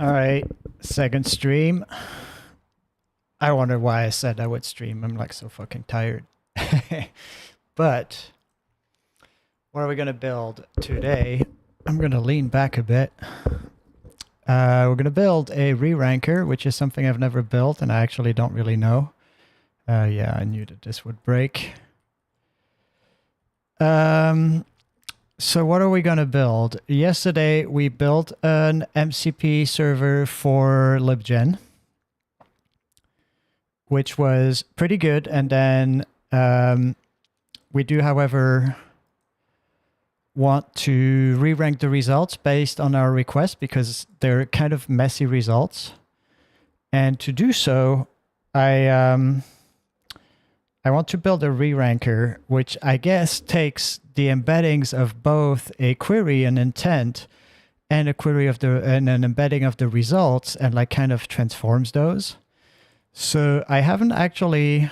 All right, second stream. I wonder why I said I would stream. I'm like so fucking tired. But what are we gonna build today? I'm gonna lean back a bit. We're gonna build a reranker, which is something I've never built and I actually don't really know. Yeah, I knew that this would break. So what are we gonna build? Yesterday we built an MCP server for libgen, which was pretty good. And then we do, however, want to re-rank the results based on our request because they're kind of messy results. And to do so, I want to build a re-ranker, which I guess takes the embeddings of both a query and intent and a query of and an embedding of the results and like kind of transforms those. So I haven't actually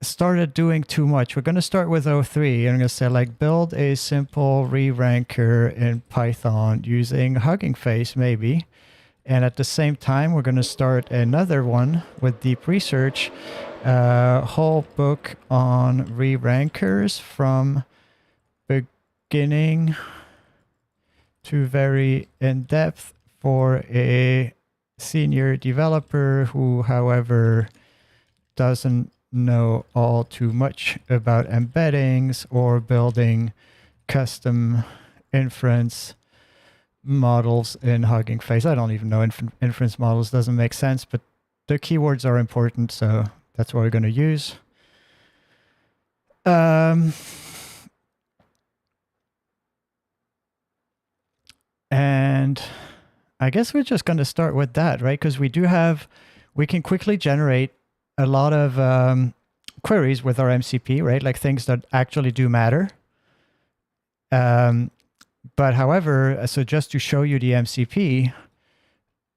started doing too much. We're going to start with 03 and I'm going to say like build a simple re-ranker in Python using Hugging Face maybe. And at the same time, we're going to start another one with deep research, a whole book on re-rankers from beginning to very in-depth for a senior developer who, however, doesn't know all too much about embeddings or building custom inference models in Hugging Face. I don't even know inference models, doesn't make sense, but the keywords are important, so that's what we're going to use. And I guess we're just going to start with that, right? Because we can quickly generate a lot of queries with our MCP, right? Like things that actually do matter. But however, so just to show you the MCP,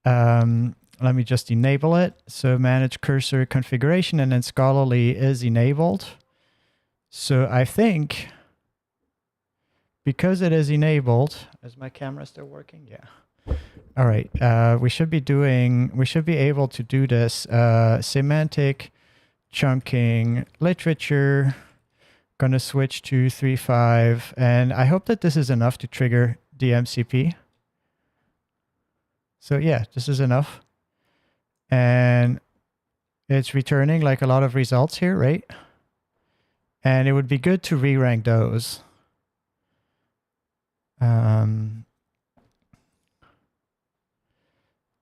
let me just enable it. So manage cursor configuration, and then scholarly is enabled. So I think because it is enabled, is my camera still working? Yeah. All right. We should be able to do this semantic chunking literature. Going to switch to 3.5, and I hope that this is enough to trigger the MCP. So yeah, this is enough. And it's returning like a lot of results here, right? And it would be good to re-rank those.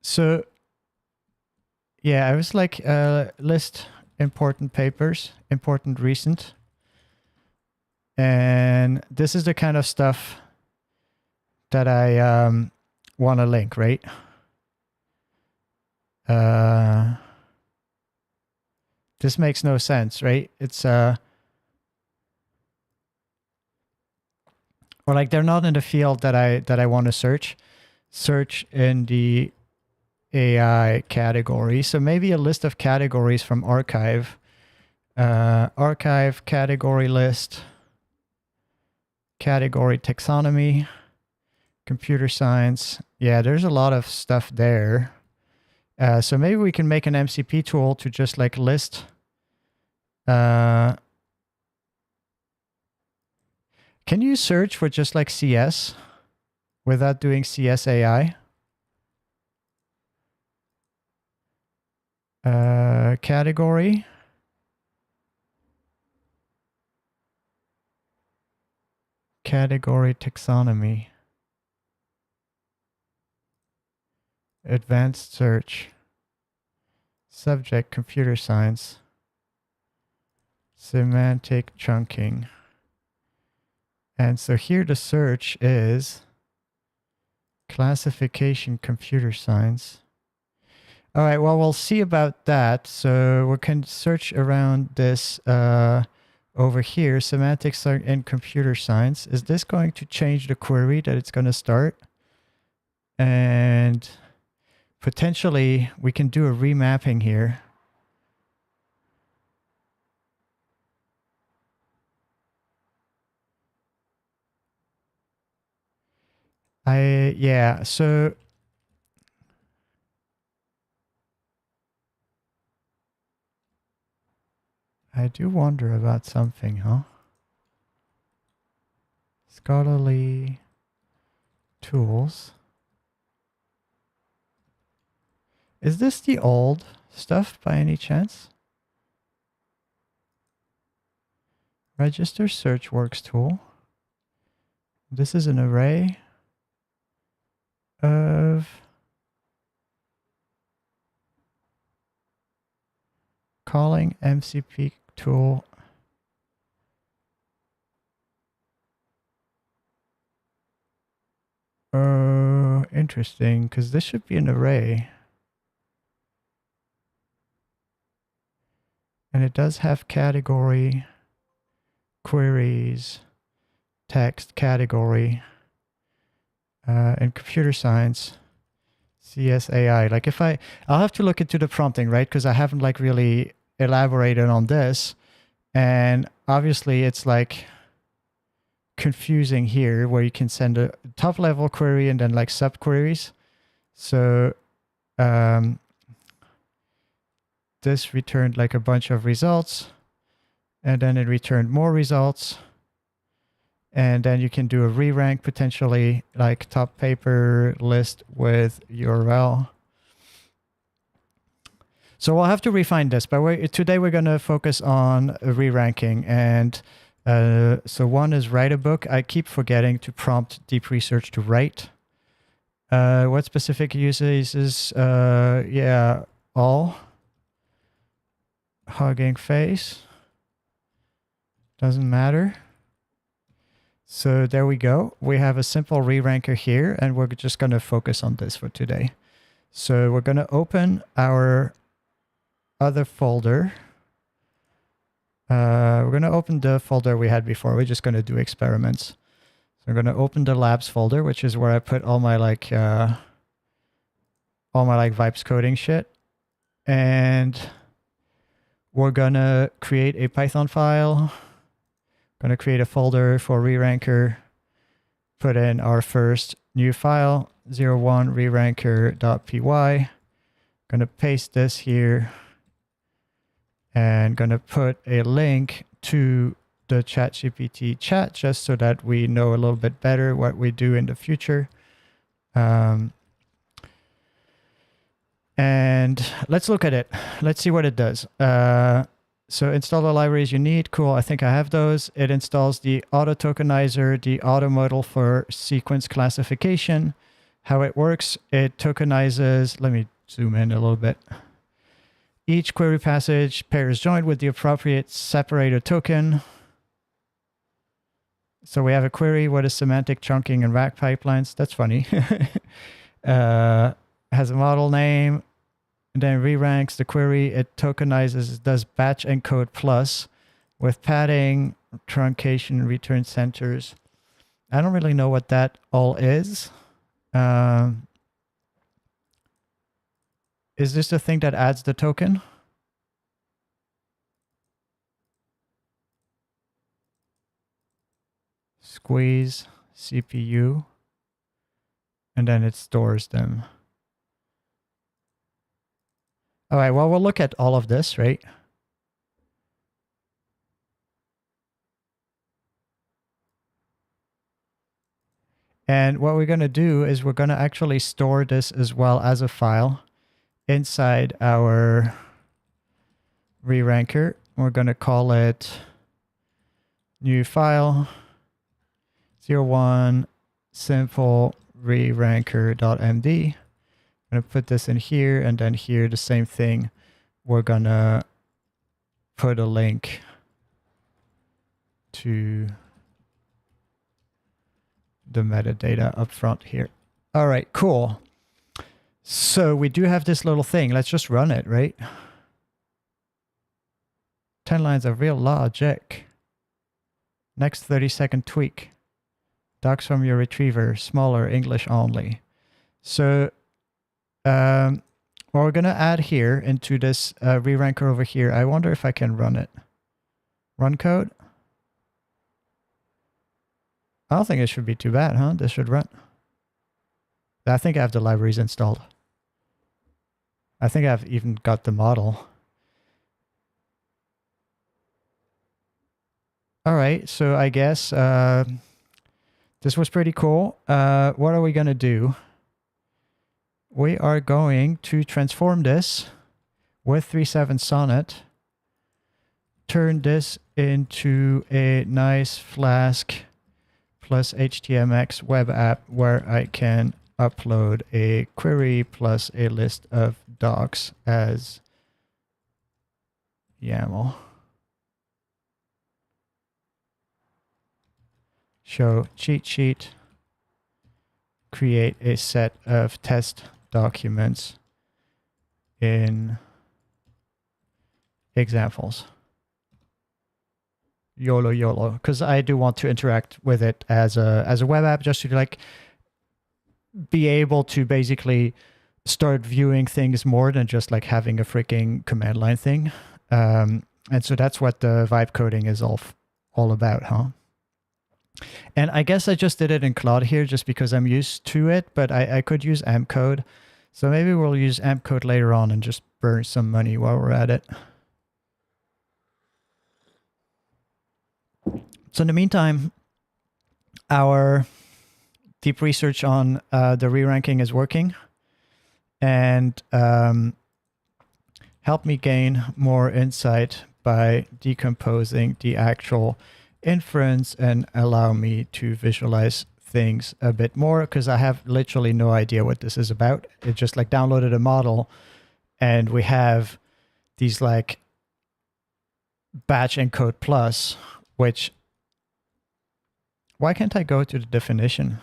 So yeah, I was like list important papers, important recent. And this is the kind of stuff that I want to link, right? This makes no sense, right? It's or like they're not in the field that I want to search. Search in the AI category. So maybe a list of categories from archive. Archive category list. Category taxonomy. Computer science. Yeah, there's a lot of stuff there. So maybe we can make an MCP tool to just like list. Can you search for just like CS without doing CS AI? Category. Category taxonomy. Advanced search. Subject computer science. Semantic chunking. And so here the search is classification computer science. All right, well, we'll see about that. So we can search around this over here, semantics in computer science. Is this going to change the query that it's going to start? And potentially we can do a remapping here. Yeah, so I do wonder about something, huh? Scholarly tools. Is this the old stuff by any chance? Register search works tool. This is an array of calling MCP tool. Interesting, because this should be an array. And it does have category, queries, text category, and computer science, CSAI. Like if I'll have to look into the prompting, right? Because I haven't like really elaborated on this. And obviously it's like confusing here where you can send a top level query and then like subqueries. So this returned like a bunch of results, and then it returned more results. And then you can do a re-rank potentially, like top paper list with URL. So we'll have to refine this, but today we're going to focus on re-ranking. And so one is write a book. I keep forgetting to prompt deep research to write. What specific uses? Yeah, all. Hugging face. Doesn't matter. So there we go. We have a simple re-ranker here, and we're just going to focus on this for today. So we're going to open our other folder. We're going to open the folder we had before. We're just going to do experiments. So I'm going to open the labs folder, which is where I put all my vibes coding shit. And we're going to create a Python file. Going to create a folder for reranker, put in our first new file, 01 reranker.py. Going to paste this here and going to put a link to the ChatGPT chat just so that we know a little bit better what we do in the future. And let's look at it. Let's see what it does. So install the libraries you need. Cool, I think I have those. It installs the auto tokenizer, the auto model for sequence classification. How it works, it tokenizes, let me zoom in a little bit. Each query passage pair is joined with the appropriate separator token. So we have a query, what is semantic chunking and rack pipelines? That's funny. Has a model name. And then re-ranks the query. It tokenizes, does batch encode plus with padding, truncation, return centers. I don't really know what that all is. Is this the thing that adds the token? Squeeze CPU. And then it stores them. All right, well, we'll look at all of this, right? And what we're going to do is we're going to actually store this as well as a file inside our reranker. We're going to call it new file 01 simple reranker.md. I'm going to put this in here, and then here the same thing. We're going to put a link to the metadata up front here. All right, cool. So we do have this little thing. Let's just run it, right? 10 lines of real logic. Next 30-second tweak. Docs from your retriever, smaller, English only. So what we're going to add here into this reranker over here, I wonder if I can run it. Run code. I don't think it should be too bad, huh? This should run. I think I have the libraries installed. I think I've even got the model. All right, so I guess this was pretty cool. What are we going to do? We are going to transform this with 3.7 Sonnet, turn this into a nice Flask plus HTMX web app where I can upload a query plus a list of docs as YAML. Show cheat sheet, create a set of test documents in examples. YOLO YOLO, because I do want to interact with it as a web app, just to like be able to basically start viewing things more than just like having a freaking command line thing. And so that's what the vibe coding is all about, huh? And I guess I just did it in Claude here just because I'm used to it, but I could use AMP code. So maybe we'll use AMP code later on and just burn some money while we're at it. So in the meantime, our deep research on the re-ranking is working, and helped me gain more insight by decomposing the actual inference and allow me to visualize things a bit more, because I have literally no idea what this is about. It just like downloaded a model and we have these like batch encode plus, which, why can't I go to the definition?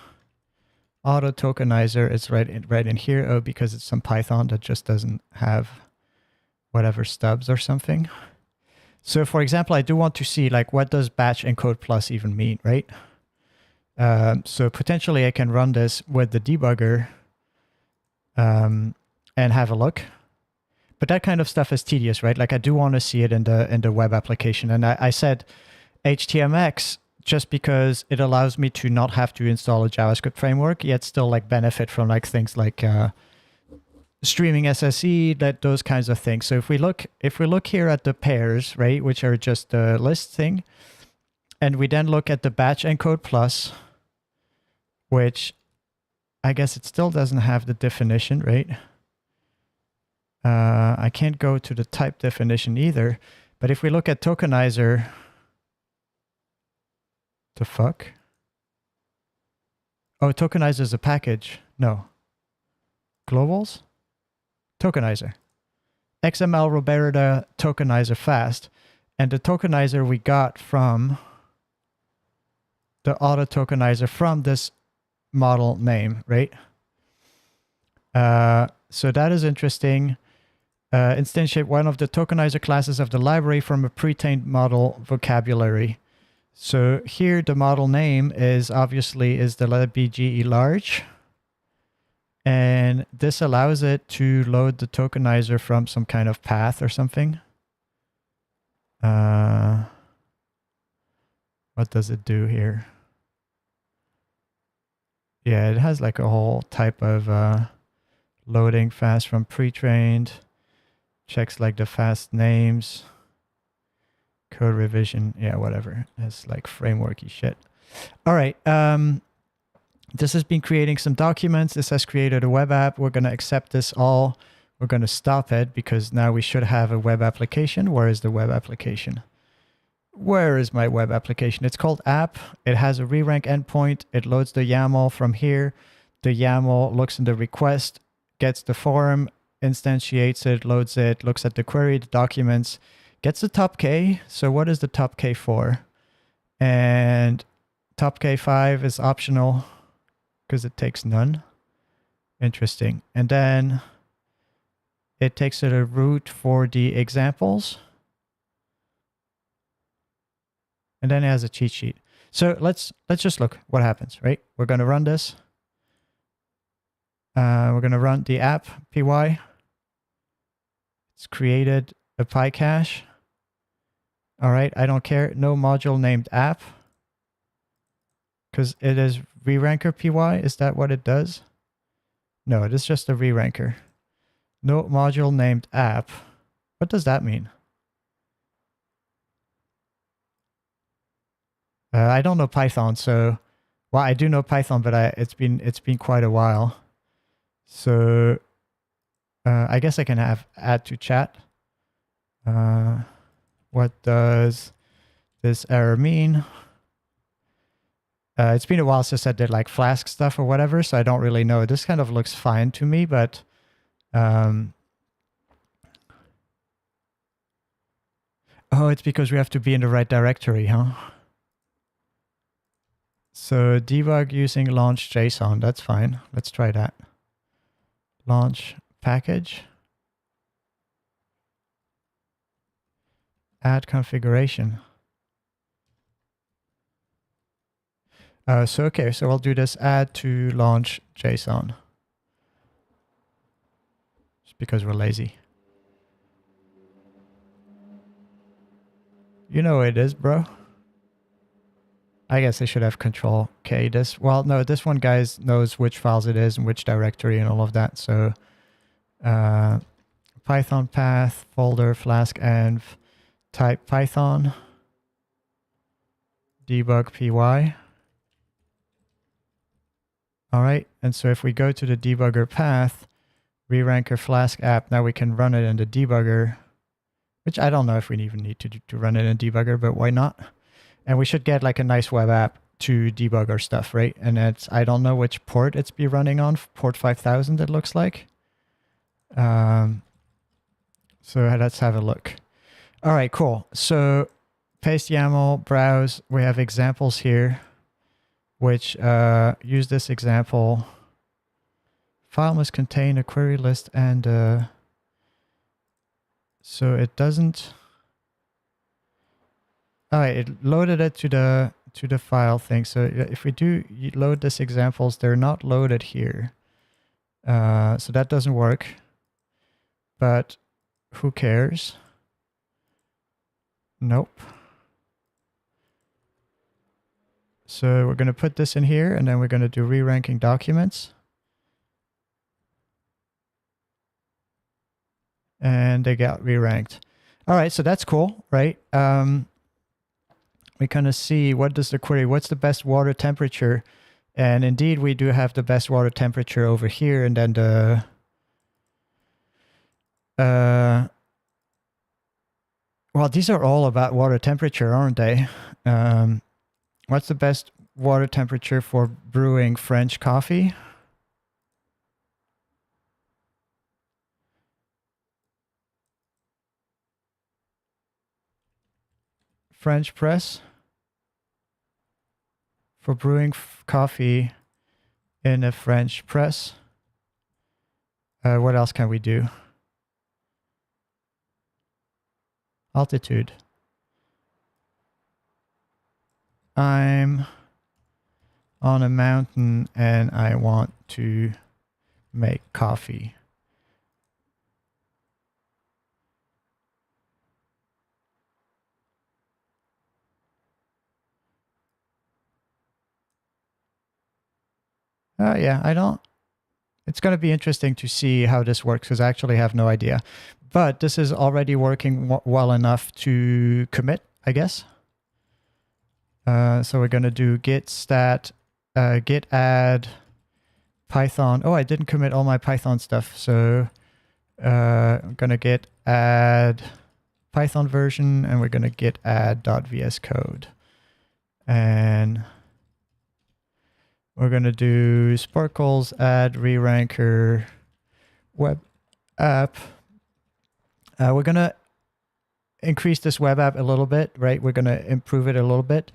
Auto tokenizer is right in here. Oh, because it's some Python that just doesn't have whatever stubs or something. So for example, I do want to see like, what does batch encode plus even mean, right? So potentially I can run this with the debugger and have a look. But that kind of stuff is tedious, right? Like I do want to see it in the web application. And I said HTMX just because it allows me to not have to install a JavaScript framework, yet still like benefit from like things like streaming SSE, those kinds of things. So if we look here at the pairs, right, which are just the list thing, and we then look at the batch encode plus, which I guess it still doesn't have the definition, right? I can't go to the type definition either. But if we look at tokenizer, the fuck? Oh, tokenizer is a package. No. Globals? Tokenizer. XML Roberta tokenizer fast. And the tokenizer we got from the auto tokenizer from this model name, right? So that is interesting. Instantiate one of the tokenizer classes of the library from a pre-trained model vocabulary. So here the model name is obviously the letter BGE large. And this allows it to load the tokenizer from some kind of path or something. What does it do here? Yeah, it has like a whole type of loading fast from pre-trained. Checks like the fast names. Code revision. Yeah, whatever. It's like frameworky shit. All right. This has been creating some documents. This has created a web app. We're going to accept this all. We're going to stop it because now we should have a web application. Where is the web application? Where is my web application? It's called app. It has a re-rank endpoint. It loads the YAML from here. The YAML looks in the request, gets the form, instantiates it, loads it, looks at the query, the documents, gets the top K. So what is the top K for? And top K5 is optional because it takes none. Interesting. And then it takes it a route for the examples. And then it has a cheat sheet. So let's just look what happens, right? We're going to run this. We're going to run the app py. It's created a PyCache. All right, I don't care. No module named app. Because it is reranker py. Is that what it does? No, it is just a reranker. No module named app. What does that mean? I don't know Python, so well, I do know Python, but it's been quite a while. So I guess I can add to chat. What does this error mean? It's been a while since I did like Flask stuff or whatever, so I don't really know. This kind of looks fine to me, but oh, it's because we have to be in the right directory, huh? So debug using launch JSON, that's fine. Let's try that. Launch package. Add configuration. So I'll do this add to launch JSON. Just because we're lazy. You know what it is, bro. I guess I should have control K this. Well, no, this one guys knows which files it is and which directory and all of that. So Python path, folder, flask env, type Python, debug py. All right, and so if we go to the debugger path, reranker flask app, now we can run it in the debugger, which I don't know if we even need to run it in debugger, but why not? And we should get like a nice web app to debug our stuff, right? And it's, I don't know which port it's be running on, port 5000 it looks like. So let's have a look. All right, cool. So paste YAML, browse, we have examples here, which use this example. File must contain a query list and so it doesn't. All right, it loaded it to the file thing. So if we do load this examples, they're not loaded here. So that doesn't work. But who cares? Nope. So we're going to put this in here, and then we're going to do re-ranking documents. And they got re-ranked. All right, so that's cool, right? We kind of see what does the query, what's the best water temperature? And indeed, we do have the best water temperature over here. And then the well, these are all about water temperature, aren't they? What's the best water temperature for brewing French coffee? French press for brewing coffee in a French press. What else can we do? Altitude. I'm on a mountain and I want to make coffee. Yeah, I don't. It's going to be interesting to see how this works because I actually have no idea. But this is already working well enough to commit, I guess. So we're going to do git stat, git add Python. Oh, I didn't commit all my Python stuff. So I'm going to git add Python version, and we're going to git add.vs code. And we're going to do sparkles, add reranker web app. We're going to increase this web app a little bit, right? We're going to improve it a little bit.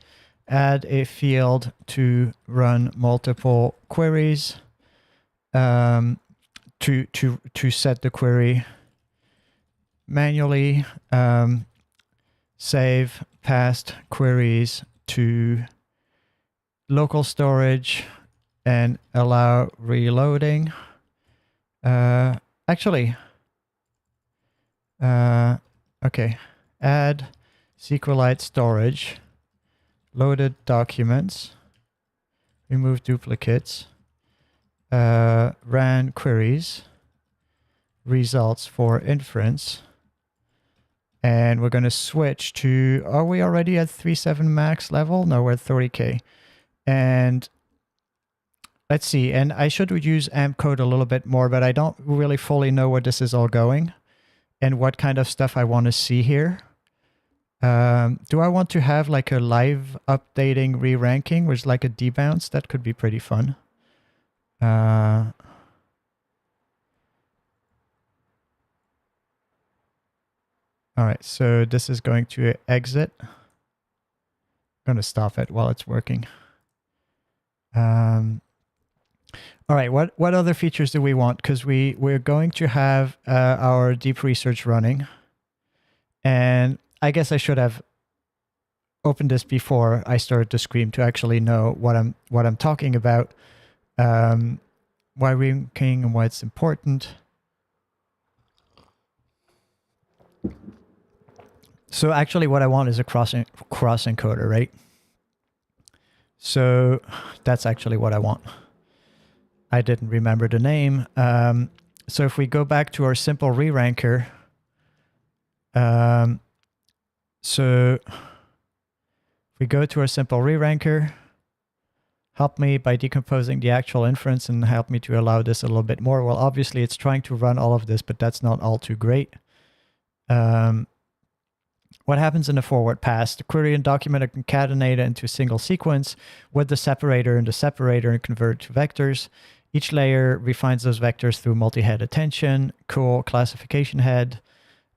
Add a field to run multiple queries to set the query manually. Save past queries to local storage and allow reloading. Actually, okay. Add SQLite storage, loaded documents, remove duplicates, ran queries, results for inference, And we're going to switch to, are we already at 3.7 max level? No, we're at 30K. And let's see, and I should use AMP code a little bit more, but I don't really fully know where this is all going and what kind of stuff I want to see here. Do I want to have like a live updating re-ranking, which is like a debounce? That could be pretty fun. All right, so this is going to exit. I'm going to stop it while it's working. All right, what other features do we want? Because we're going to have our deep research running. And I guess I should have opened this before I started to scream to actually know what I'm talking about. Why ranking and why it's important. So actually what I want is a cross encoder, right? So that's actually what I want. I didn't remember the name. So if we go back to our simple reranker, so if we go to our simple reranker, help me by decomposing the actual inference and help me to allow this a little bit more. Well, obviously it's trying to run all of this, but that's not all too great. What happens in the forward pass? The query and document are concatenated into a single sequence with the separator and the separator and converted to vectors. Each layer refines those vectors through multi-head attention, cool classification head.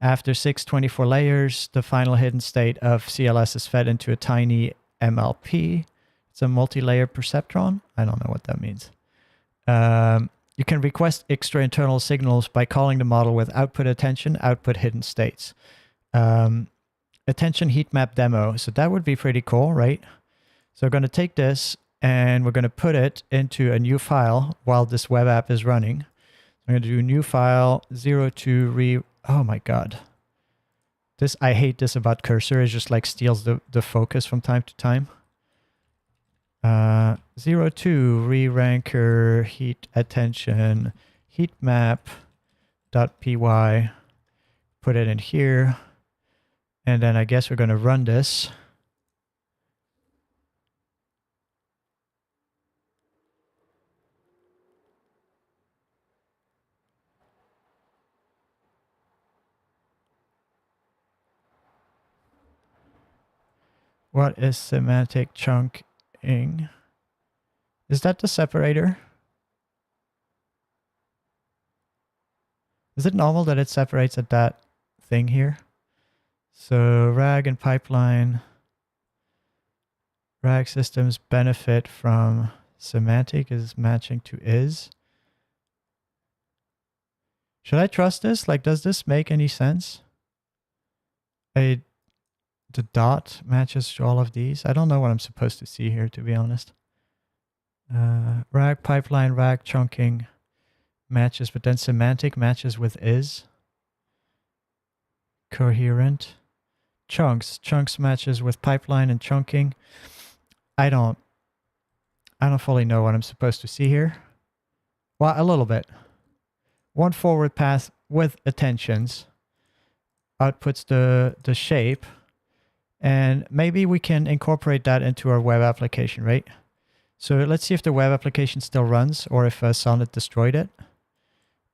After 624 layers, the final hidden state of CLS is fed into a tiny MLP. It's a multi-layer perceptron. I don't know what that means. You can request extra internal signals by calling the model with output attention, output hidden states. Attention heat map demo. So that would be pretty cool, right? So we're going to take this and we're going to put it into a new file while this web app is running. I'm going to do a new file 02 oh my God. This, I hate this about cursor. It just like steals the focus from time to time. 02 reranker heat attention heat map .py. Put it in here. And then I guess we're going to run this. What is semantic chunking? Is that the separator? Is it normal that it separates at that thing here? So RAG and pipeline. RAG systems benefit from semantic is matching to is. Should I trust this? Like, does this make any sense? The dot matches to all of these. I don't know what I'm supposed to see here, to be honest. RAG pipeline, RAG chunking matches, but then semantic matches with is. Coherent. Chunks matches with pipeline and chunking. I don't fully know what I'm supposed to see here. Well, a little bit. One forward path with attentions outputs the shape, and maybe we can incorporate that into our web application, right? So let's see if the web application still runs or if Sonnet destroyed it.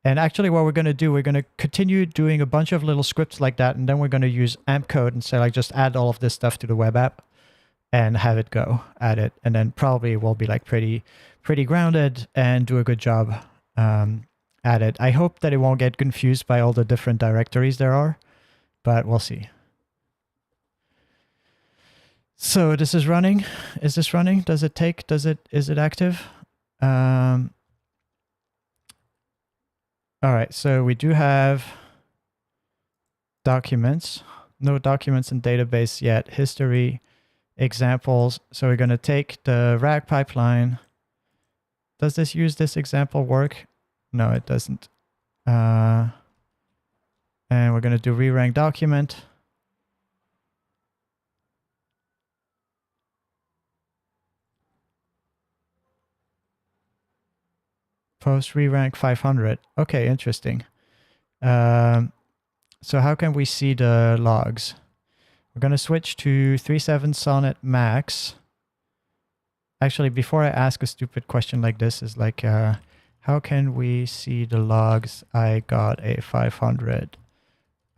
And actually what we're going to do, we're going to continue doing a bunch of little scripts like that, and then we're going to use AMP code and say like just add all of this stuff to the web app and have it go at it. And then probably we'll be like pretty grounded and do a good job at it. I hope that it won't get confused by all the different directories there are, but we'll see. So this is running. Is this running? Does it take? Is it active? All right, so we do have documents. No documents in database yet. History, examples. So we're going to take the RAG pipeline. Does this use this example work? No, it doesn't. And we're going to do rerank document. Post rerank 500. Okay, interesting. So how can we see the logs? We're going to switch to 3.7 Sonnet Max. Actually, before I ask a stupid question like this, is like, how can we see the logs? I got a 500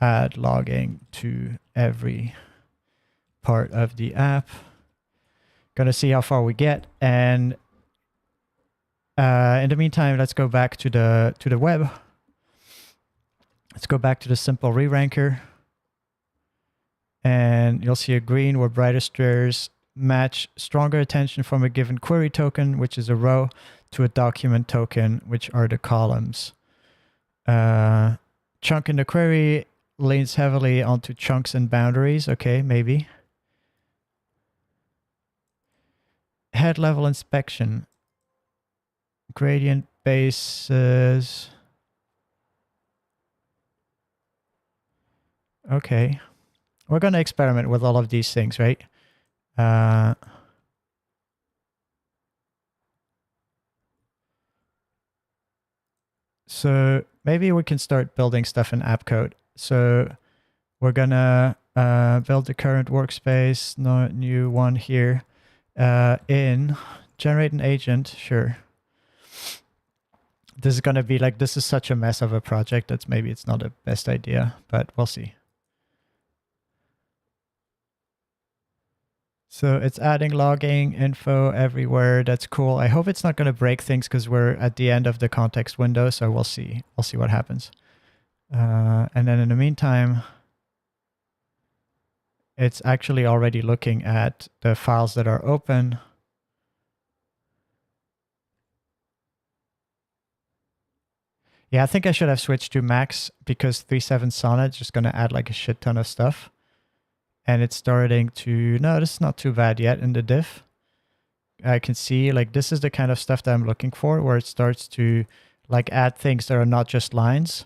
add logging to every part of the app. Gonna see how far we get, and in the meantime, let's go back to the web. Let's go back to the simple reranker, and you'll see a green where brightest strings match stronger attention from a given query token, which is a row, to a document token, which are the columns. Chunk in the query leans heavily onto chunks and boundaries. Okay, maybe. Head level inspection. Gradient bases. Okay. We're going to experiment with all of these things, right? So maybe we can start building stuff in app code. So we're going to build the current workspace, no new one here. In generate an agent, sure. This is going to be like, this is such a mess of a project that maybe it's not the best idea, but we'll see. So it's adding logging info everywhere. That's cool. I hope it's not going to break things because we're at the end of the context window. So we'll see. We'll see what happens. And then in the meantime, it's actually already looking at the files that are open. Yeah, I think I should have switched to max because 3.7 Sonnet is just going to add like a shit ton of stuff. And it's starting to, no, this is not too bad yet in the diff. I can see like this is the kind of stuff that I'm looking for, where it starts to like add things that are not just lines.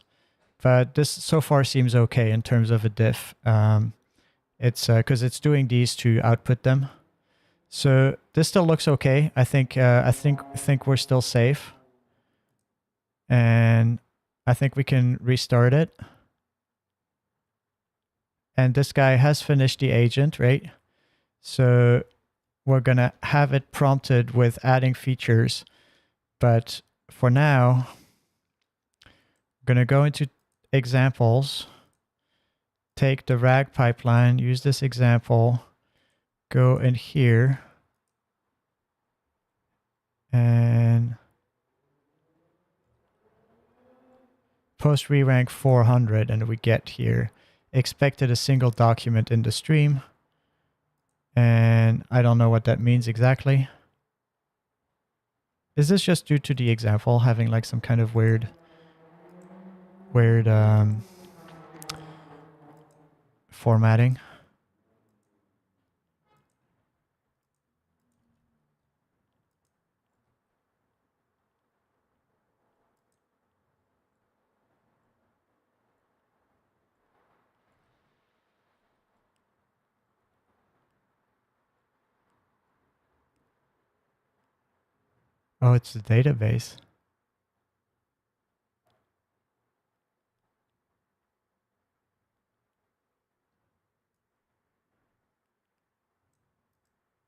But this so far seems okay in terms of a diff. It's because it's doing these to output them. So this still looks okay. I think we're still safe. And I think we can restart it. And this guy has finished the agent, right? So we're going to have it prompted with adding features. But for now, I'm going to go into examples, take the RAG pipeline, use this example, go in here, and post rerank 400, and we get here. Expected a single document in the stream. And I don't know what that means exactly. Is this just due to the example having like some kind of weird formatting? Oh, it's the database.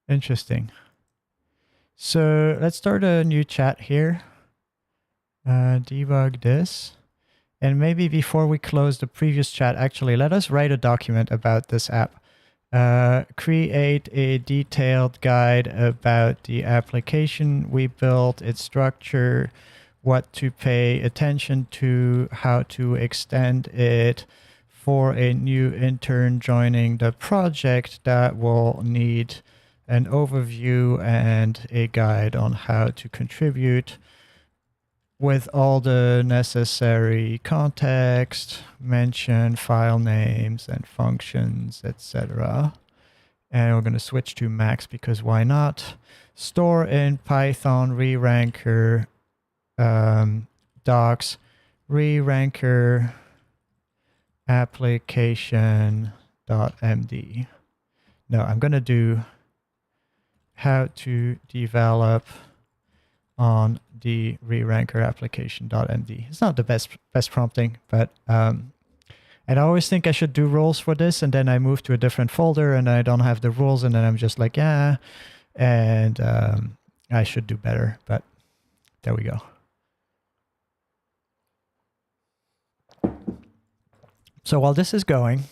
Interesting. So let's start a new chat here. Debug this. And maybe before we close the previous chat, actually, let us write a document about this app. Create a detailed guide about the application we built, its structure, what to pay attention to, how to extend it for a new intern joining the project that will need an overview and a guide on how to contribute with all the necessary context, mention file names and functions, etc. And we're going to switch to max because why not? Store in Python reranker docs, reranker application.md. No, I'm going to do how to develop on the reranker application.md. It's not the best prompting, but And I always think I should do rules for this, and then I move to a different folder and I don't have the rules, and then I'm just like, yeah, and I should do better, but there we go. So while this is going,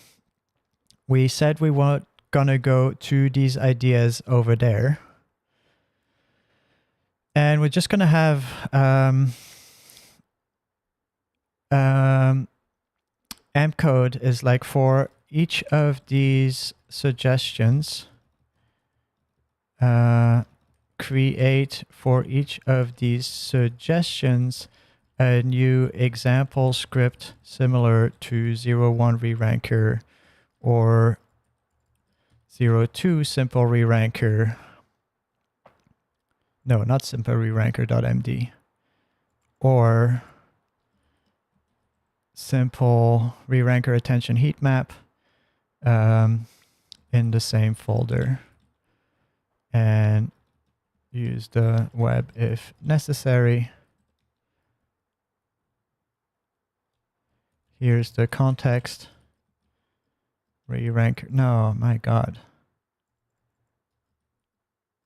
we said we weren't gonna go to these ideas over there. And we're just gonna have amp code is like for each of these suggestions, create for each of these suggestions a new example script similar to 01 reranker or 02 simple reranker. No, not simple reranker.md or simple reranker attention heat map in the same folder, and use the web if necessary. Here's the context. Reranker. No, my God.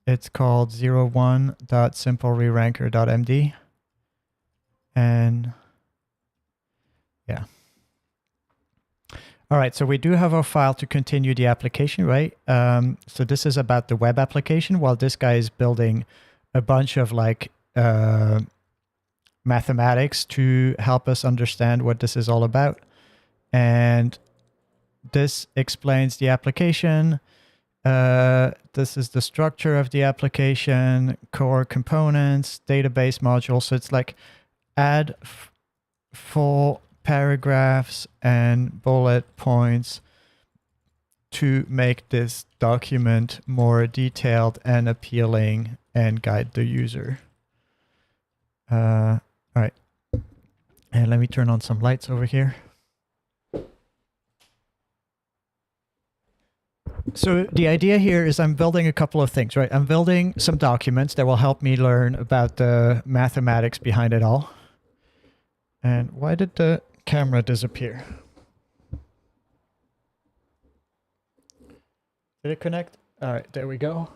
It's called 01.simplereranker.md. And yeah. All right, so we do have a file to continue the application, right? So this is about the web application, while this guy is building a bunch of like mathematics to help us understand what this is all about. And this explains the application. This is the structure of the application, core components, database module. So it's like add full paragraphs and bullet points to make this document more detailed and appealing and guide the user. All right. And let me turn on some lights over here. So the idea here is I'm building a couple of things, right? I'm building some documents that will help me learn about the mathematics behind it all. And why did the camera disappear? Did it connect? All right, there we go.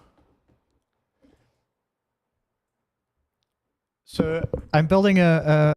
So I'm building a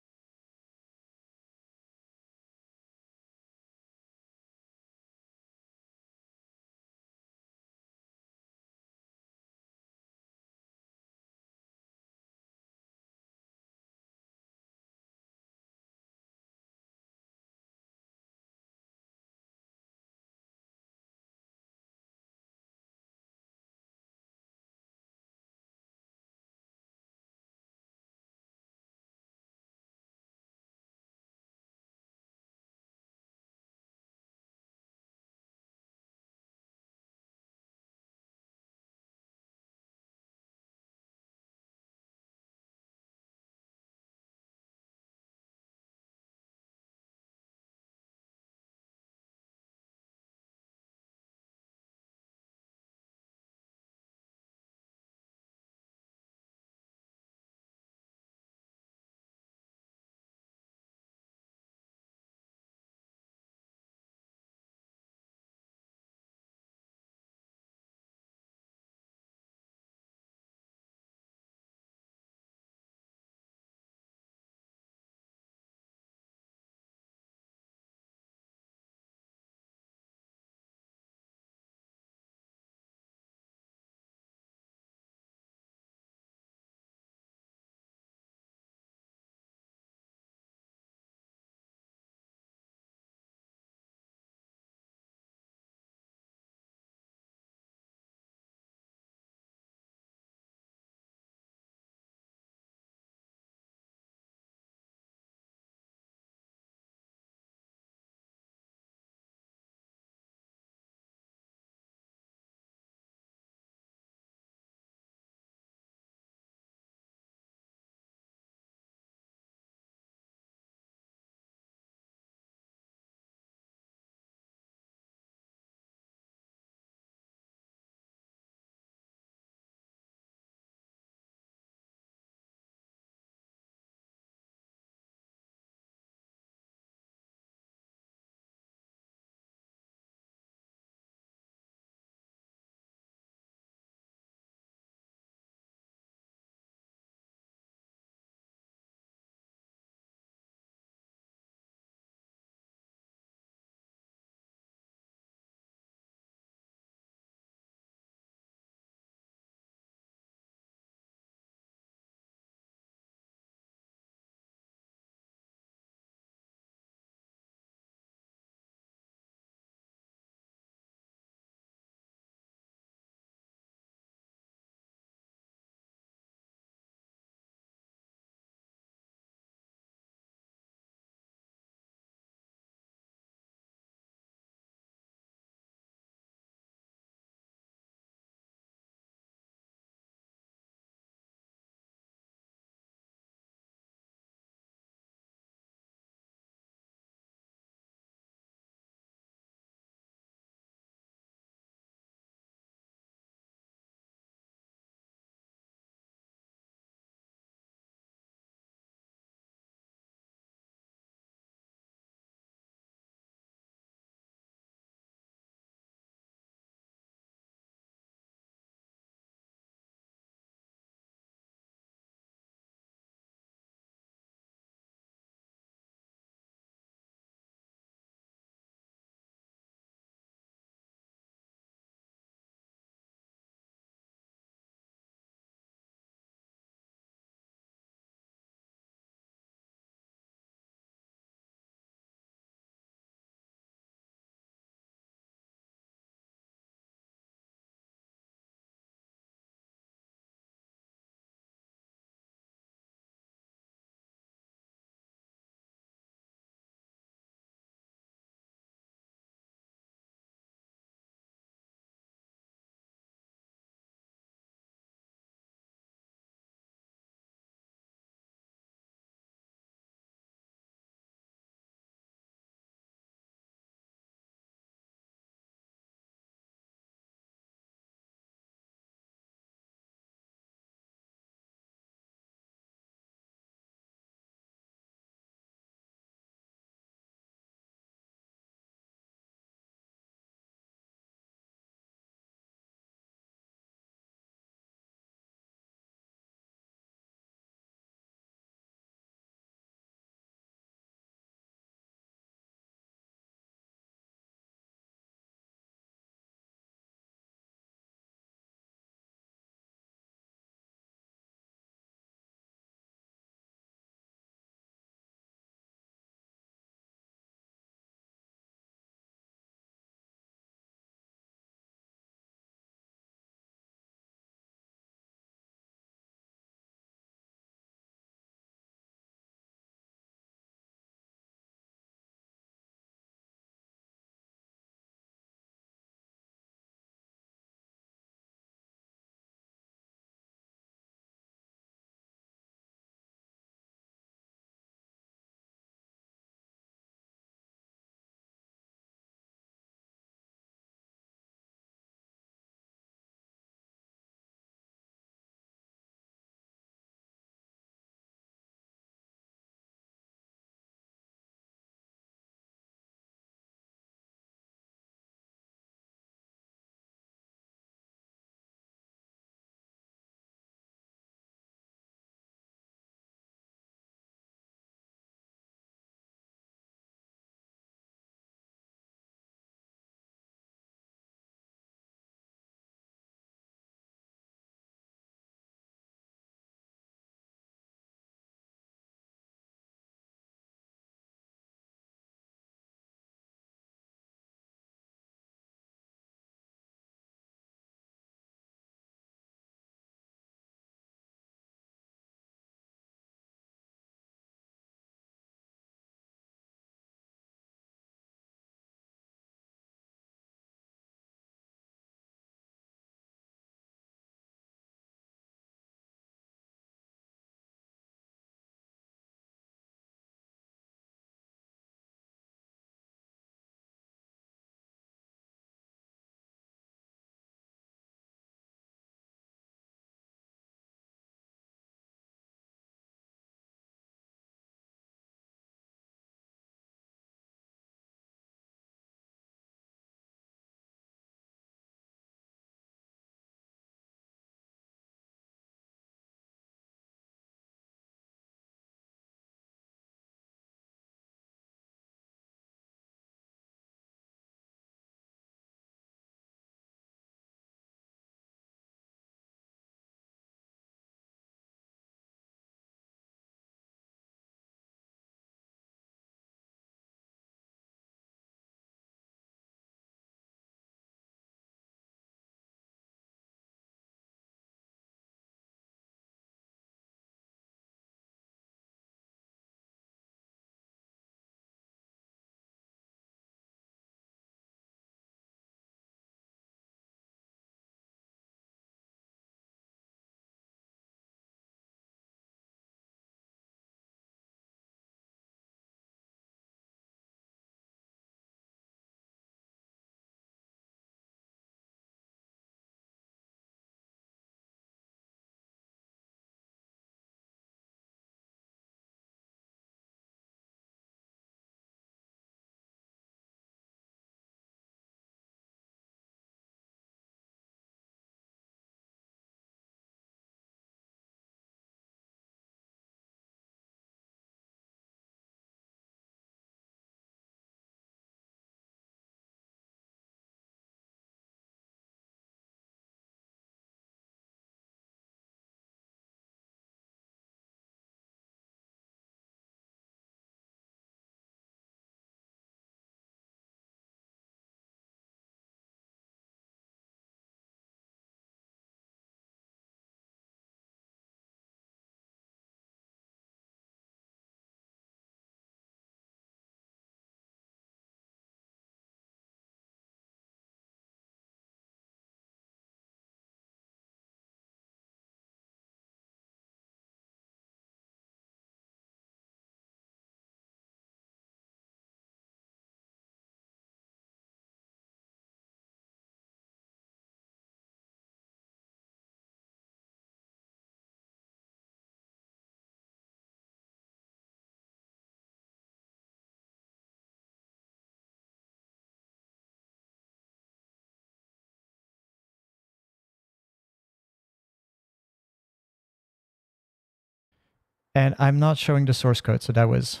And I'm not showing the source code, so that was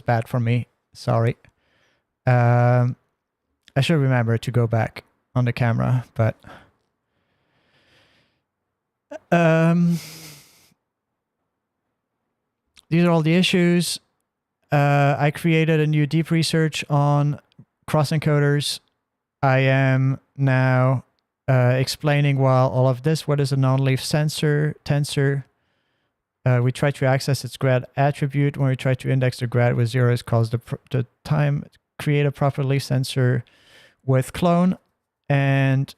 bad for me. Sorry. I should remember to go back on the camera, but these are all the issues. I created a new deep research on cross encoders. I am now explaining while all of this, what is a non-leaf tensor? We try to access its grad attribute. When we try to index the grad with zeros, calls the time, create a proper leaf tensor with clone. And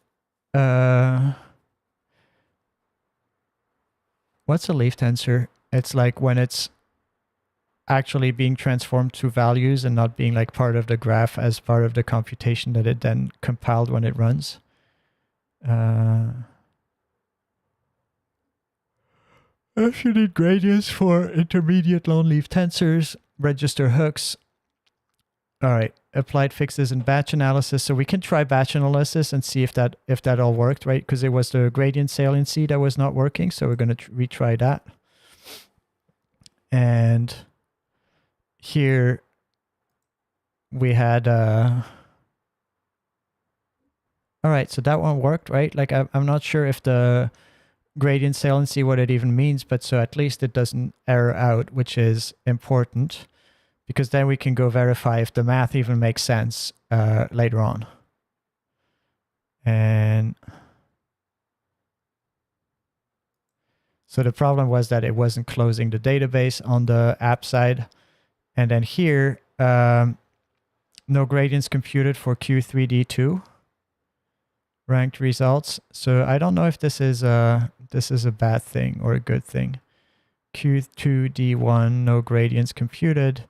what's a leaf tensor? It's like when it's actually being transformed to values and not being like part of the graph as part of the computation that it then compiled when it runs. If you need gradients for intermediate lone leaf tensors, register hooks. All right, applied fixes in batch analysis. So we can try batch analysis and see if that all worked, right? Because it was the gradient saliency that was not working. So we're going to retry that. And here we had all right, so that one worked, right? Like I'm not sure if the gradient saliency, what it even means, but so at least it doesn't error out, which is important, because then we can go verify if the math even makes sense later on. And so the problem was that it wasn't closing the database on the app side. And then here, no gradients computed for Q3D2 ranked results. So I don't know if this is a bad thing or a good thing. Q2D1, no gradients computed.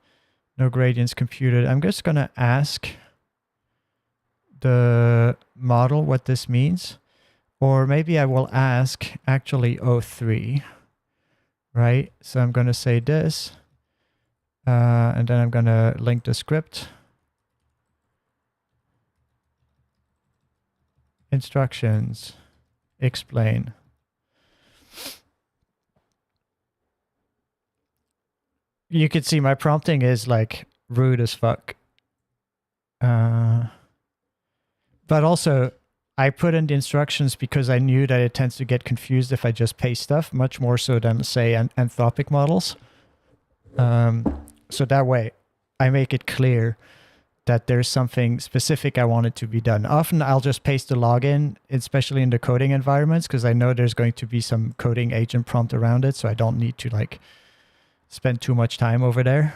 No gradients computed. I'm just going to ask the model what this means. Or maybe I will ask actually O3, right? So I'm going to say this. And then I'm going to link the script. Instructions. Explain. You can see my prompting is like rude as fuck. But also, I put in the instructions because I knew that it tends to get confused if I just paste stuff, much more so than, say, anthropic models. So that way, I make it clear that there's something specific I want it to be done. Often I'll just paste the login, especially in the coding environments, because I know there's going to be some coding agent prompt around it, so I don't need to like spend too much time over there.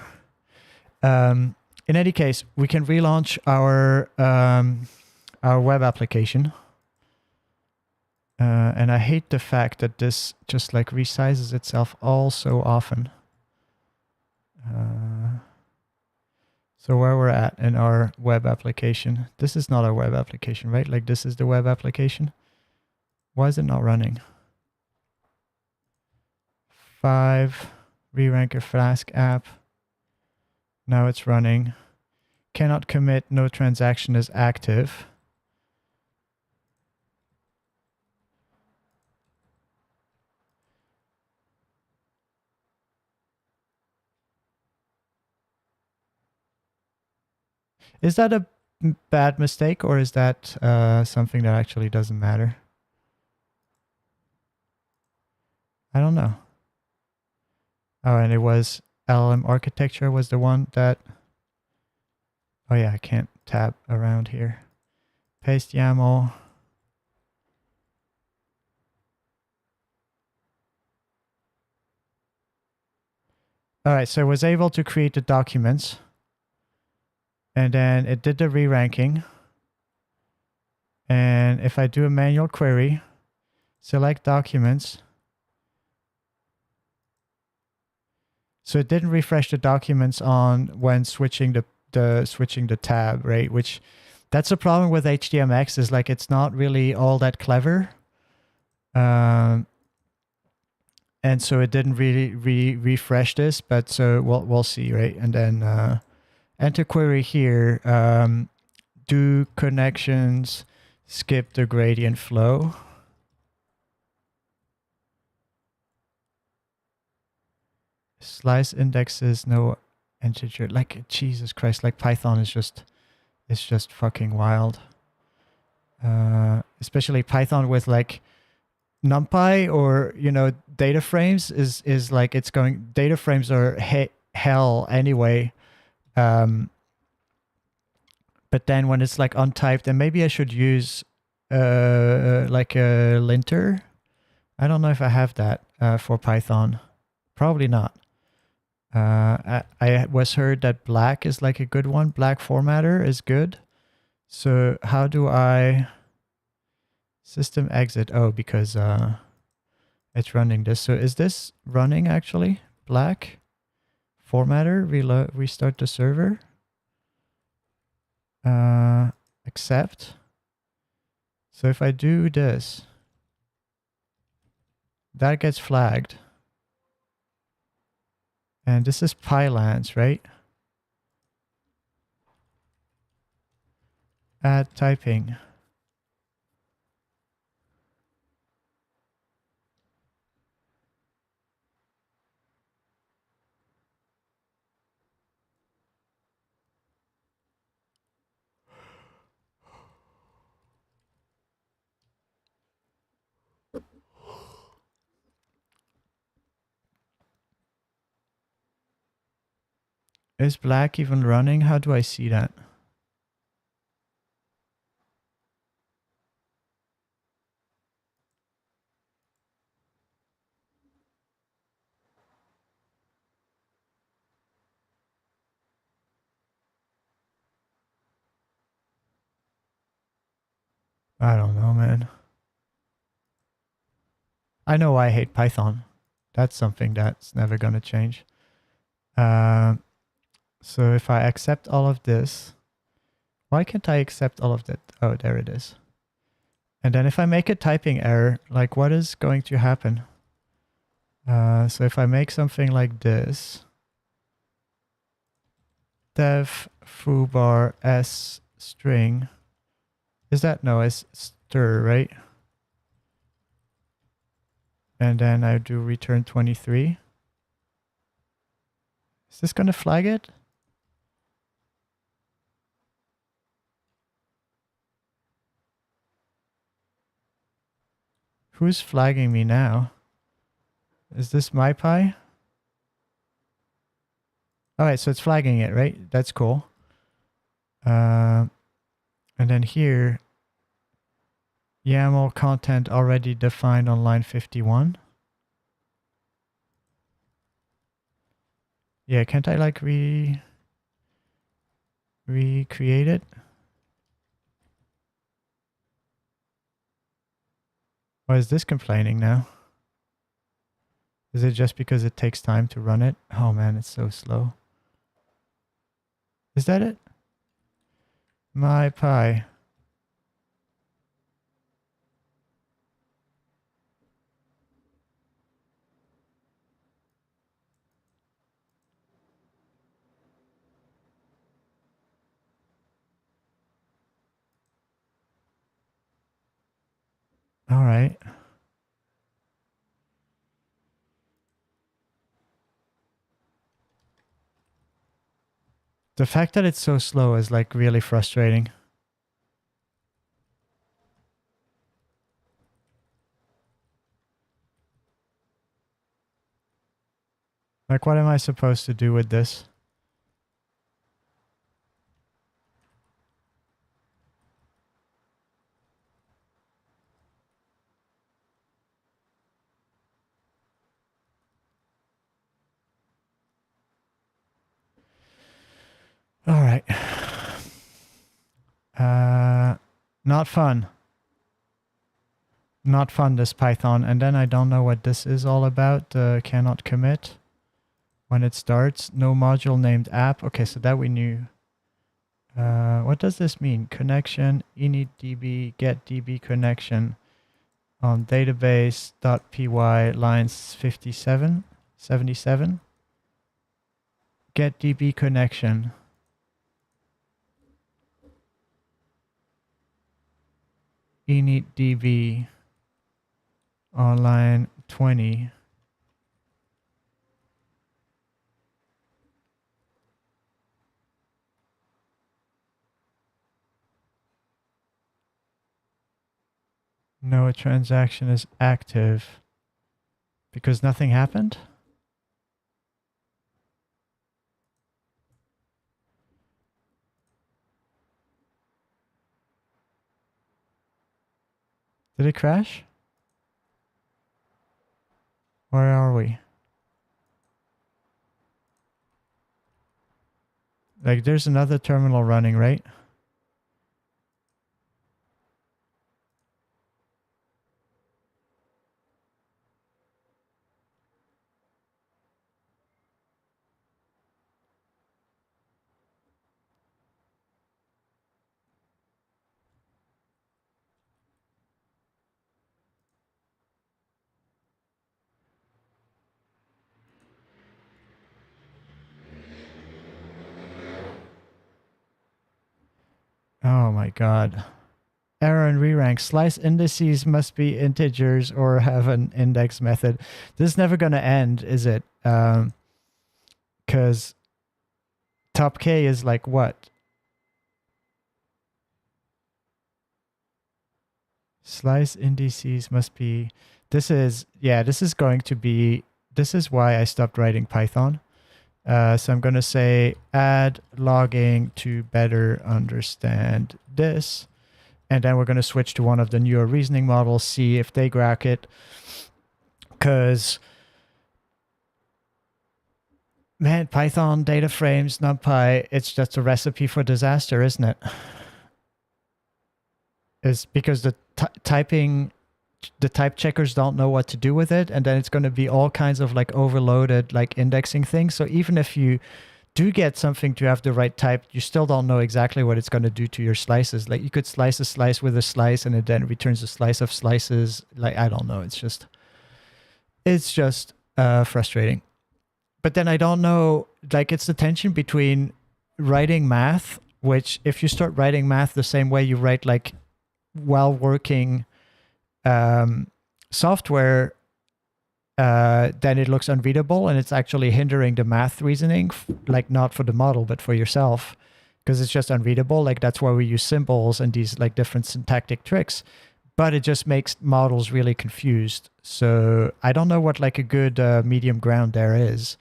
In any case, we can relaunch our web application. And I hate the fact that this just like resizes itself all so often. So where we're at in our web application, this is not our web application, right? Like this is the web application. Why is it not running? 5, reranker Flask app. Now it's running. Cannot commit, no transaction is active. Is that a bad mistake, or is that something that actually doesn't matter? I don't know. Oh, and it was LLM architecture was the one that... Oh yeah, I can't tab around here. Paste YAML. All right, so I was able to create the documents. And then it did the re-ranking. And if I do a manual query, select documents. So it didn't refresh the documents on when switching the tab, right? Which that's a problem with HTMX, is like it's not really all that clever. And so it didn't really refresh this, but so we'll see, right? And then enter query here, do connections, skip the gradient flow. Slice indexes, no integer. Like, Jesus Christ, like Python is just, it's just fucking wild. Especially Python with like NumPy or, you know, data frames is like, it's going, data frames are hell anyway. But then when it's like untyped, then maybe I should use like a linter. I don't know if I have that for Python. Probably not. I was heard that black is like a good one. Black formatter is good. So how do I system exit? Oh, because it's running this. So is this running actually? Black formatter, restart the server. Accept. So if I do this, that gets flagged. And this is Pylance, right? Add typing. Is black even running? How do I see that? I don't know, man. I know I hate Python. That's something that's never going to change. So if I accept all of this, why can't I accept all of that? Oh, there it is. And then if I make a typing error, like what is going to happen? So if I make something like this, def foobar s string, is that, no, it's stir, right? And then I do return 23. Is this going to flag it? Who's flagging me now? Is this MyPy? All right, so it's flagging it, right? That's cool. And then here, YAML content already defined on line 51. Yeah, can't I like recreate it? Why is this complaining now? Is it just because it takes time to run it? Oh man, it's so slow. Is that it? MyPy. All right. The fact that it's so slow is like really frustrating. Like, what am I supposed to do with this? All right. Not fun. Not fun, this Python. And then I don't know what this is all about. Cannot commit. When it starts, no module named app. Okay, so that we knew. What does this mean? Connection, initdb, get db connection on database.py lines 77. Get db connection. Initdb on line 20. No, a transaction is active because nothing happened. Did it crash? Where are we? Like, there's another terminal running, right? Oh my god. Error in rerank. Slice indices must be integers or have an index method. This is never going to end, is it? Because top K is like what? Slice indices must be... This is going to be... This is why I stopped writing Python. So I'm going to say add logging to better understand this. And then we're going to switch to one of the newer reasoning models, see if they crack it. Because, man, Python, data frames, NumPy, it's just a recipe for disaster, isn't it? It's because the type checkers don't know what to do with it, and then it's going to be all kinds of like overloaded like indexing things. So even if you do get something to have the right type, you still don't know exactly what it's going to do to your slices. Like you could slice a slice with a slice and it then returns a slice of slices. Like, I don't know. It's just frustrating. But then I don't know, like it's the tension between writing math, which if you start writing math the same way you write like while working software, then it looks unreadable and it's actually hindering the math reasoning, like not for the model, but for yourself, because it's just unreadable. Like that's why we use symbols and these like different syntactic tricks, but it just makes models really confused. So I don't know what like a good medium ground there is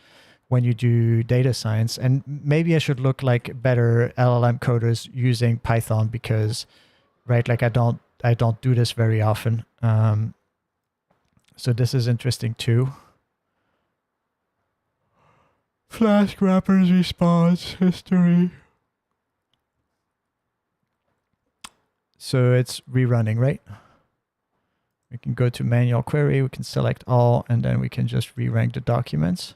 when you do data science. And maybe I should look like better LLM coders using Python because, right, like I don't do this very often. So this is interesting too. Flask wrappers response history. So it's rerunning, right? We can go to manual query, we can select all, and then we can just re-rank the documents.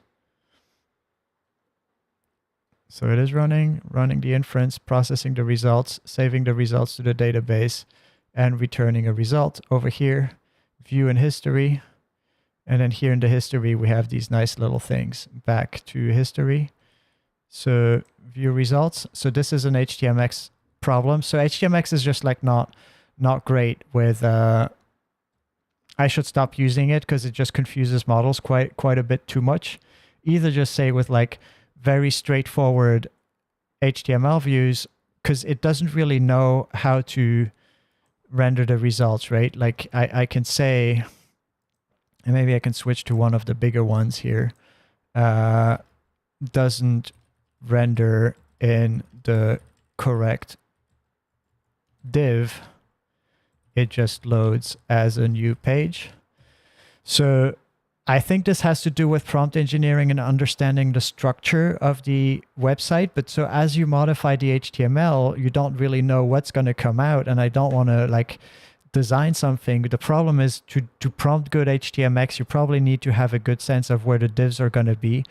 So it is running the inference, processing the results, saving the results to the database, and returning a result over here. View in history. And then here in the history, we have these nice little things. Back to history. So view results. So this is an HTMX problem. So HTMX is just like not great with... I should stop using it because it just confuses models quite a bit too much. Either just say with like very straightforward HTML views, because it doesn't really know how to render the results, right? Like I can say, and maybe I can switch to one of the bigger ones here, doesn't render in the correct div. It just loads as a new page. So I think this has to do with prompt engineering and understanding the structure of the website. But so as you modify the HTML, you don't really know what's going to come out. And I don't want to like design something. The problem is to prompt good HTMX, you probably need to have a good sense of where the divs are going to be.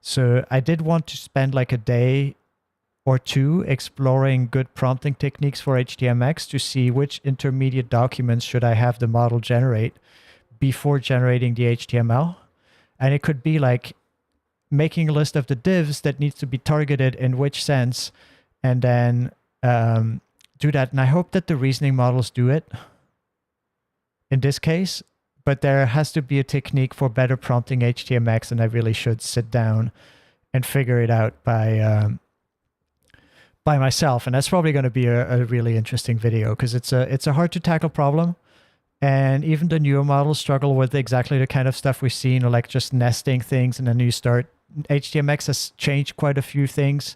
So I did want to spend like a day or two exploring good prompting techniques for HTMX to see which intermediate documents should I have the model generate before generating the HTML. And it could be like making a list of the divs that needs to be targeted in which sense, and then do that. And I hope that the reasoning models do it in this case, but there has to be a technique for better prompting HTMX, and I really should sit down and figure it out by myself. And that's probably going to be a really interesting video because it's a hard to tackle problem. And even the newer models struggle with exactly the kind of stuff we've seen, or like just nesting things, and then you start. HTMX has changed quite a few things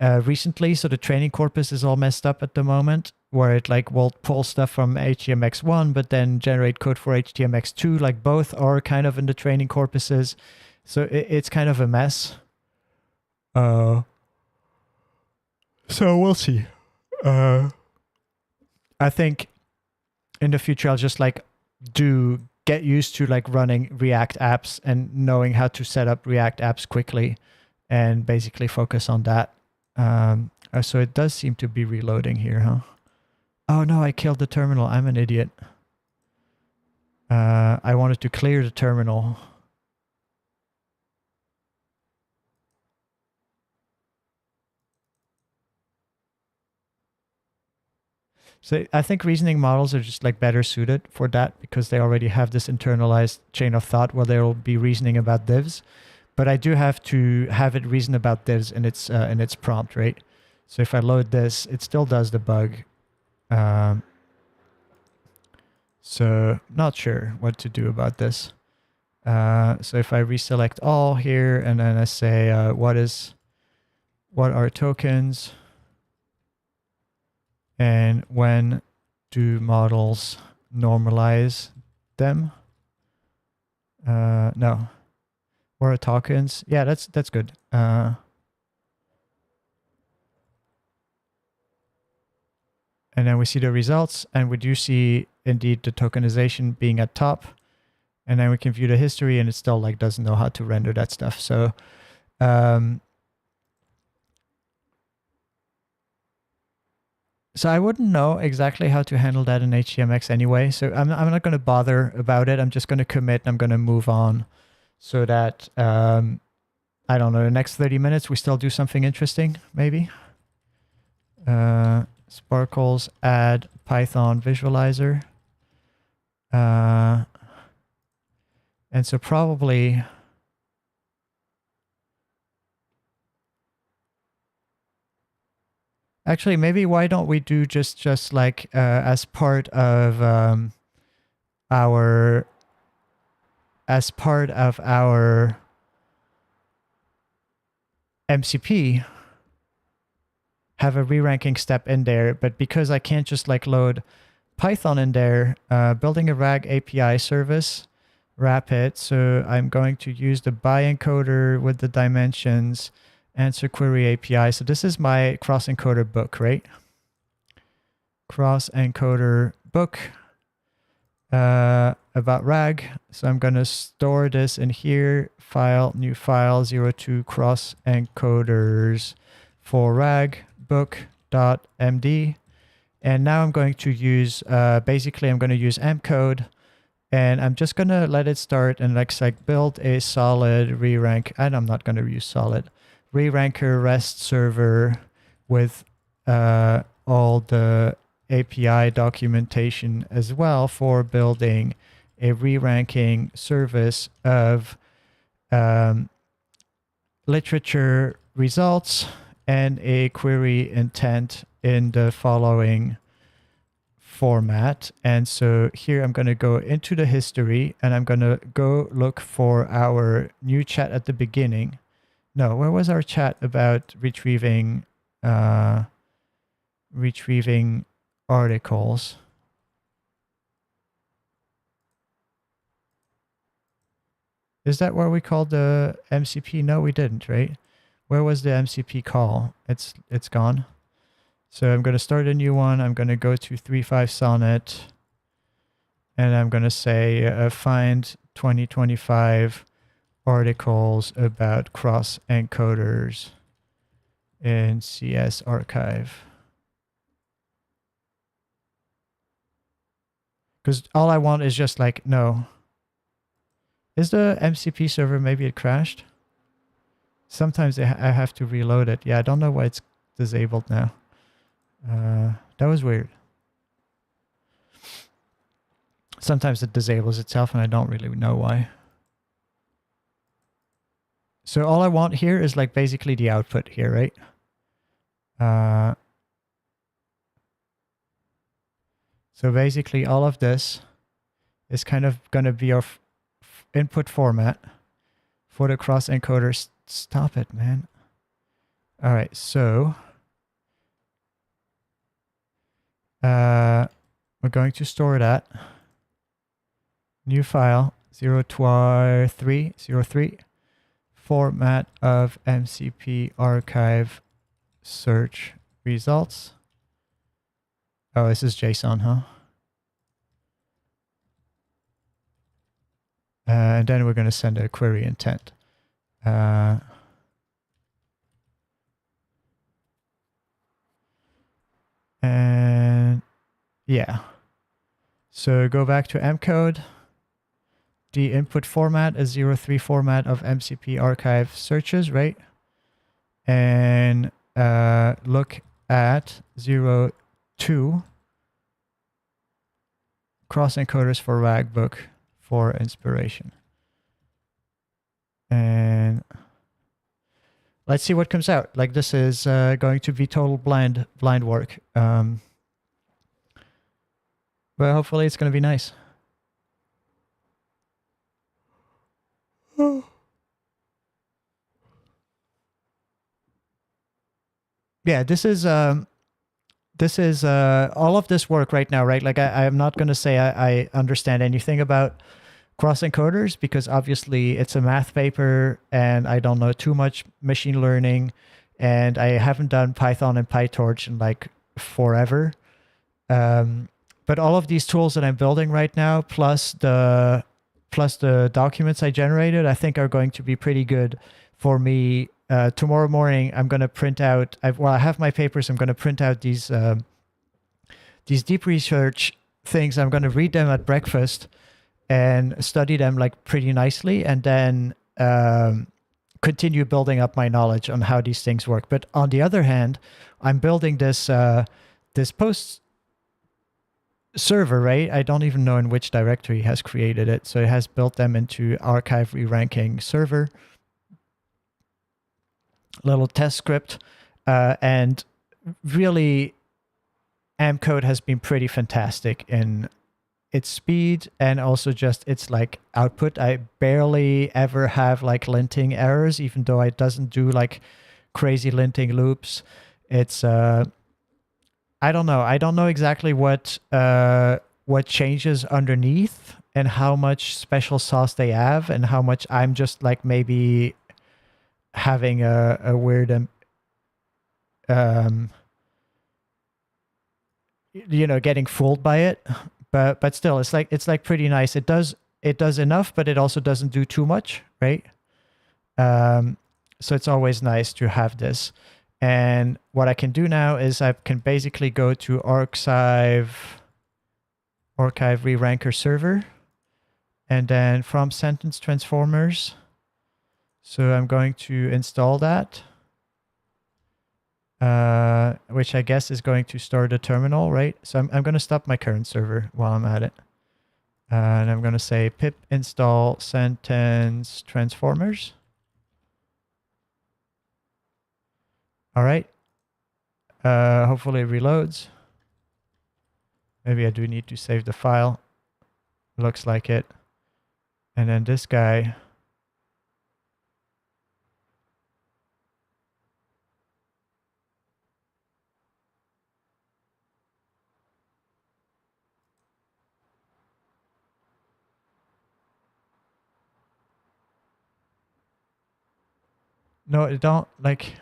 recently, so the training corpus is all messed up at the moment, where it like will pull stuff from HTMX1 but then generate code for HTMX2. Like both are kind of in the training corpuses, so it's kind of a mess. So we'll see. I think in the future I'll just like get used to like running React apps and knowing how to set up React apps quickly, and basically focus on that. So it does seem to be reloading here, huh? Oh no, I killed the terminal. I'm an idiot. I wanted to clear the terminal. So I think reasoning models are just like better suited for that, because they already have this internalized chain of thought where they'll be reasoning about divs. But I do have to have it reason about divs in its prompt, right? So if I load this, it still does the bug. So not sure what to do about this. So if I reselect all here, and then I say, what are tokens? And when do models normalize them? No. What are tokens? Yeah, that's good. And then we see the results, and we do see indeed the tokenization being at top. And then we can view the history, and it still like doesn't know how to render that stuff. So so I wouldn't know exactly how to handle that in HTMX anyway. So I'm not going to bother about it. I'm just going to commit, and I'm going to move on, so that I don't know, the next 30 minutes we still do something interesting, maybe. Sparkles add Python visualizer. And so probably actually, maybe why don't we do just like as part of our MCP, have a re-ranking step in there. But because I can't just like load Python in there, building a RAG API service, wrap it. So I'm going to use the by encoder with the dimensions, answer query API. So this is my cross encoder book, right? Cross encoder book about RAG. So I'm going to store this in here, file, new file, 02 cross encoders for RAG book.md. And now I'm going to use, basically I'm going to use mcode, and I'm just going to let it start and like build a solid re-rank, and I'm not going to use solid, reranker REST server with all the API documentation as well for building a re-ranking service of literature results and a query intent in the following format. And so here I'm going to go into the history, and I'm going to go look for our new chat at the beginning. No, where was our chat about retrieving articles? Is that where we called the MCP? No, we didn't, right? Where was the MCP call? It's gone. So I'm going to start a new one. I'm going to go to 3.5 Sonnet, and I'm going to say find 2025 articles about cross encoders in CS archive. Because all I want is just like, no. Is the MCP server, maybe it crashed? Sometimes I have to reload it. Yeah, I don't know why it's disabled now. That was weird. Sometimes it disables itself, and I don't really know why. So all I want here is like basically the output here, right? So basically all of this is kind of going to be our input format for the cross encoder. Stop it, man. All right, so we're going to store that. New file 02303 format of MCP archive search results. Oh, this is JSON, huh? And then we're going to send a query intent. And yeah. So go back to mcode. The input format is 03 format of MCP archive searches, right? And look at 02 cross encoders for Ragbook for inspiration. And let's see what comes out. Like, this is going to be total blind work. But hopefully it's going to be nice. Yeah, this is all of this work right now, right? Like, I'm not going to say I understand anything about cross encoders, because obviously it's a math paper and I don't know too much machine learning, and I haven't done Python and PyTorch in like forever. But all of these tools that I'm building right now, plus the documents I generated, I think are going to be pretty good for me. Tomorrow morning, I'm going to print out, I have my papers. I'm going to print out these deep research things. I'm going to read them at breakfast and study them like pretty nicely, and then continue building up my knowledge on how these things work. But on the other hand, I'm building this post server, right? I don't even know in which directory he has created it. So it has built them into archive re-ranking server. Little test script, and really mcode has been pretty fantastic in its speed and also just its like output. I barely ever have like linting errors, even though it doesn't do like crazy linting loops. It's I don't know exactly what changes underneath and how much special sauce they have, and how much I'm just like maybe having a weird getting fooled by it, but still it's like pretty nice. It does enough, but it also doesn't do too much, right? So it's always nice to have this. And what I can do now is I can basically go to archive re-ranker server, and then from sentence transformers. So I'm going to install that, which I guess is going to store the terminal, right? So I'm going to stop my current server while I'm at it. And I'm going to say pip install sentence transformers. All right. Hopefully it reloads. Maybe I do need to save the file. Looks like it. And then this guy. No, it don't, like,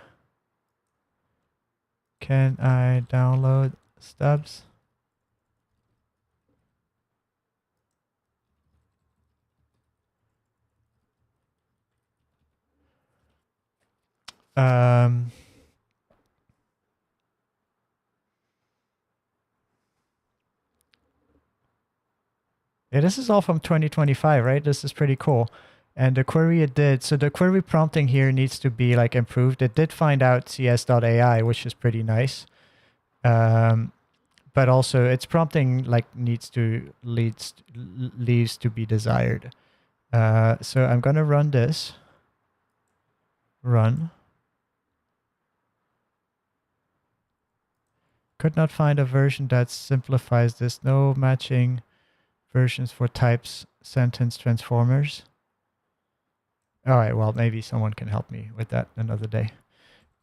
can I download stubs? Yeah, this is all from 2025, right? This is pretty cool. And the query it did, so the query prompting here needs to be like improved. It did find out cs.ai, which is pretty nice. But also its prompting like leaves to be desired. So I'm going to run this. Run. Could not find a version that simplifies this. No matching versions for types, sentence transformers. All right, well, maybe someone can help me with that another day.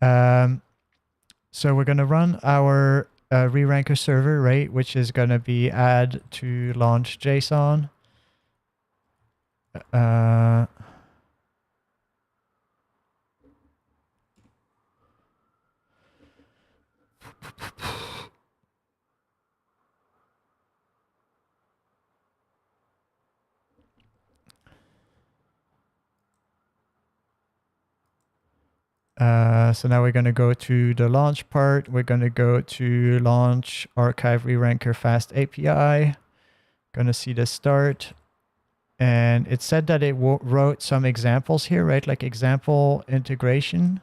So we're going to run our reranker server, right, which is going to be add to launch JSON. So now we're going to go to the launch part. We're going to go to launch archive reranker fast API. Going to see the start. And it said that it wrote some examples here, right? Like example integration.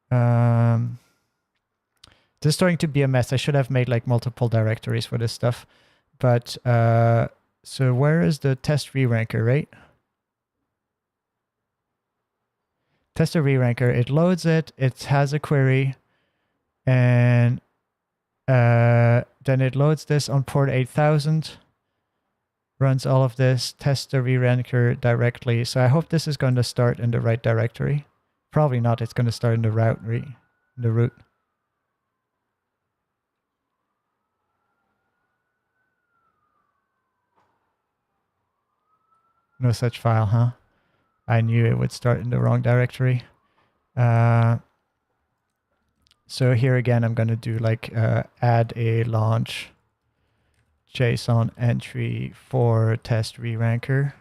This is starting to be a mess. I should have made like multiple directories for this stuff. But so where is the test reranker, right? Tester reranker, it loads it, it has a query, and then it loads this on port 8000, runs all of this, tests the reranker directly. So I hope this is going to start in the right directory. Probably not, it's going to start in the root. No such file, huh? I knew it would start in the wrong directory. So here again, I'm going to do like add a launch JSON entry for test reranker.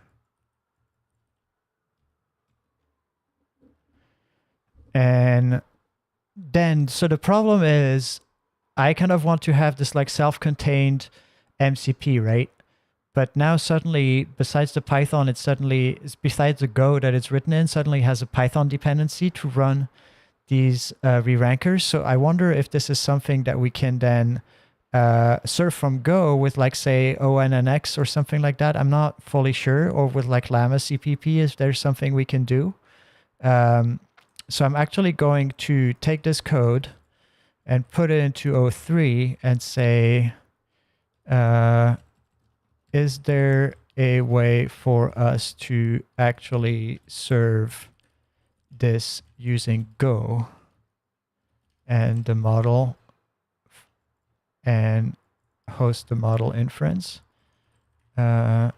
And then, so the problem is I kind of want to have this like self-contained MCP, right? But now suddenly, besides the Python, it suddenly, besides the Go that it's written in, suddenly has a Python dependency to run these re-rankers. So I wonder if this is something that we can then serve from Go with like, say, ONNX or something like that. I'm not fully sure. Or with like Llama CPP, is there something we can do? So I'm actually going to take this code and put it into O3 and say, is there a way for us to actually serve this using Go and the model and host the model inference? If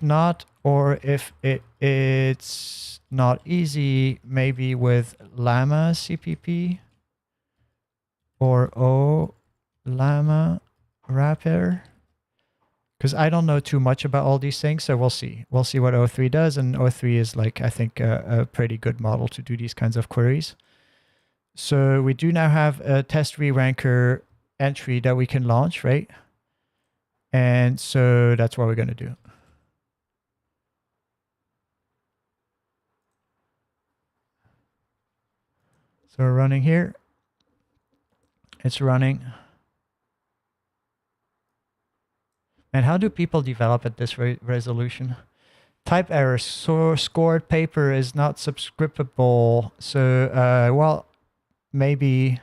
not, or if it's not easy, maybe with Llama CPP or O Llama wrapper. Because I don't know too much about all these things, so we'll see. We'll see what O3 does, and O3 is like, I think, a pretty good model to do these kinds of queries. So we do now have a test reranker entry that we can launch, right? And so that's what we're going to do. So we're running here. It's running. And how do people develop at this resolution? Type error, scored paper is not subscribable. So, well, maybe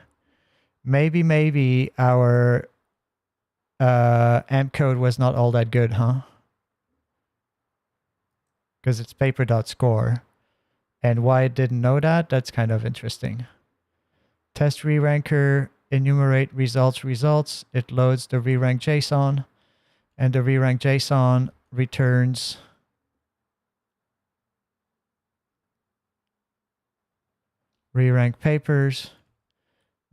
our AMP code was not all that good, huh? Because it's paper.score. And why it didn't know that, that's kind of interesting. Test reranker, enumerate results. It loads the rerank JSON. And the rerank JSON returns rerank papers.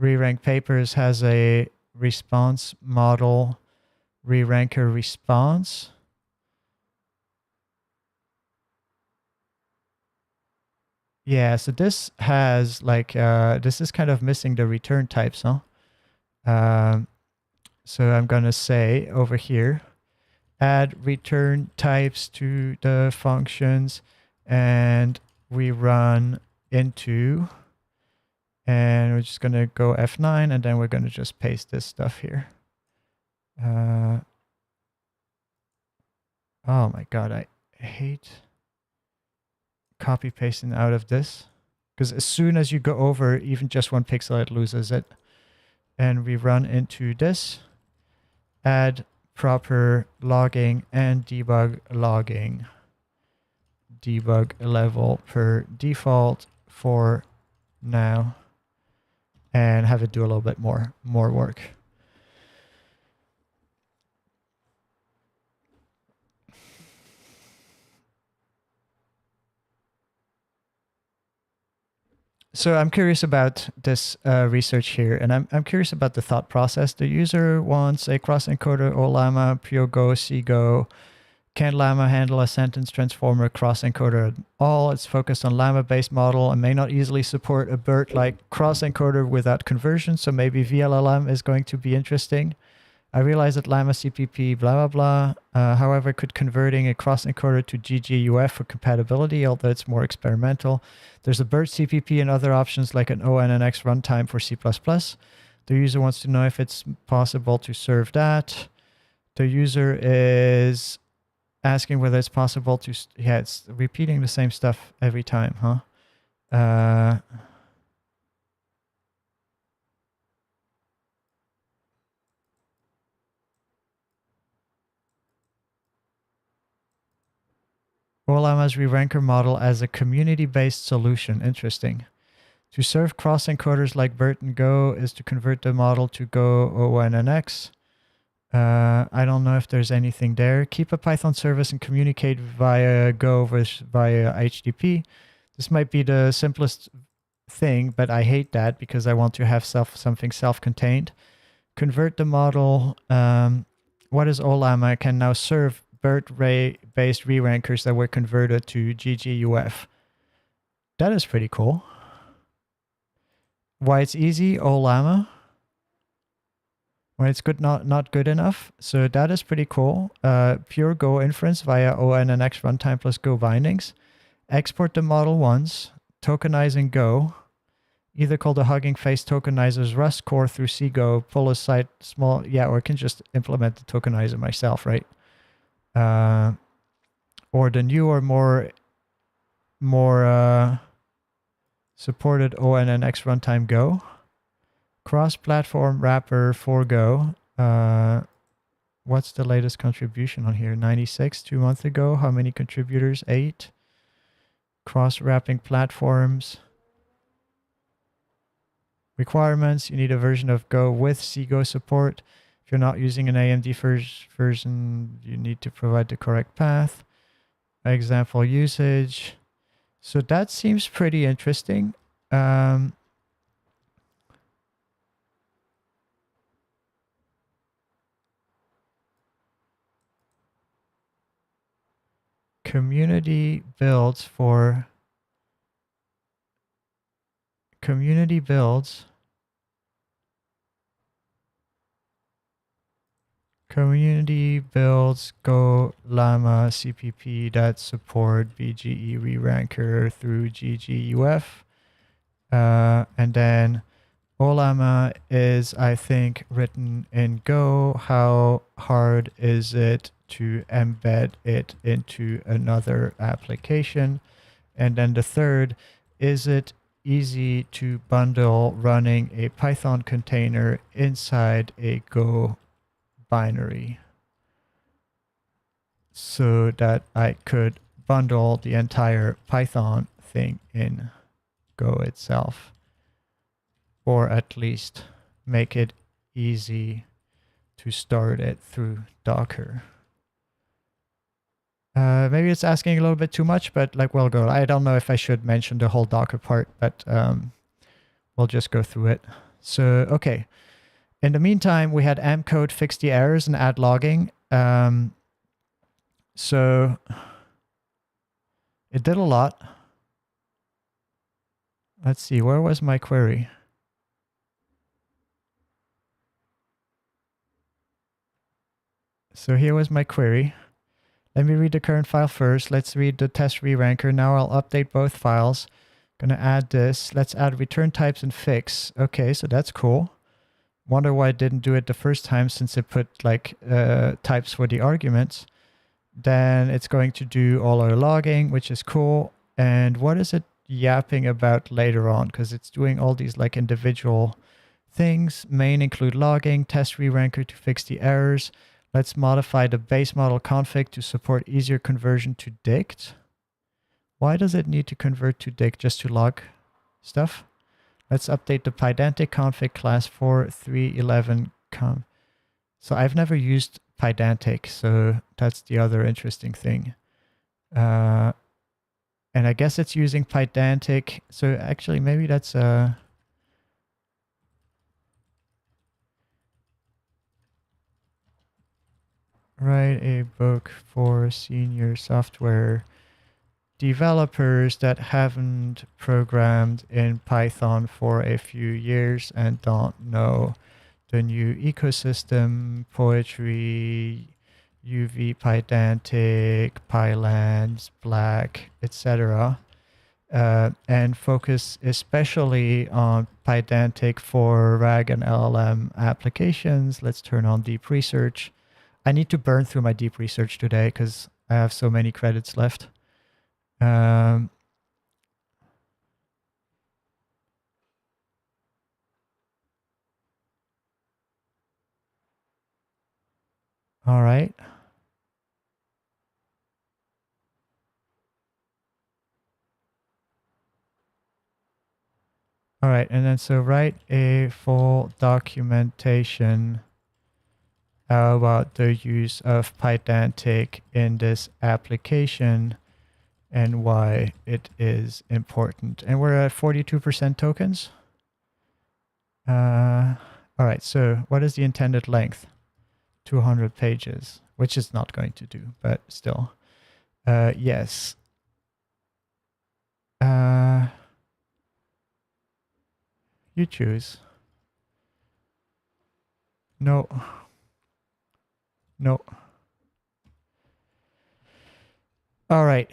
Rerank papers has a response model, reranker response. Yeah, so this has like, this is kind of missing the return types, huh? So I'm going to say over here, add return types to the functions, and we run into, and we're just going to go F9, and then we're going to just paste this stuff here. Oh my God, I hate copy pasting out of this, because as soon as you go over even just one pixel, it loses it. And we run into this, add proper logging and debug logging. Debug level per default for now, and have it do a little bit more work. So I'm curious about this research here, and I'm curious about the thought process. The user wants a cross-encoder OLAMA, pure Go, CGO. Can Llama handle a sentence transformer cross-encoder at all? It's focused on Llama-based model and may not easily support a BERT-like cross-encoder without conversion, so maybe VLLM is going to be interesting. I realize that Llama CPP, blah, blah, blah. However, could converting a cross-encoder to GGUF for compatibility, although it's more experimental. There's a BERT CPP and other options like an ONNX runtime for C++. The user wants to know if it's possible to serve that. The user is asking whether it's possible to... Yeah, it's repeating the same stuff every time, huh? OLAMA's reranker model as a community-based solution. Interesting. To serve cross-encoders like BERT and Go is to convert the model to Go ONNX. I don't know if there's anything there. Keep a Python service and communicate via Go versus via HTTP. This might be the simplest thing, but I hate that because I want to have something self-contained. Convert the model. What is OLAMA? Can now serve BERT-based re-rankers that were converted to GGUF. That is pretty cool. Why it's easy, OLAMA. When it's good, not good enough. So that is pretty cool. Pure Go inference via ONNX runtime plus Go bindings. Export the model once. Tokenize in Go. Either call the Hugging Face tokenizer's Rust core through CGO. Pull a site small. Yeah, or I can just implement the tokenizer myself, right? Or the newer, more supported ONNX runtime Go. Cross-platform wrapper for Go. What's the latest contribution on here? 96, 2 months ago. How many contributors? 8. Cross-wrapping platforms. Requirements. You need a version of Go with CGO support. If you're not using an AMD version, you need to provide the correct path. Example usage. So that seems pretty interesting. Community builds for community builds. Community builds Go Llama CPP that support BGE reranker through GGUF. And then OLAMA is, I think, written in Go. How hard is it to embed it into another application? And then the third, is it easy to bundle running a Python container inside a Go binary so that I could bundle the entire Python thing in Go itself, or at least make it easy to start it through Docker. Maybe it's asking a little bit too much, but like, we'll go. I don't know if I should mention the whole Docker part, but we'll just go through it. So, okay. In the meantime, we had mcode fix the errors and add logging. So it did a lot. Let's see, where was my query? So here was my query. Let me read the current file first. Let's read the test reranker. Now I'll update both files. Gonna add this. Let's add return types and fix. Okay, so that's cool. Wonder why it didn't do it the first time, since it put like types for the arguments. Then it's going to do all our logging, which is cool. And what is it yapping about later on? Because it's doing all these like individual things. Main include logging, test reranker to fix the errors. Let's modify the base model config to support easier conversion to dict. Why does it need to convert to dict? Just to log stuff? Let's update the Pydantic config class 4.3.11 com. So I've never used Pydantic, so that's the other interesting thing. And I guess it's using Pydantic. So actually, maybe that's a... Write a book for senior software developers that haven't programmed in Python for a few years and don't know the new ecosystem, poetry, UV, Pydantic, Pylance, Black, etc. And focus especially on Pydantic for RAG and LLM applications. Let's turn on deep research. I need to burn through my deep research today because I have so many credits left. All right. All right, and then so write a full documentation about the use of Pydantic in this application and why it is important. And we're at 42% tokens. All right, so what is the intended length? 200 pages, which is not going to do, but still. Yes. You choose. No. No. All right,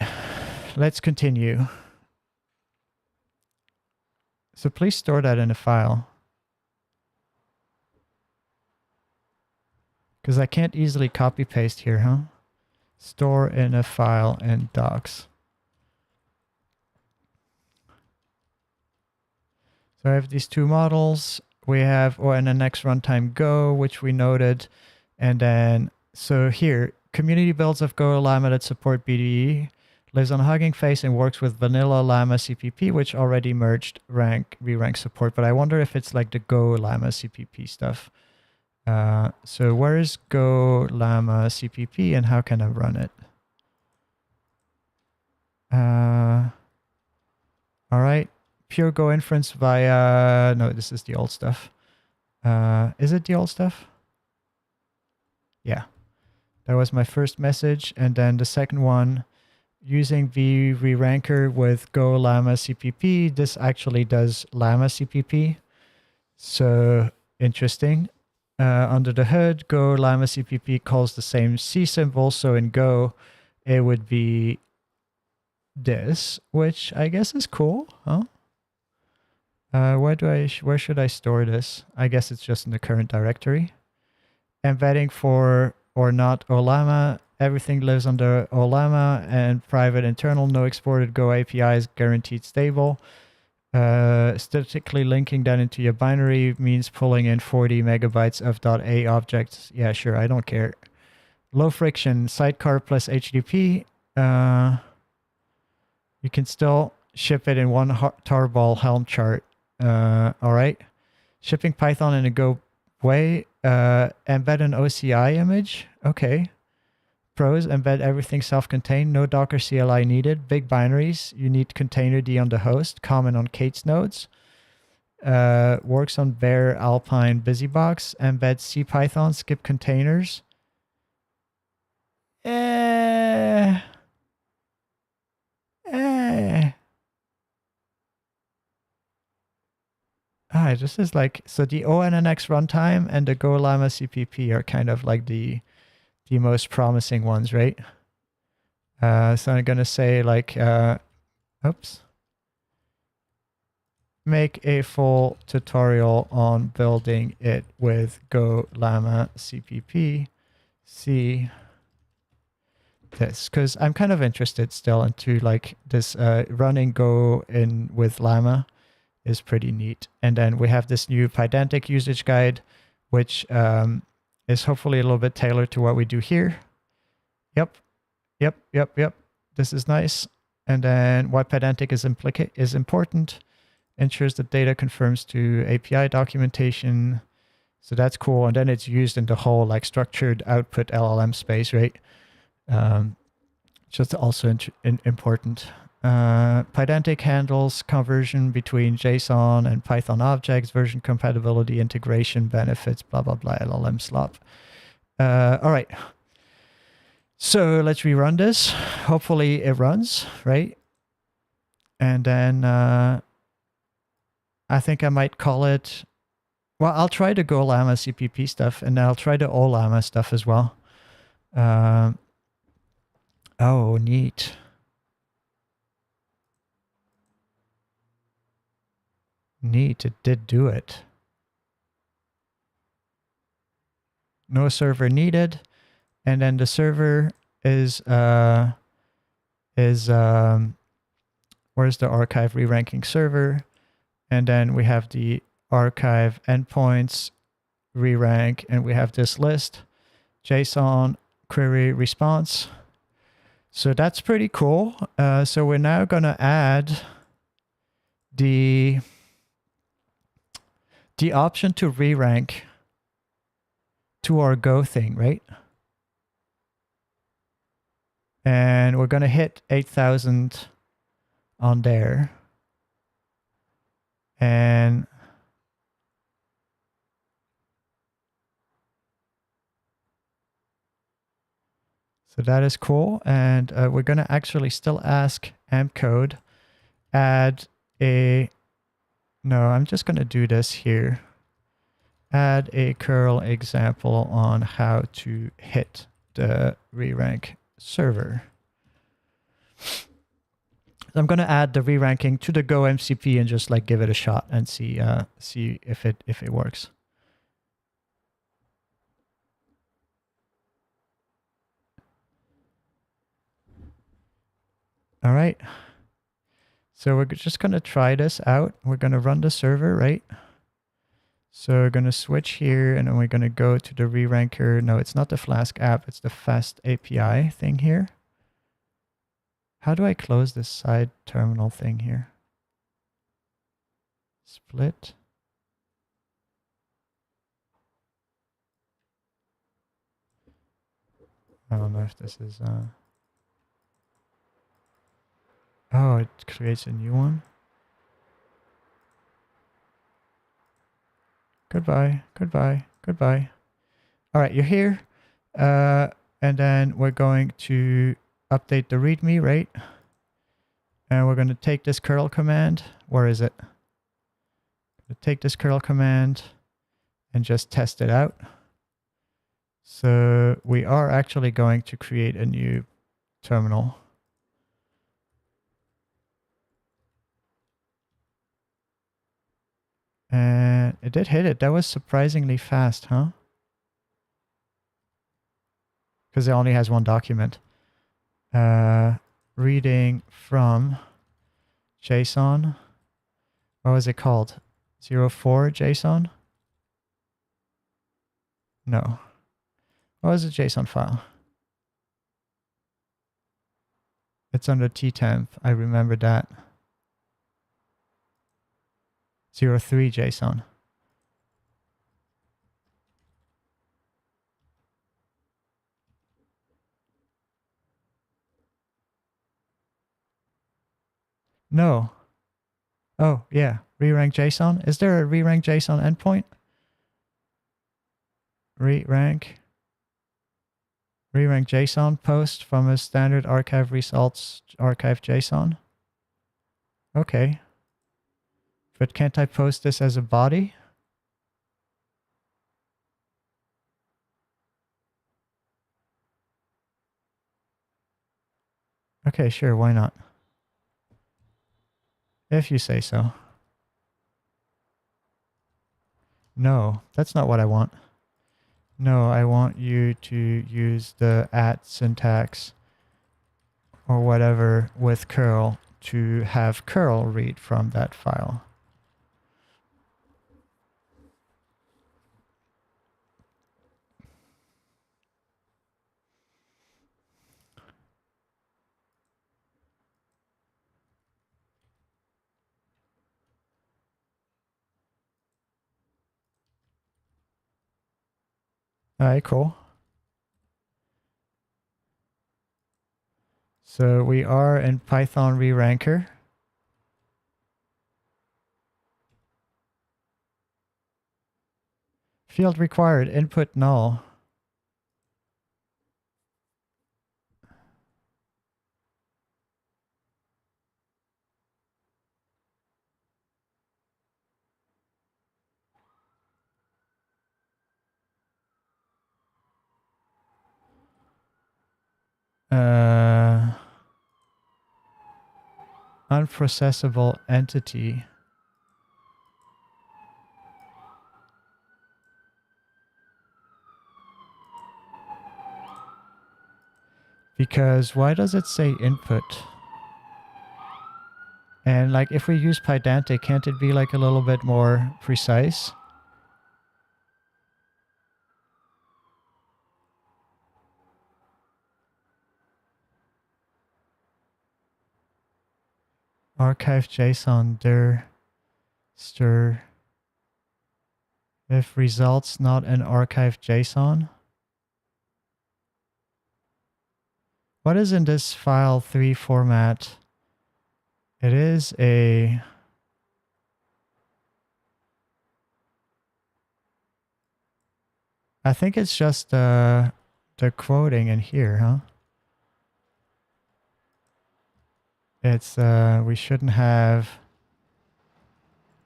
let's continue. So please store that in a file. Because I can't easily copy paste here, huh? Store in a file in docs. So I have these two models. We have ONNX runtime Go, which we noted. And then, so here, community builds of Go Llama that support BDE, lives on Hugging Face and works with vanilla Llama CPP, which already merged rerank support. But I wonder if it's like the Go Llama CPP stuff. So where is Go Llama CPP and how can I run it? All right. Pure Go inference via... No, this is the old stuff. Is it the old stuff? Yeah. That was my first message. And then the second one, using the reranker with Go Llama CPP. This actually does Llama CPP. So interesting. Under the hood, Go Llama CPP calls the same C symbol. So in Go, it would be this, which I guess is cool, huh? Where should I store this? I guess it's just in the current directory. Embedding for or not Ollama. Everything lives under Ollama and private internal, no exported Go API is guaranteed stable. Statically linking that into your binary means pulling in 40 megabytes of .a objects. Yeah, sure, I don't care. Low friction, sidecar plus HTTP. You can still ship it in one tarball Helm chart. All right. Shipping Python in a Go way. Embed an OCI image. Okay. Pros, embed everything self-contained. No Docker CLI needed. Big binaries. You need containerd on the host. Common on Kate's nodes. Works on Bear, Alpine, BusyBox. Embed CPython. Skip containers. This is like, so the ONNX runtime and the Go Llama CPP are kind of like the most promising ones, right? So I'm going to say like, oops. Make a full tutorial on building it with Go Llama CPP. See this, because I'm kind of interested still into like this running Go in with Llama is pretty neat. And then we have this new Pydantic usage guide, which is hopefully a little bit tailored to what we do here. Yep. This is nice. And then what pedantic is important. Ensures that data confirms to API documentation. So that's cool. And then it's used in the whole like structured output LLM space, right? Just also important. Pydantic handles conversion between JSON and Python objects, version compatibility, integration benefits, blah, blah, blah, LLM slop. All right. So let's rerun this. Hopefully it runs, right? And then I think I might call it, well, I'll try the GoLlama CPP stuff, and I'll try the OLlama stuff as well. Oh, neat. Neat, it did do it. No server needed. And then the server is where's the archive re-ranking server? And then we have the archive endpoints re-rank, and we have this list, JSON query response. So that's pretty cool. So we're now going to add the option to re-rank to our Go thing, right? And we're going to hit 8,000 on there. And so that is cool. And we're going to actually still ask AmpCode, add a, no, I'm just going to do this here. Add a curl example on how to hit the re-rank server. I'm going to add the re-ranking to the Go MCP and just like give it a shot and see if it works. All right. So we're just going to try this out. We're going to run the server, right? So we're going to switch here, and then we're going to go to the re-ranker. No, it's not the Flask app. It's the Fast API thing here. How do I close this side terminal thing here? Split. I don't know if this is... Oh, it creates a new one. Goodbye, goodbye, goodbye. All right, you're here. And then we're going to update the README, right? And we're going to take this curl command. Where is it? Take this curl command and just test it out. So we are actually going to create a new terminal. And it did hit it. That was surprisingly fast, huh? Because it only has one document. Reading from JSON. What was it called? 04 JSON? No. What was the JSON file? It's under ttemp. I remember that. 03 JSON. No. Oh, yeah. Re-rank JSON. Is there a re-rank JSON endpoint? Re-rank JSON post from a standard archive results archive JSON. Okay. But can't I post this as a body? Okay, sure, why not? If you say so. No, that's not what I want. No, I want you to use the @ syntax or whatever with curl to have curl read from that file. All right, cool. So we are in Python reranker. Field required, input null. Unprocessable entity. Because why does it say input? And like if we use Pydantic, can't it be like a little bit more precise? Archive JSON dir stir if results not an archive JSON. What is in this file 3 format? It is a I think it's just the quoting in here, huh? It's we shouldn't have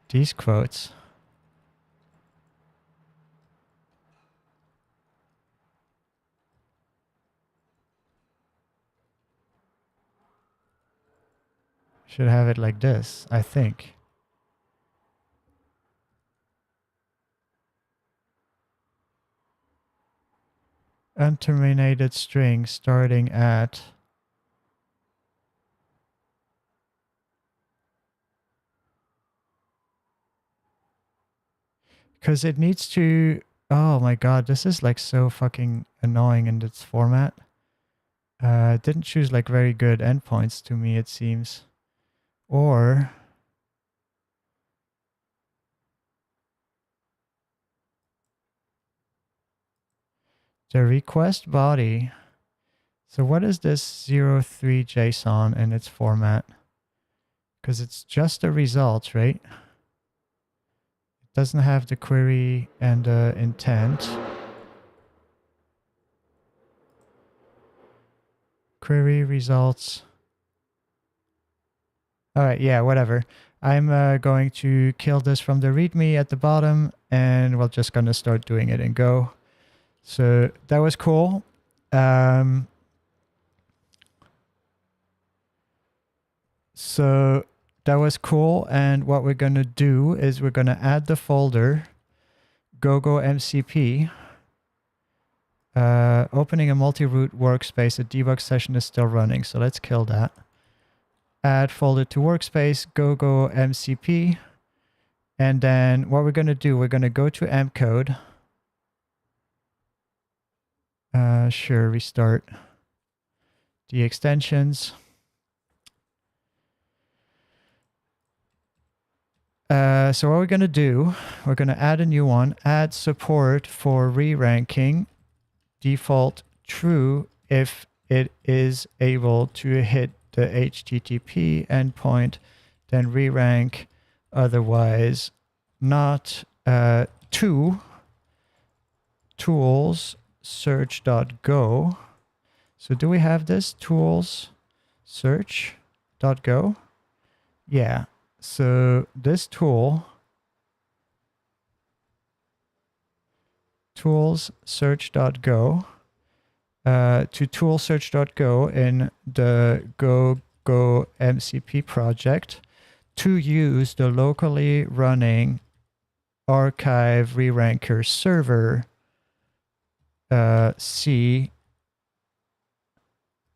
these quotes. Should have it like this, I think. Unterminated string starting at because it needs to, oh my god, this is like so fucking annoying in this format. It didn't choose like very good endpoints to me, it seems. Or the request body. So what is this 03 JSON in its format? Because it's just a result, right? It doesn't have the query and the intent. Query results. All right, yeah, whatever. I'm going to kill this from the README at the bottom, and we're just going to start doing it in Go. So that was cool. So that was cool, and what we're going to do is we're going to add the folder GoGo MCP. Opening a multi-root workspace, a debug session is still running, so let's kill that. Add folder to workspace, GoGo MCP. And then what we're going to do, we're going to go to mcode. Sure, restart the extensions. So what we're going to do, we're going to add a new one, add support for re-ranking, default true if it is able to hit the HTTP endpoint, then re-rank, otherwise not. To tools search.go. So do we have this tools search.go? Yeah. So this tool tools search.go to tool search.go in the GoGo MCP project to use the locally running archive reranker server C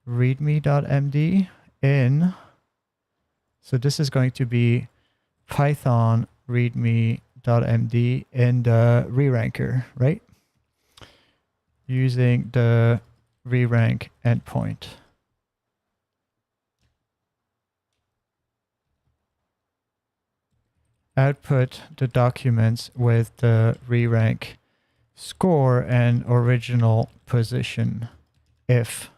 readme.md in. So this is going to be Python readme.md in the reranker, right? Using the rerank endpoint. Output the documents with the rerank score and original position if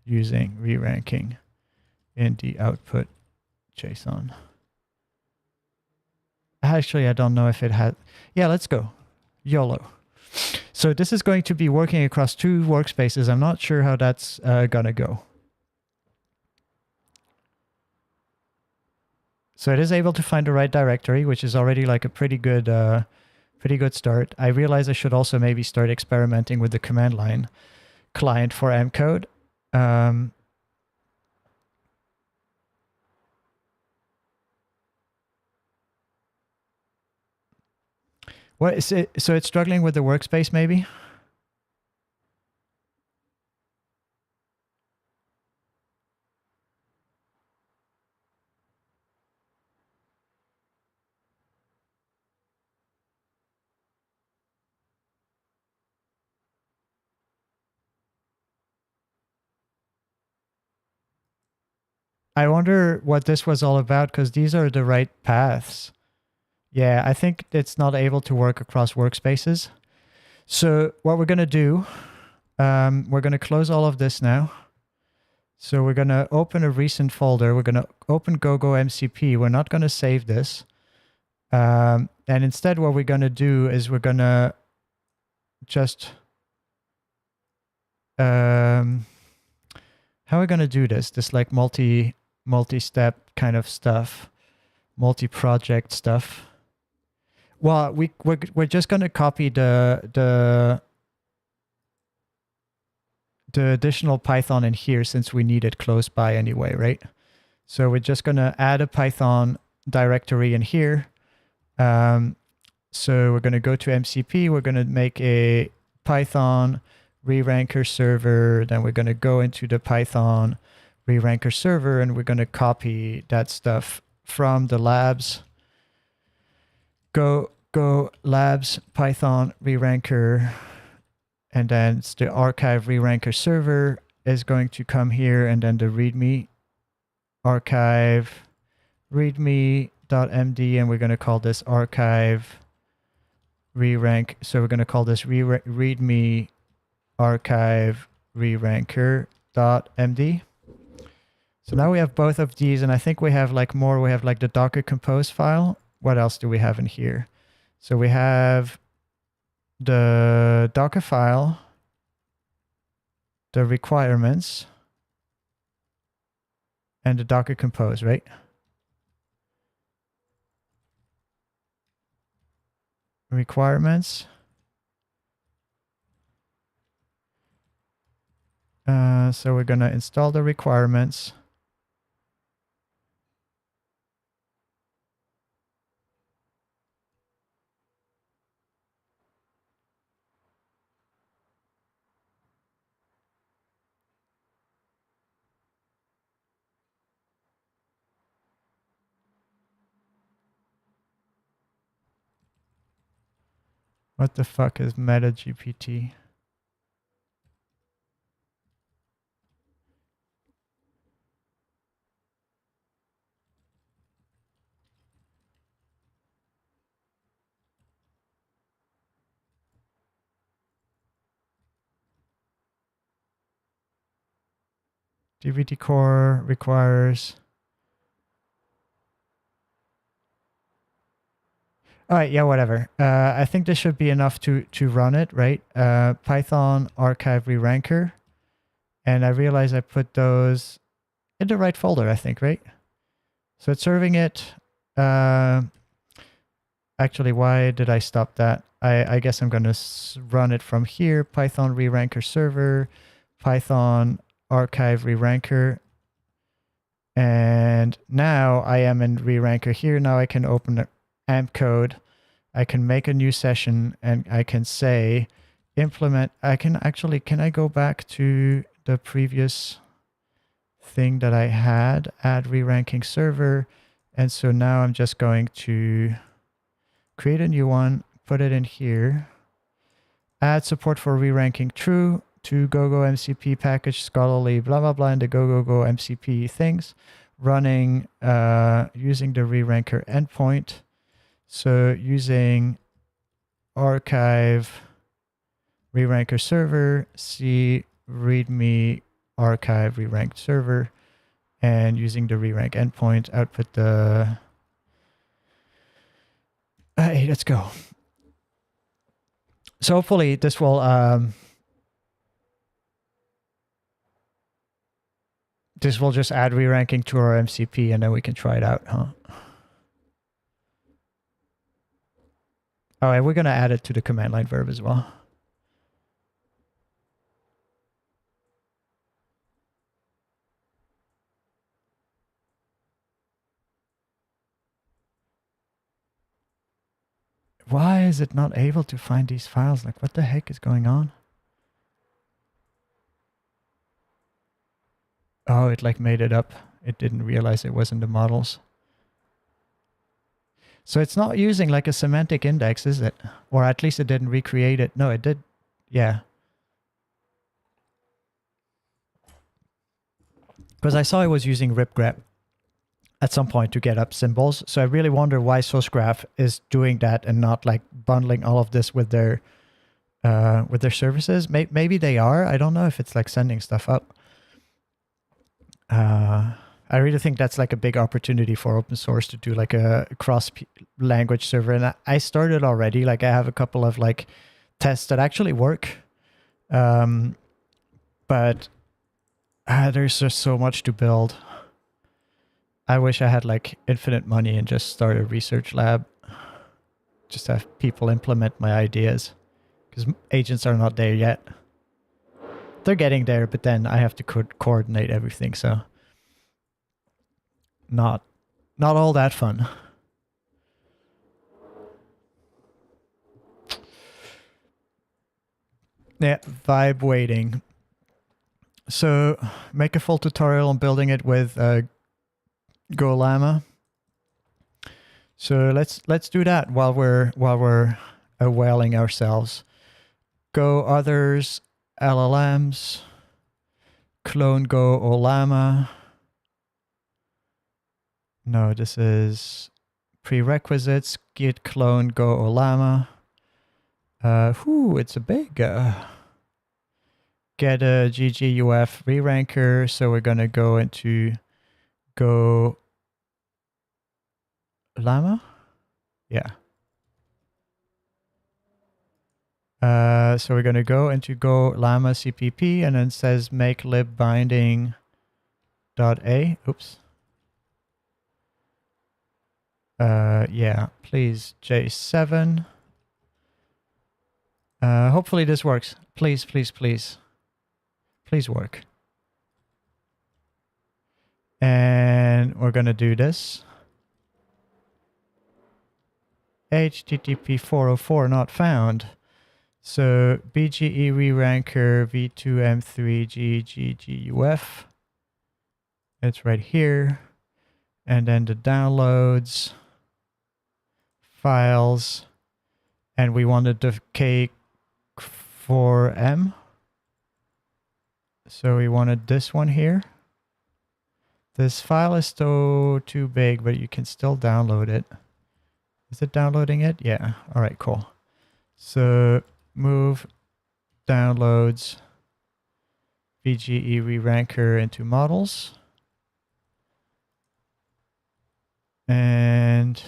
using re-ranking in the output JSON. Actually, I don't know if it had... Yeah, let's go. YOLO. So this is going to be working across 2 workspaces. I'm not sure how that's gonna go. So it is able to find the right directory, which is already like a pretty good start. I realize I should also maybe start experimenting with the command line client for mcode. What is it? So it's struggling with the workspace, maybe? I wonder what this was all about, because these are the right paths. Yeah, I think it's not able to work across workspaces. So what we're going to do, we're going to close all of this now. So we're going to open a recent folder. We're going to open GoGo MCP. We're not going to save this. And instead what we're going to do is we're going to just... how are we going to do this? This like multi-step kind of stuff, multi-project stuff. Well, we're just going to copy the additional Python in here since we need it close by anyway, right? So we're just going to add a Python directory in here. So we're going to go to MCP. We're going to make a Python reranker server. Then we're going to go into the Python reranker server and we're going to copy that stuff from the labs. Go labs Python reranker, and then it's the archive reranker server is going to come here, and then the readme archive readme.md, and we're going to call this archive rerank. So we're going to call this readme archive reranker.md. So now we have both of these, and I think we have like more. We have like the Docker compose file. What else do we have in here? So we have the Docker file, the requirements, and the Docker compose, right? Requirements. So we're going to install the requirements. What the fuck is MetaGPT? DVD core requires... All right, yeah, whatever. I think this should be enough to run it, right? Python archive reranker. And I realize I put those in the right folder, I think, right? So it's serving it. Actually, why did I stop that? I guess I'm going to run it from here. Python reranker server, Python archive reranker. And now I am in reranker here. Now I can open the AMP code. I can make a new session and I can say implement. Can I go back to the previous thing that I had, add re-ranking server. And so now I'm just going to create a new one, put it in here, add support for re-ranking true to GoGo MCP package scholarly, blah, blah, blah, and the GoGo MCP things, running using the re-ranker endpoint. So using archive reranker server, C readme archive re-ranked server, and using the re-rank endpoint, output the... Hey, let's go. So hopefully this will... this will just add re-ranking to our MCP, and then we can try it out, huh? All right, we're going to add it to the command line verb as well. Why is it not able to find these files? Like, what the heck is going on? Oh, it like made it up. It didn't realize it was in the models. So it's not using like a semantic index, is it? Or at least it didn't recreate it. No, it did. Yeah. Because I saw it was using ripgrep at some point to get up symbols. So I really wonder why Sourcegraph is doing that and not like bundling all of this with their services. Maybe they are. I don't know if it's like sending stuff up. I really think that's like a big opportunity for open source to do like a cross language server. And I started already. Like I have a couple of like tests that actually work. But there's just so much to build. I wish I had like infinite money and just start a research lab. Just have people implement my ideas. Because agents are not there yet. They're getting there, but then I have to coordinate everything, so not all that fun. Yeah, vibe waiting. So make a full tutorial on building it with GoLlama. So let's do that while we're whaling ourselves. Go others, LLMs, clone GoLlama. No, this is prerequisites, git clone GoLlama. It's a big get a gguf reranker. So we're gonna go into GoLlama. Yeah. So we're gonna go into GoLlama CPP, and then it says make lib binding .a. Oops. Yeah, please J7. Hopefully this works. Please, please, please. Please work. And we're gonna do this. HTTP 404 not found. So BGE reranker v2m3gguf. It's right here. And then the downloads, files, and we wanted the K4M. So we wanted this one here. This file is still too big, but you can still download it. Is it downloading it? Yeah. All right, cool. So move downloads BGE reranker into models. And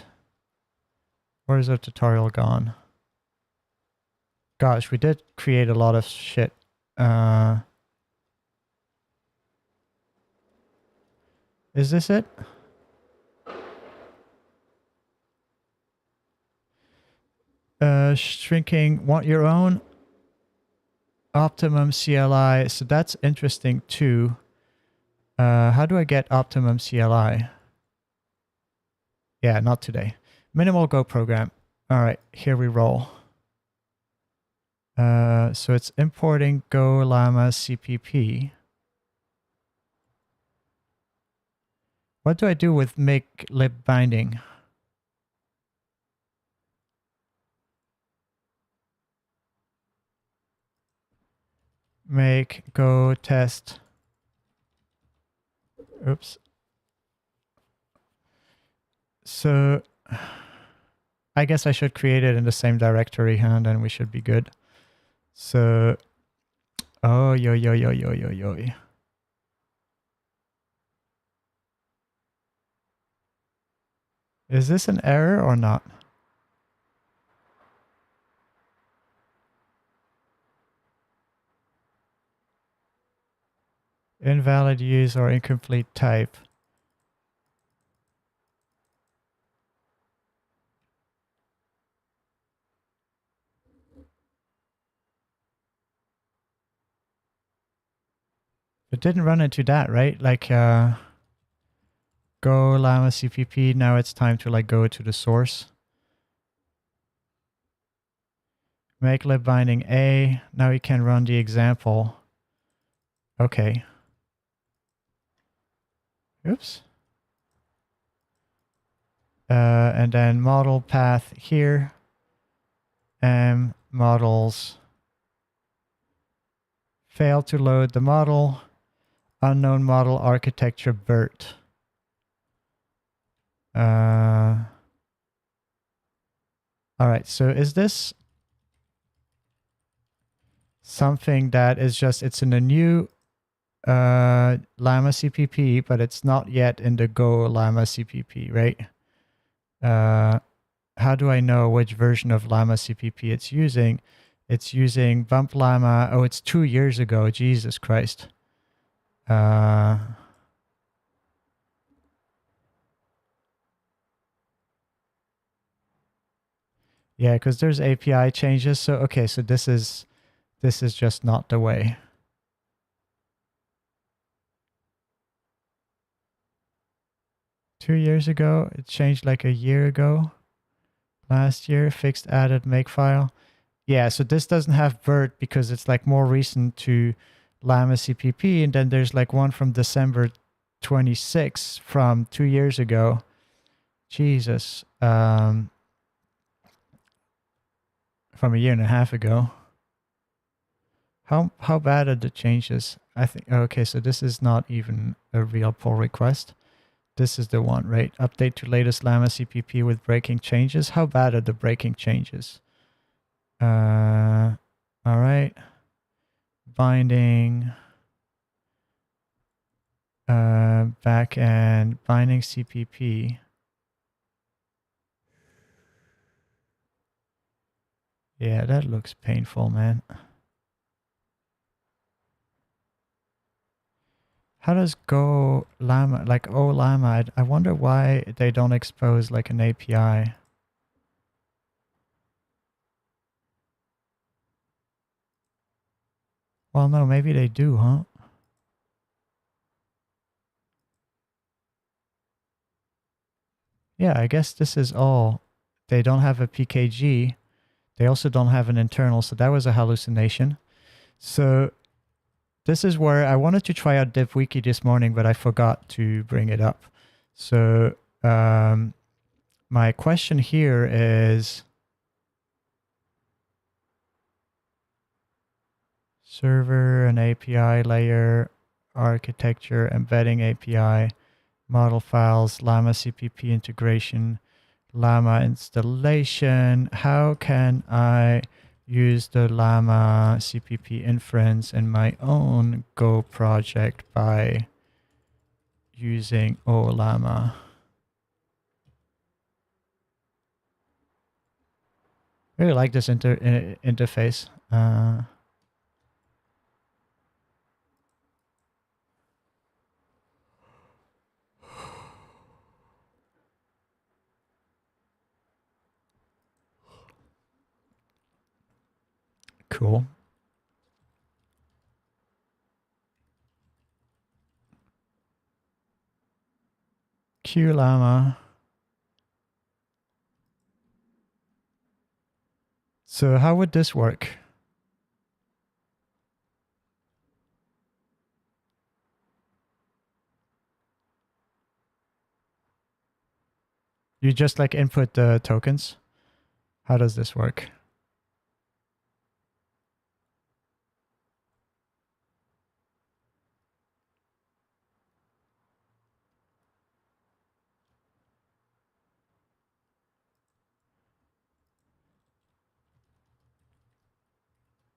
where's our tutorial gone? Gosh, we did create a lot of shit. Is this it? Shrinking, want your own optimum CLI. So that's interesting too. How do I get optimum CLI? Yeah, not today. Minimal Go program. All right, here we roll. So it's importing GoLlama CPP. What do I do with make lib binding? Make go test. Oops. So I guess I should create it in the same directory, and then we should be good. So, oh, yo, yo, yo, yo, yo, yo. Is this an error or not? Invalid use or incomplete type. It didn't run into that, right? Like, go llama CPP. Now it's time to like go to the source. Make lib binding A. Now we can run the example. Okay. Oops. And then model path here. Models. Fail to load the model. Unknown model architecture BERT. All right, so is this something that is just, it's in a new llama CPP, but it's not yet in the Go llama CPP, right? How do I know which version of llama CPP it's using? It's using bump llama. Oh, it's 2 years ago. Jesus Christ. Yeah, because there's API changes. So, okay, so this is just not the way. Two years ago, it changed like a year ago. Last year, fixed added makefile. Yeah, so this doesn't have BERT because it's like more recent to llama CPP. And then there's like one from December 26 from 2 years ago. Jesus. From a year and a half ago. How bad are the changes? I think, okay, so this is not even a real pull request. This is the one, right? Update to latest llama CPP with breaking changes. How bad are the breaking changes? All right. Binding. Backend binding CPP. Yeah, that looks painful, man. How does Go llama, like O llama, I wonder why they don't expose like an API. Well, no, maybe they do, huh? Yeah, I guess this is all. They don't have a PKG. They also don't have an internal, so that was a hallucination. So this is where I wanted to try out DevWiki this morning, but I forgot to bring it up. So my question here is server and API layer, architecture, embedding API, model files, llama CPP integration, llama installation. How can I use the llama CPP inference in my own Go project by using OLlama? I really like this interface. Cool. QLlama. So how would this work? You just like input the tokens? How does this work?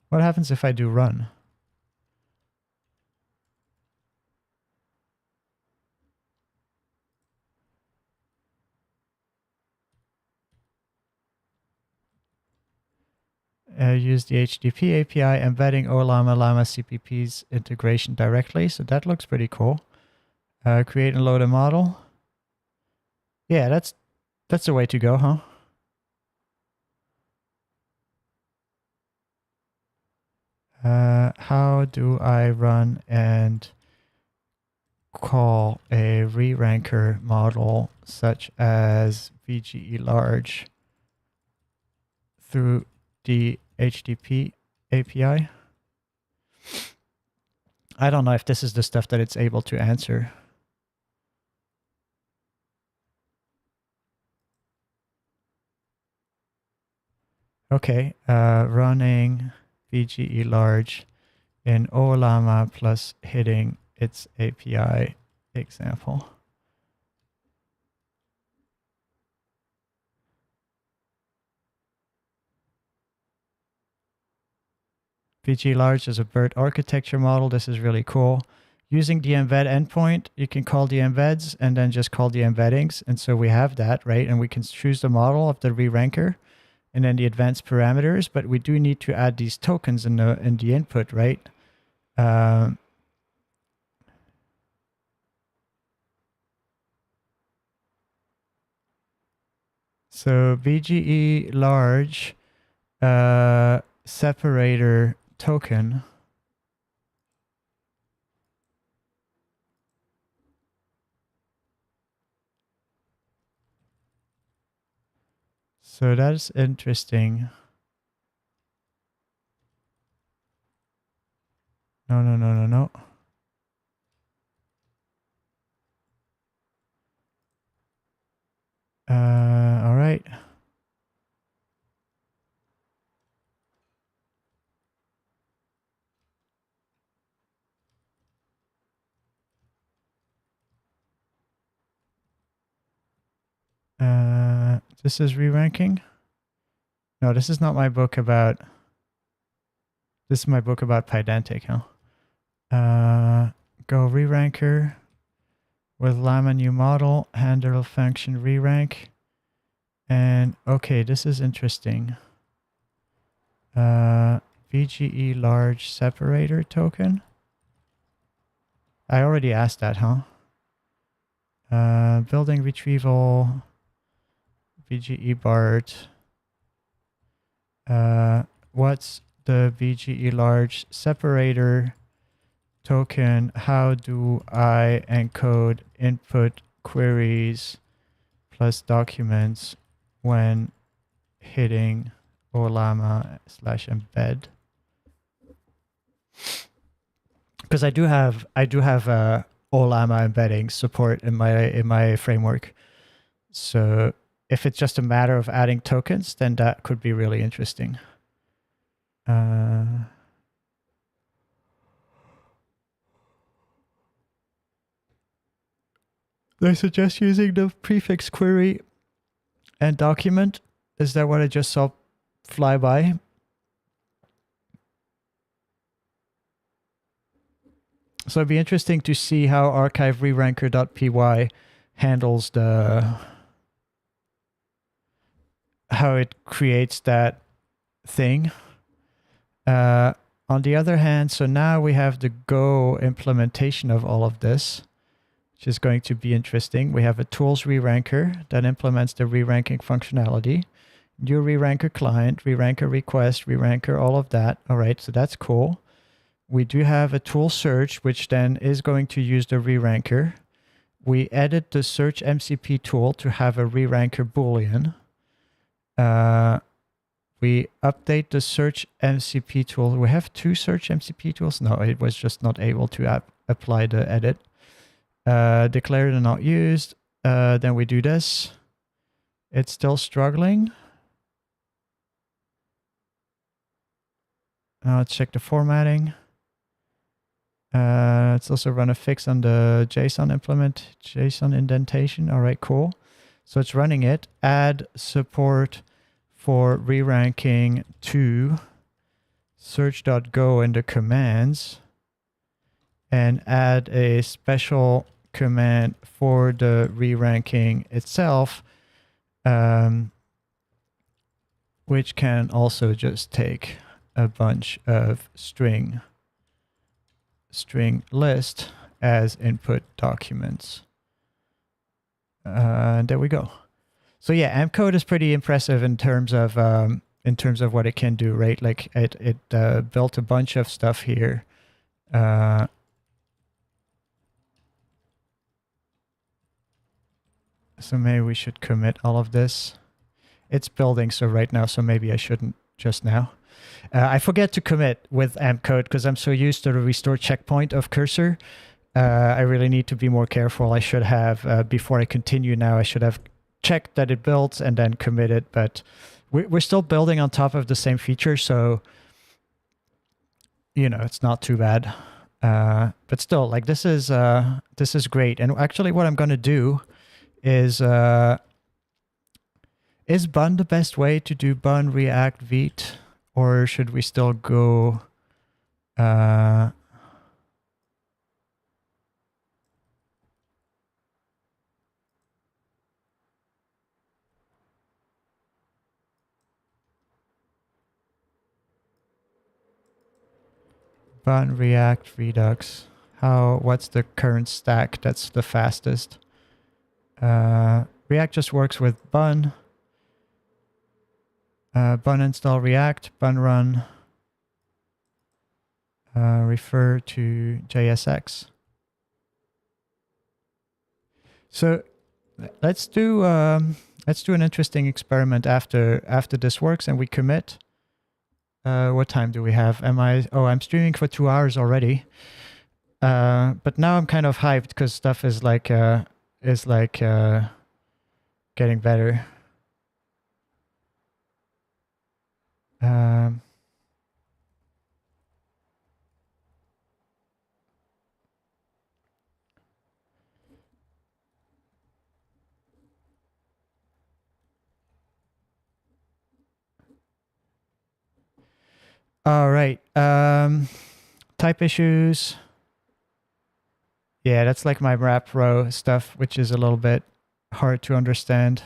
What happens if I do run? Use the HTTP API, embedding OLAMA Llama CPP's integration directly. So that looks pretty cool. Create and load a model. Yeah, that's the way to go, huh? How do I run and call a reranker model such as VGE large through the HTTP API? I don't know if this is the stuff that it's able to answer. Okay, running VGE large in OLAMA plus hitting its API example. VGE large is a BERT architecture model. This is really cool. Using the embed endpoint, you can call the embeds and then just call the embeddings. And so we have that, right? And we can choose the model of the reranker and then the advanced parameters, but we do need to add these tokens in the input, right? So VGE large separator token. So that's interesting. No. All right. This is re-ranking. No, this is not my book about. This is my book about Pydantic, huh? Go re-ranker with Llama new model, handle function re-rank. And okay, this is interesting. VGE large separator token. I already asked that, huh? Building retrieval, VGE BART. What's the VGE large separator token? How do I encode input queries plus documents when hitting OLAMA/embed? Because I do have OLAMA embedding support in my framework. So if it's just a matter of adding tokens, then that could be really interesting. They suggest using the prefix query and document. Is that what I just saw fly by? So it'd be interesting to see how archive reranker.py handles how it creates that thing. On the other hand, so now we have the Go implementation of all of this, which is going to be interesting. We have a tools reranker that implements the re-ranking functionality. New reranker client, reranker request, reranker, all of that. All right, so that's cool. We do have a tool search, which then is going to use the reranker. We edit the search MCP tool to have a reranker Boolean. We update the search MCP tool. We have two search MCP tools. No, it was just not able to apply the edit. Declared and not used. Then we do this. It's still struggling. Let's check the formatting. Let's also run a fix on the JSON indentation. All right, cool. So it's running it. Add support for re-ranking to search.go in the commands and add a special command for the re-ranking itself, which can also just take a bunch of string list as input documents. There we go. So yeah, AMP code is pretty impressive in terms of what it can do, right? Like it built a bunch of stuff here. So maybe we should commit all of this. It's building, so right now, so maybe I shouldn't just now. I forget to commit with AMP code because I'm so used to the restore checkpoint of cursor. I really need to be more careful. I should have, before I continue now, I should have checked that it builds and then commit it, but we're still building on top of the same feature, so, you know, it's not too bad. But still, like, this is great. And actually what I'm going to do is bun the best way to do bun react vite, or should we still go bun react redux? What's the current stack that's the fastest? React just works with bun. Bun install React, bun run, refer to JSX. So let's do an interesting experiment after this works and we commit. What time do we have? I'm streaming for 2 hours already. But now I'm kind of hyped because stuff is like getting better. All right. Type issues. Yeah, that's like my wrap row stuff, which is a little bit hard to understand.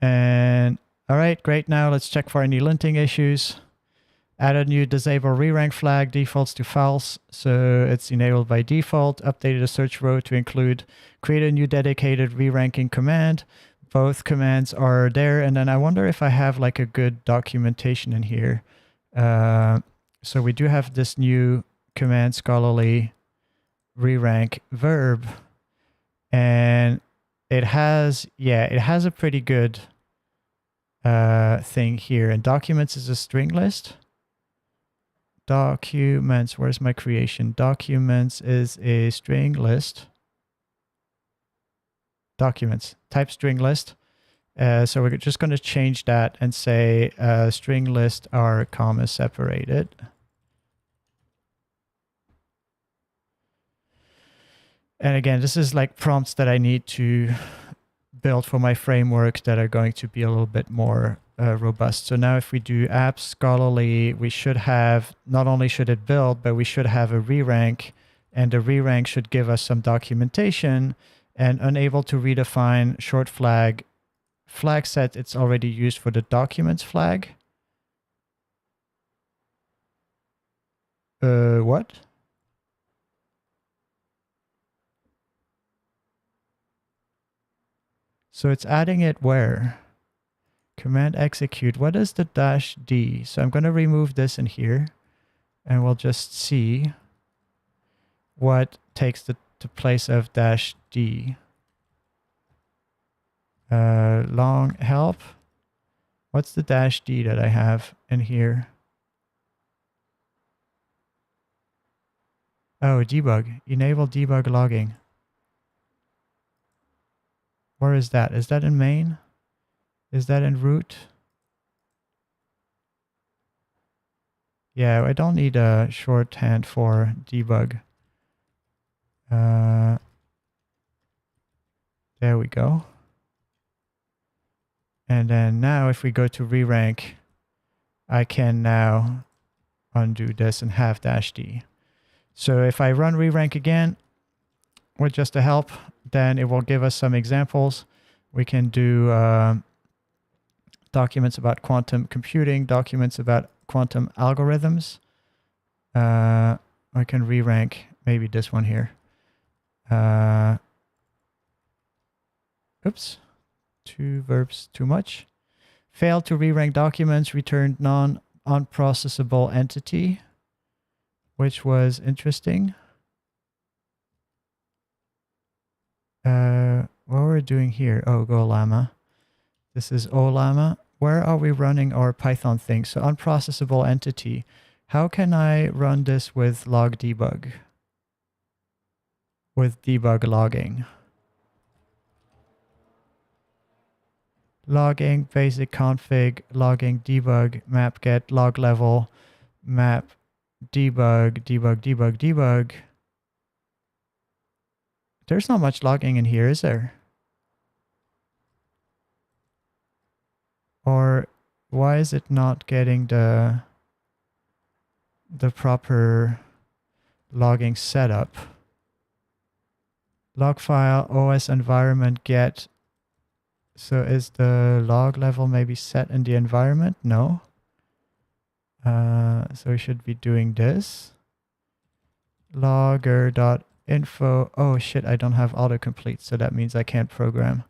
And all right, great. Now let's check for any linting issues. Add a new disable re-rank flag, defaults to false, so it's enabled by default. Updated the search row to include create a new dedicated re-ranking command. Both commands are there, and then I wonder if I have like a good documentation in here. So we do have this new command, scholarly re-rank verb, and it has a pretty good thing here. And documents is a string list. Documents, where's my creation? Documents is a string list. Documents, type string list. So we're just going to change that and say string list are comma separated. And again, this is like prompts that I need to build for my framework that are going to be a little bit more robust. So now if we do apps scholarly, we should have, not only should it build, but we should have a re-rank, and the re-rank should give us some documentation. And unable to redefine short flag set, it's already used for the documents flag. What? So it's adding it where? Command execute. What is the -d? So I'm going to remove this in here, and we'll just see what takes the place of -d. Long help. What's the -d that I have in here? Oh, debug. Enable debug logging. Where is that? Is that in main? Is that in root? Yeah, I don't need a shorthand for debug. There we go. And then now if we go to re-rank, I can now undo this and have -d. So if I run rerank again with just the help, then it will give us some examples. We can do documents about quantum computing, documents about quantum algorithms. I can re-rank maybe this one here. Oops, 2 verbs too much. Failed to re-rank documents, returned non-unprocessable entity, which was interesting. What we're doing here, oh, go llama. This is ollama. Where are we running our Python thing? So unprocessable entity. How can I run this with log debug? With debug logging. Logging, basic config, logging, debug, map get, log level, map, debug, debug, debug, debug. There's not much logging in here, is there? Or why is it not getting the proper logging setup? Log file, OS environment, get. So is the log level maybe set in the environment? No. So we should be doing this. Logger.info. Oh shit, I don't have autocomplete, so that means I can't program.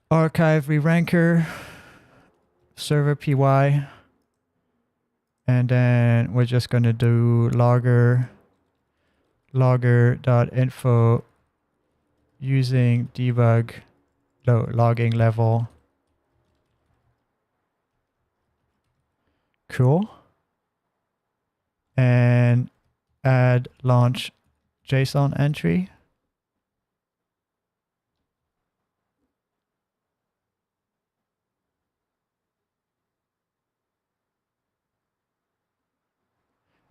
Archive reranker, server py, and then we're just going to do logger.info using debug logging level. Cool. And add launch JSON entry.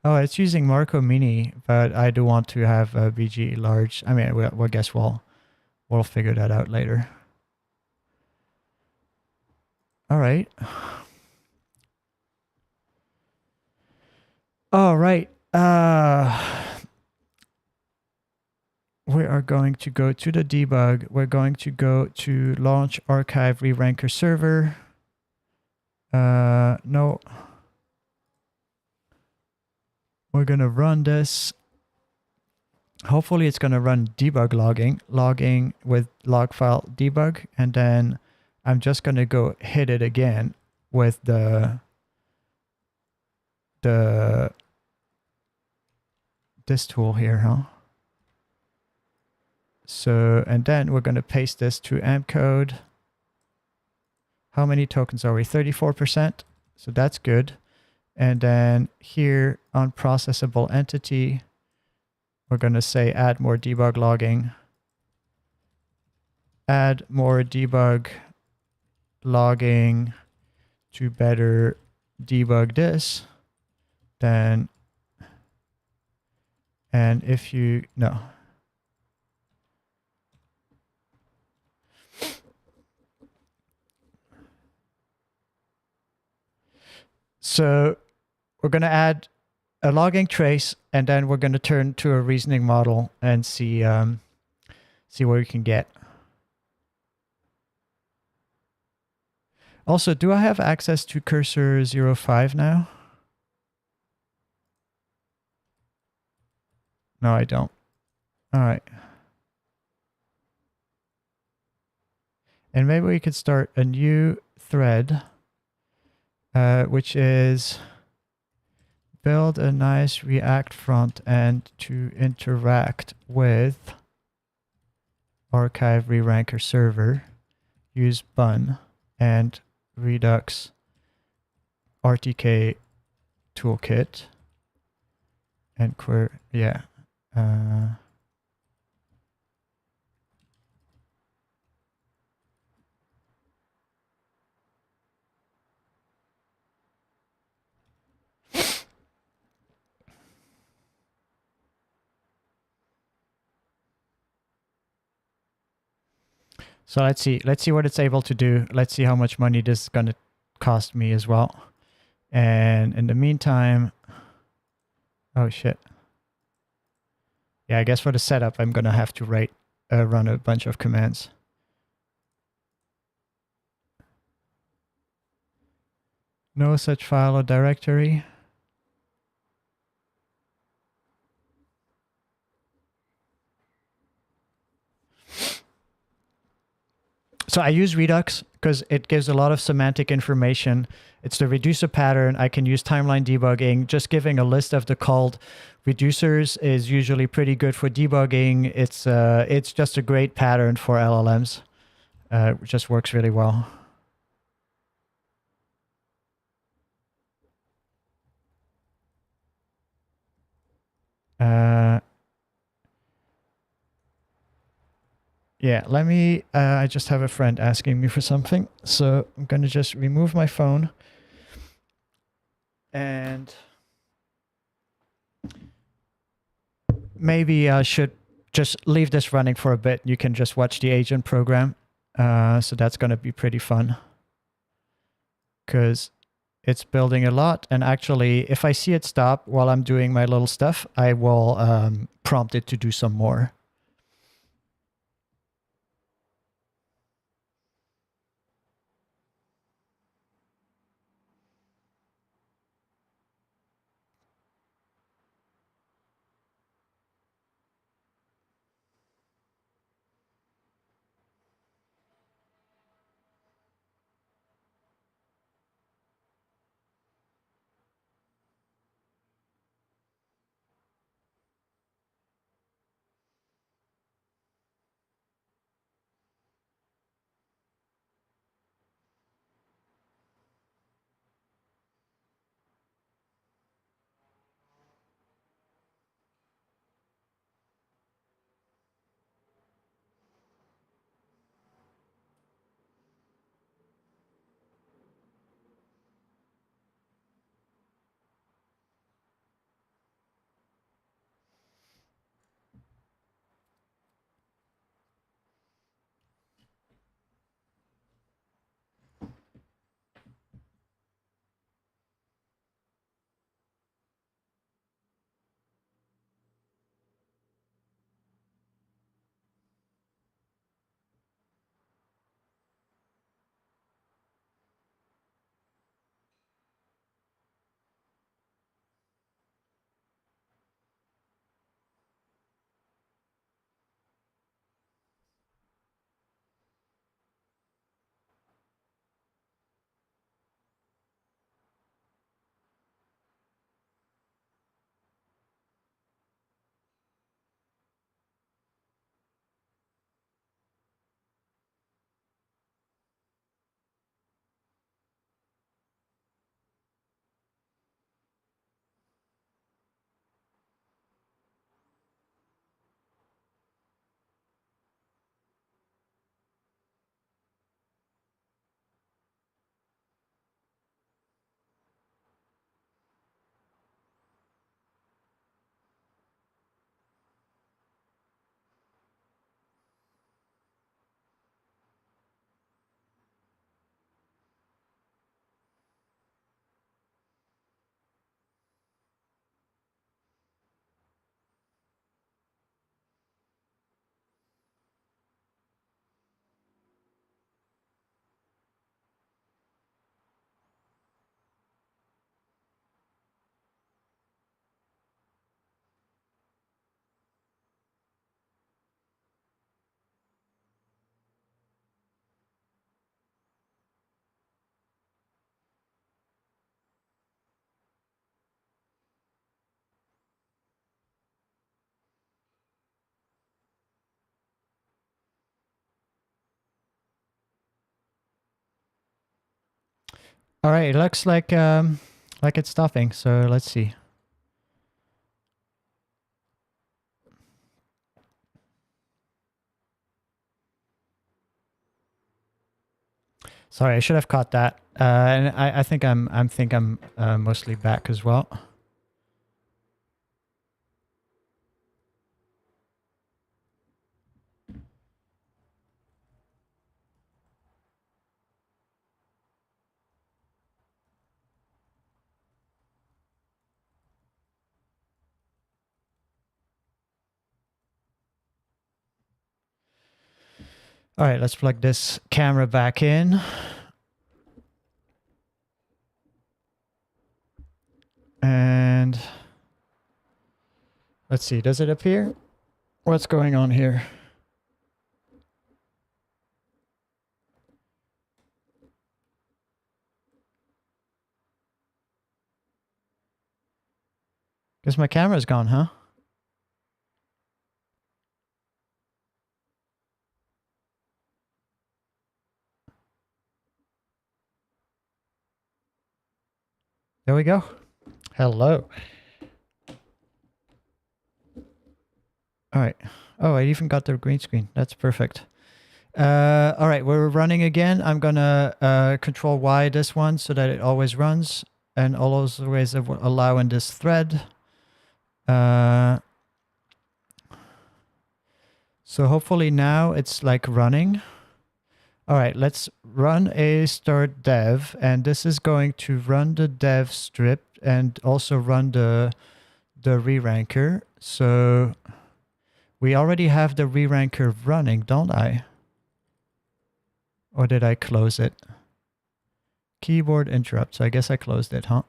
Oh, it's using Marco Mini, but I do want to have a BG large. I mean, I guess we'll figure that out later. All right. All right. We are going to go to the debug. We're going to go to launch archive reranker server. No. We're going to run this. Hopefully it's going to run debug logging with log file debug. And then I'm just going to go hit it again with this tool here, huh? So, and then we're going to paste this to AMP code. How many tokens are we? 34%. So that's good. And then here on processable entity, we're going to say add more debug logging. Add more debug logging to better debug this. Then, and if you, no. So we're going to add a logging trace, and then we're going to turn to a reasoning model and see what we can get. Also, do I have access to cursor 05 now? No, I don't. All right. And maybe we could start a new thread, which is build a nice React front end to interact with archive reranker server. Use bun and Redux RTK toolkit and query. Yeah. So let's see what it's able to do. Let's see how much money this is going to cost me as well. And in the meantime, oh shit. Yeah, I guess for the setup, I'm gonna have to run a bunch of commands. No such file or directory. So I use Redux because it gives a lot of semantic information. It's the reducer pattern. I can use timeline debugging. Just giving a list of the called reducers is usually pretty good for debugging. It's just a great pattern for LLMs. It just works really well. Yeah, let me, I just have a friend asking me for something. So I'm going to just remove my phone. And maybe I should just leave this running for a bit. You can just watch the agent program. So that's going to be pretty fun. Because it's building a lot. And actually, if I see it stop while I'm doing my little stuff, I will prompt it to do some more. All right, it looks like it's stopping. So let's see. Sorry, I should have caught that. And I think I'm mostly back as well. All right, let's plug this camera back in. And let's see, does it appear? What's going on here? Guess my camera's gone, huh? There we go. Hello. All right. Oh, I even got the green screen. That's perfect. All right, we're running again. I'm gonna control Y this one so that it always runs, and all those ways that will allow in this thread. So hopefully now it's like running. All right, let's run a start dev, and this is going to run the dev strip and also run the reranker. So we already have the reranker running, don't I? Or did I close it? Keyboard interrupt. So I guess I closed it, huh?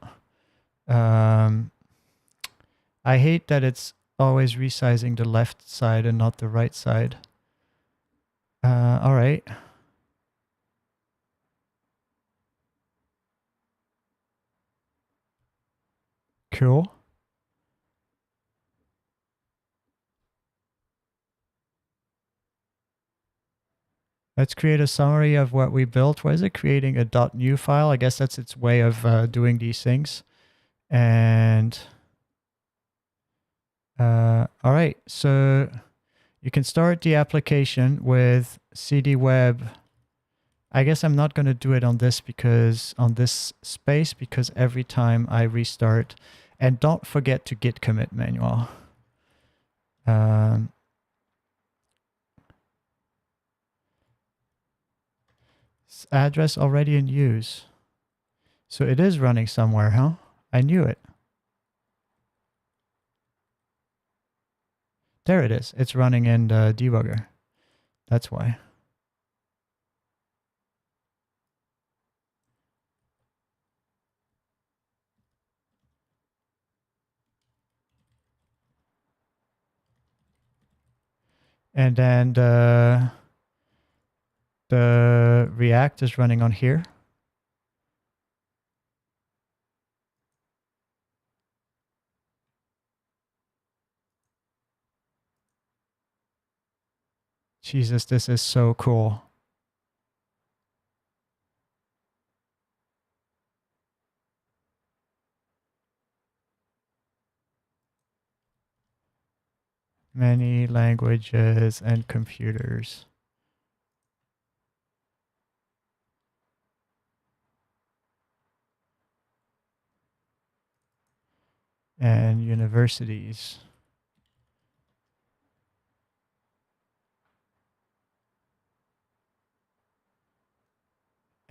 I hate that it's always resizing the left side and not the right side. All right. Cool. Let's create a summary of what we built. What is it? Creating a .new file. I guess that's its way of doing these things. And all right, so you can start the application with cd web. I guess I'm not going to do it on this space because every time I restart, and don't forget to git commit manual. Address already in use. So it is running somewhere, huh? I knew it. There it is. It's running in the debugger. That's why. And then the React is running on here. Jesus, this is so cool. Many languages and computers. And universities.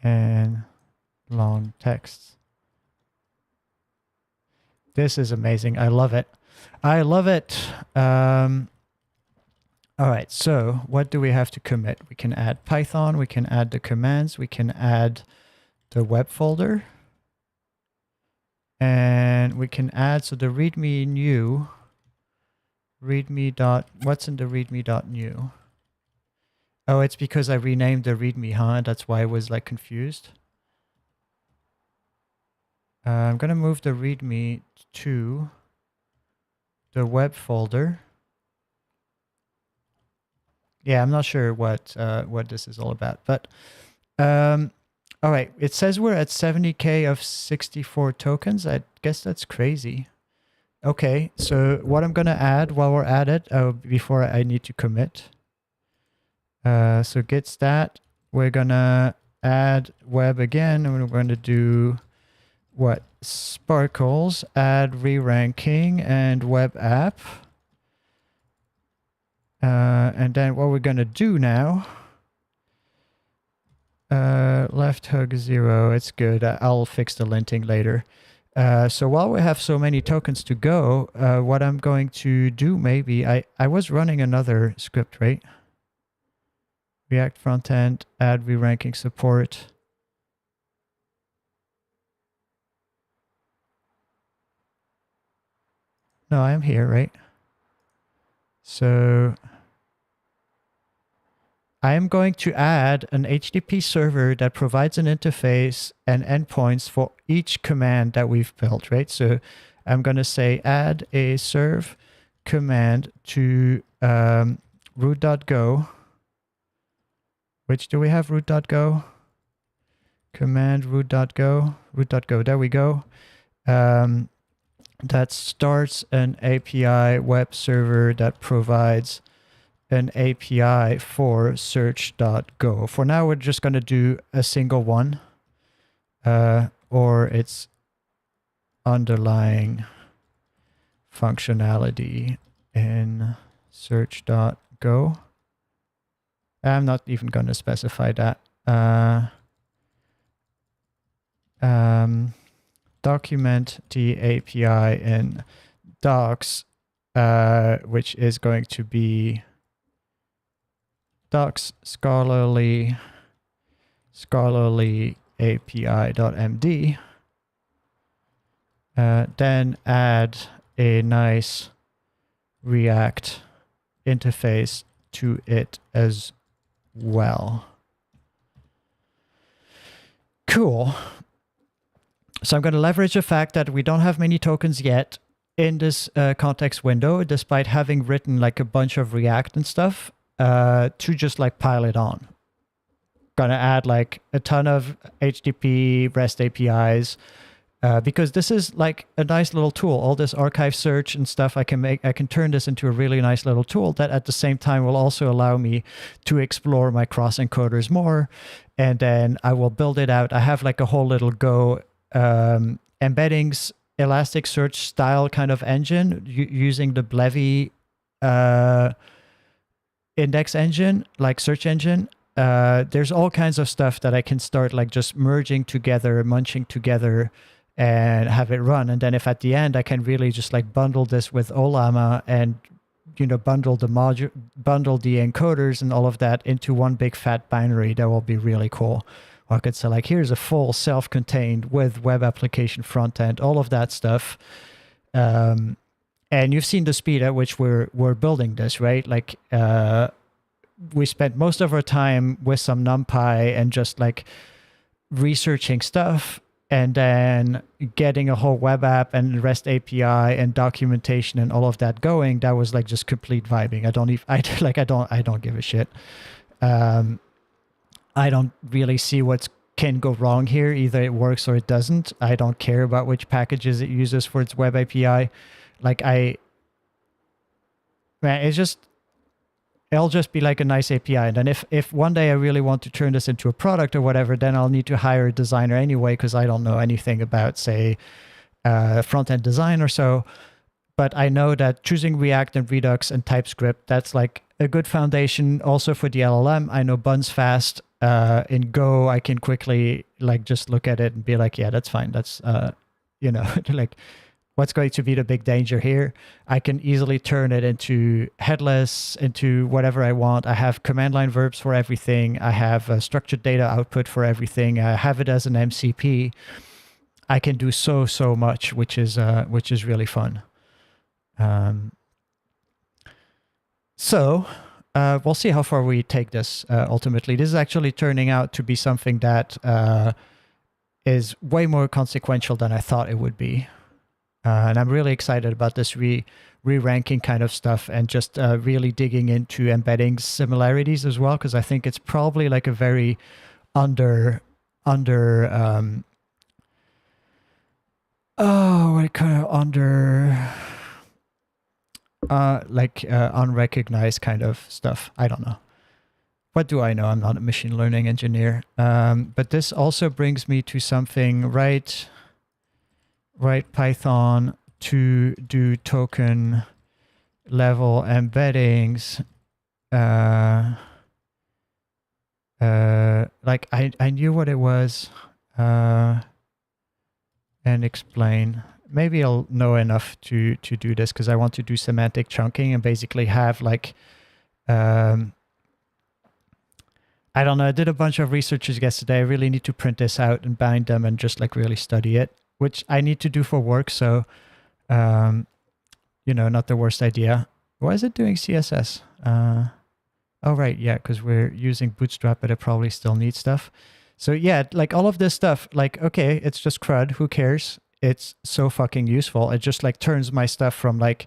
And long texts. This is amazing. I love it. I love it. All right, so what do we have to commit? We can add Python, we can add the commands, we can add the web folder. And we can add, so the readme new, what's in the readme.new? Oh, it's because I renamed the readme, huh? That's why I was like confused. I'm gonna move the readme to the web folder. Yeah, I'm not sure what this is all about, but all right. It says we're at 70K of 64 tokens. I guess that's crazy. Okay, so what I'm gonna add while we're at it, before I need to commit. So git stat, we're gonna add web again, and we're going to do what? Sparkles, add re-ranking and web app. And then what we're gonna do now, left hook 0, it's good. I'll fix the linting later. So while we have so many tokens to go, what I'm going to do, maybe, I was running another script, right? React front end, add reranking support. No, I am here, right? So I am going to add an HTTP server that provides an interface and endpoints for each command that we've built, right? So I'm going to say add a serve command to root.go. Which do we have? Root.go. Command root.go. Root.go. There we go. That starts an API web server that provides an API for search.go. For now, we're just going to do a single one, or its underlying functionality in search.go. I'm not even going to specify that. Document the API in docs, which is going to be docs scholarly api.md. Then add a nice React interface to it as well. Cool. So I'm going to leverage the fact that we don't have many tokens yet in this context window, despite having written like a bunch of React and stuff, to just like pile it on. Going to add like a ton of HTTP REST APIs, because this is like a nice little tool. All this archive search and stuff, I can turn this into a really nice little tool that at the same time will also allow me to explore my cross encoders more. And then I will build it out. I have like a whole little Go embeddings Elasticsearch style kind of engine using the Blevy index engine, like search engine. There's all kinds of stuff that I can start like just merging together, munching together, and have it run. And then if at the end I can really just like bundle this with Olama and, you know, bundle the encoders and all of that into one big fat binary, that will be really cool. Or I could say like, here's a full self-contained with web application front end, all of that stuff. And you've seen the speed at which we're building this, right? Like we spent most of our time with some NumPy and just like researching stuff, and then getting a whole web app and REST API and documentation and all of that going. That was like just complete vibing. I don't give a shit. I don't really see what can go wrong here. Either it works or it doesn't. I don't care about which packages it uses for its web API. Like it'll just be like a nice API. And then if one day I really want to turn this into a product or whatever, then I'll need to hire a designer anyway, because I don't know anything about, say, front-end design or so. But I know that choosing React and Redux and TypeScript, that's like a good foundation also for the LLM. I know Bun's fast. In Go, I can quickly like just look at it and be like, yeah, that's fine. That's, you know, like, what's going to be the big danger here? I can easily turn it into headless, into whatever I want. I have command line verbs for everything. I have a structured data output for everything. I have it as an MCP. I can do so much, which is really fun. So we'll see how far we take this ultimately. This is actually turning out to be something that is way more consequential than I thought it would be. And I'm really excited about this re-ranking kind of stuff, and just really digging into embedding similarities as well, because I think it's probably like a very unrecognized kind of stuff. I don't know. What do I know? I'm not a machine learning engineer. But this also brings me to something, write Python to do token level embeddings. Like I knew what it was, and explain. Maybe I'll know enough to do this, because I want to do semantic chunking and basically have like I don't know. I did a bunch of researches yesterday. I really need to print this out and bind them and just like really study it, which I need to do for work. So, you know, not the worst idea. Why is it doing CSS? Oh, right. Yeah, because we're using Bootstrap, but it probably still needs stuff. So yeah, like all of this stuff, like, okay, it's just CRUD. Who cares? It's so fucking useful. It just like turns my stuff from like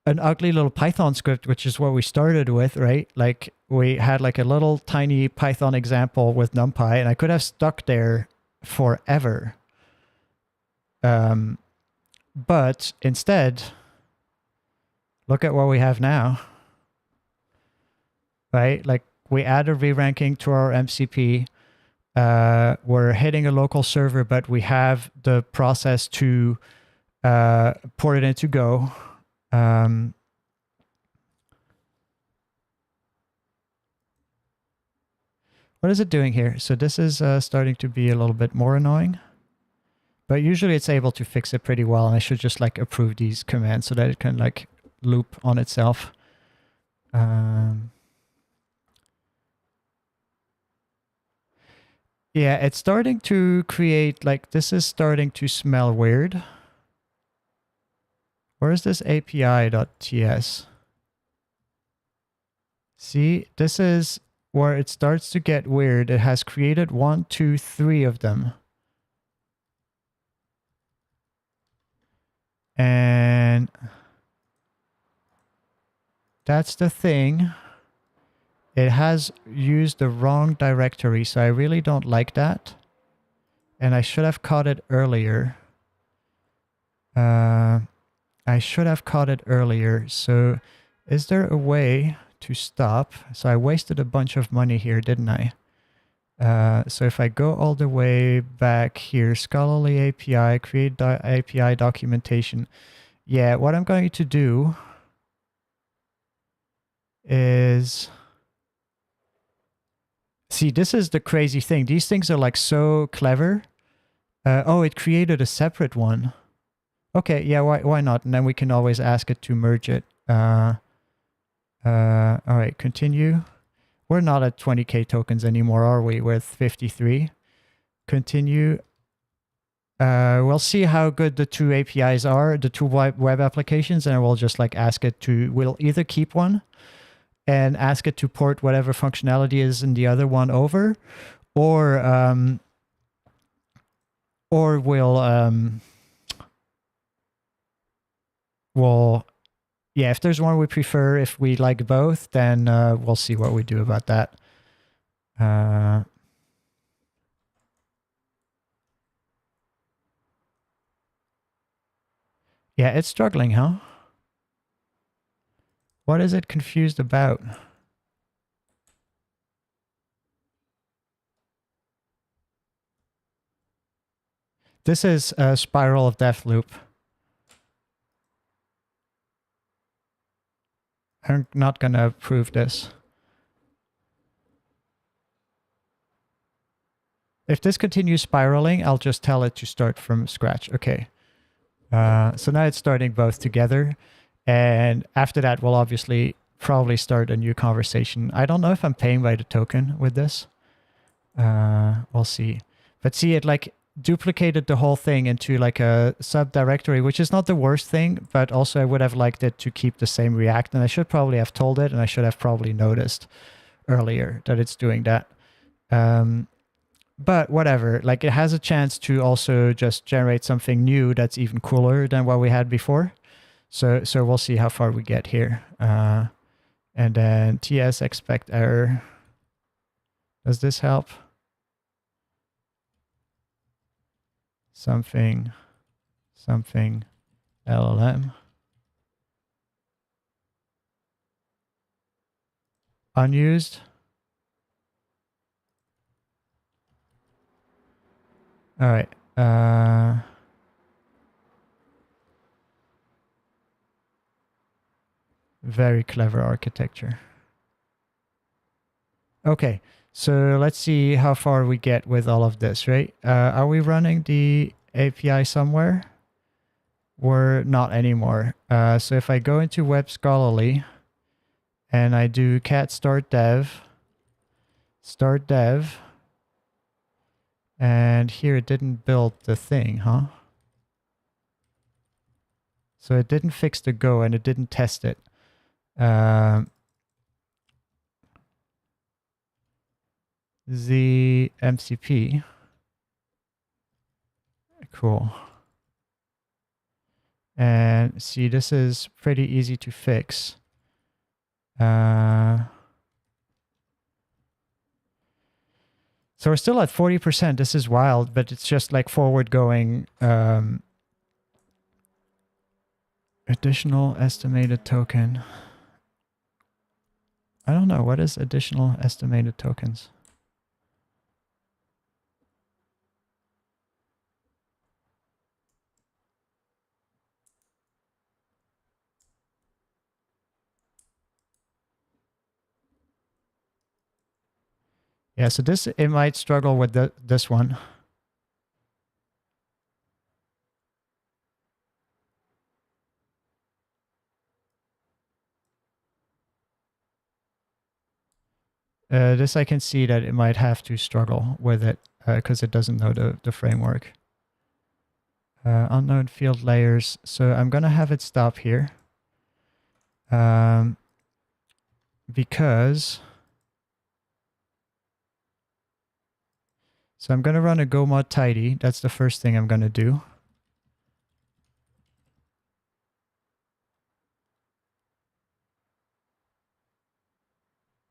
an ugly little Python script, which is what we started with, right? Like we had like a little tiny Python example with NumPy, and I could have stuck there forever. But instead, look at what we have now, right? Like we added re-ranking to our MCP. We're hitting a local server, but we have the process to port it into Go. What is it doing here? So this is starting to be a little bit more annoying, but usually it's able to fix it pretty well. And I should just like approve these commands so that it can like loop on itself. Yeah, it's starting to create like, this is starting to smell weird. Where is this API.ts? See, this is where it starts to get weird. It has created 1, 2, 3 of them. And that's the thing. It has used the wrong directory, so I really don't like that. And I should have caught it earlier. I should have caught it earlier. So is there a way to stop? So I wasted a bunch of money here, didn't I? So if I go all the way back here, Scholarly API, create API documentation. Yeah, what I'm going to do is... See, this is the crazy thing. These things are like so clever. Oh, it created a separate one. Okay, yeah, why not? And then we can always ask it to merge it. All right, continue. We're not at 20k tokens anymore, are we? We're at 53. Continue. We'll see how good the two APIs are, the two web applications, and we'll just like ask it to, we'll either keep one and ask it to port whatever functionality is in the other one over, or we'll, yeah, if there's one we prefer, if we like both, then we'll see what we do about that. Yeah, it's struggling, huh? What is it confused about? This is a spiral of death loop. I'm not gonna approve this. If this continues spiraling, I'll just tell it to start from scratch. Okay. So now it's starting both together. And after that, we'll obviously probably start a new conversation. I don't know if I'm paying by the token with this. We'll see. But see, it like duplicated the whole thing into like a subdirectory, which is not the worst thing, but also I would have liked it to keep the same React. And I should probably have told it, and I should have probably noticed earlier that it's doing that. But whatever, like it has a chance to also just generate something new that's even cooler than what we had before. So we'll see how far we get here. And then TS expect error. Does this help? Something LLM. Unused. All right. Very clever architecture. Okay, so let's see how far we get with all of this, right? Are we running the API somewhere? We're not anymore. So if I go into Web Scholarly and I do cat start dev, Start dev. And here it didn't build the thing, huh? So it didn't fix the Go and it didn't test it. The MCP. Cool. And see, this is pretty easy to fix. So we're still at 40%. This is wild, but it's just like forward going. Additional estimated token. I don't know. What is additional estimated tokens? Yeah, so this, it might struggle with this one. This I can see that it might have to struggle with it because it doesn't know the framework. Unknown field layers. So I'm going to have it stop here. Because... So I'm going to run a go mod tidy. That's the first thing I'm going to do.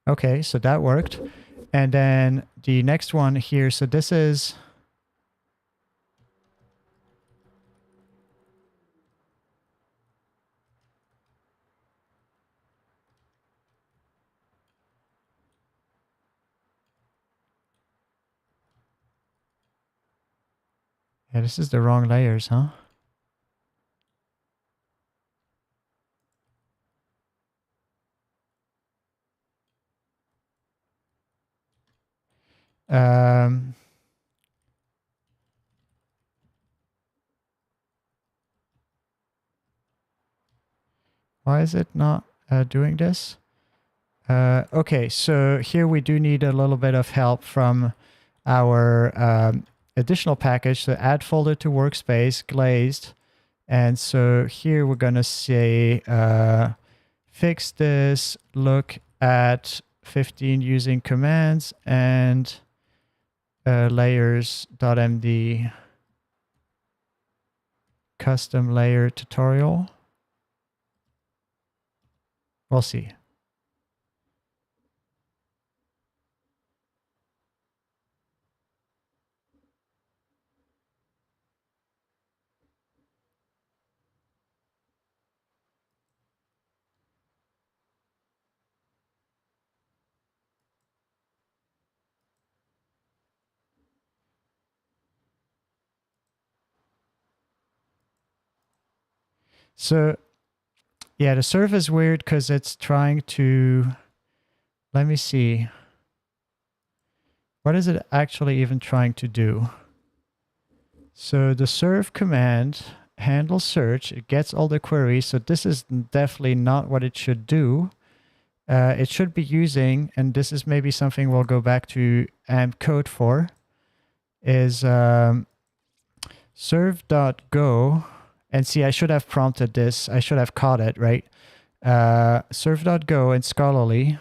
Okay, so that worked. And then the next one here, so this is... Yeah, this is the wrong layers, huh? Why is it not doing this? Okay, so here we do need a little bit of help from our additional package. So add folder to workspace, glazed. And so here we're going to say fix this, look at 15 using commands and layers.md custom layer tutorial. We'll see. So yeah, the serve is weird because it's trying to, let me see. What is it actually even trying to do? So the serve command handles search, it gets all the queries. So this is definitely not what it should do. It should be using, and this is maybe something we'll go back to AMP code for, is serve.go. And see, I should have prompted this. I should have caught it, right? Serve.go and scholarly.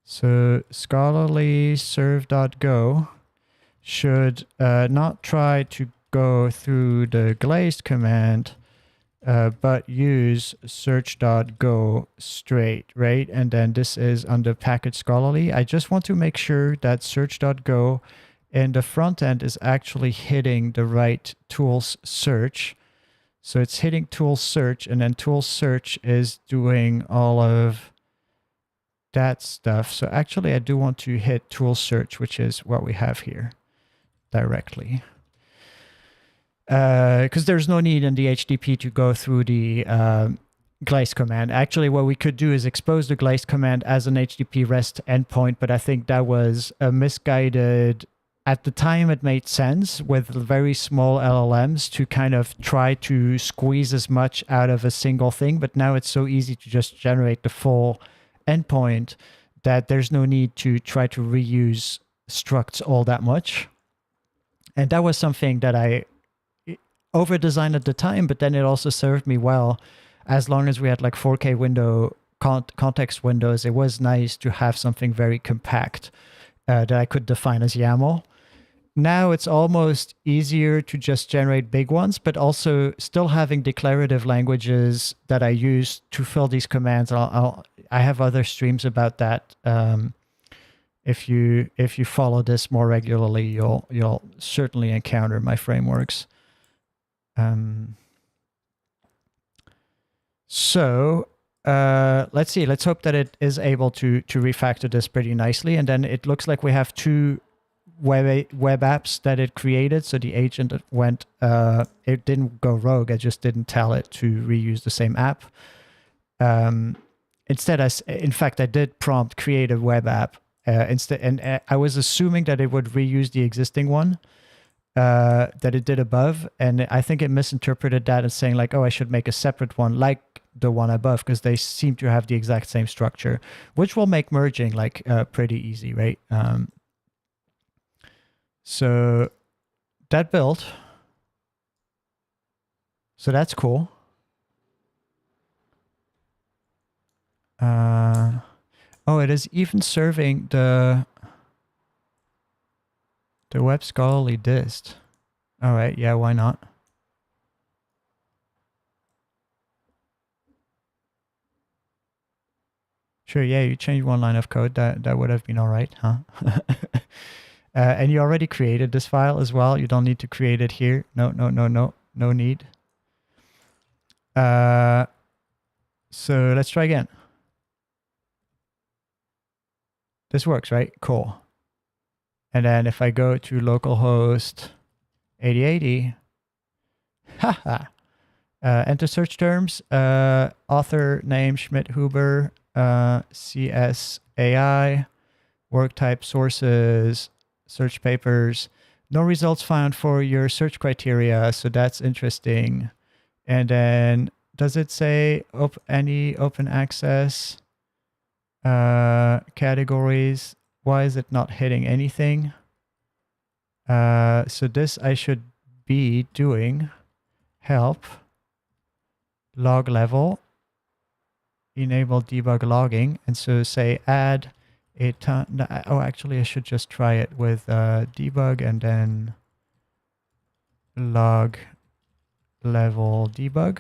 So scholarly serve.go should not try to go through the glazed command, but use search.go straight, right? And then this is under package scholarly. I just want to make sure that search.go in the front end is actually hitting the right tools search. So it's hitting tools search, and then tools search is doing all of that stuff. So actually I do want to hit tools search, which is what we have here directly. Because there's no need in the HTTP to go through the glaze command. Actually, what we could do is expose the glaze command as an HTTP REST endpoint, but I think that was a misguided... At the time, it made sense with very small LLMs to kind of try to squeeze as much out of a single thing, but now it's so easy to just generate the full endpoint that there's no need to try to reuse structs all that much. And that was something that I over-designed at the time, but then it also served me well. As long as we had like 4K window context windows, it was nice to have something very compact that I could define as YAML. Now it's almost easier to just generate big ones, but also still having declarative languages that I use to fill these commands. I have other streams about that. If you follow this more regularly, you'll certainly encounter my frameworks. So let's see. Let's hope that it is able to refactor this pretty nicely, and then it looks like we have two web apps that it created. So the agent went, it didn't go rogue. I just didn't tell it to reuse the same app. Instead, in fact, I did prompt create a web app instead, and I was assuming that it would reuse the existing one that it did above, and I think it misinterpreted that as saying like, oh, I should make a separate one like the one above, because they seem to have the exact same structure, which will make merging like pretty easy, right? So that built. So that's cool. Oh, it is even serving the web scholarly dist. All right, yeah, why not? Sure, yeah, you changed one line of code. That would have been all right, huh? And you already created this file as well. You don't need to create it here. No need. So let's try again. This works, right? Cool. And then if I go to localhost 8080, haha, enter search terms, author name Schmidt-Huber, CSAI, work type sources, search papers, no results found for your search criteria. So that's interesting. And then does it say any open access categories? Why is it not hitting anything? So this I should be doing help log level, enable debug logging. And so say add a ton. Oh, actually I should just try it with debug and then log level debug.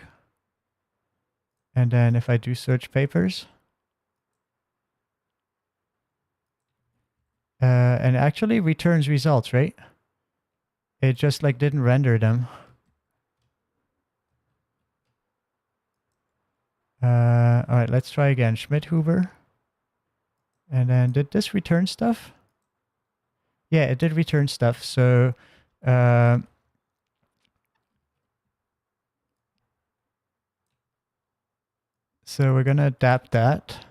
And then if I do search papers, and actually returns results, right? It just like didn't render them. All right, let's try again. Schmidt-Huber. And then did this return stuff? Yeah, it did return stuff. So so we're gonna adapt that.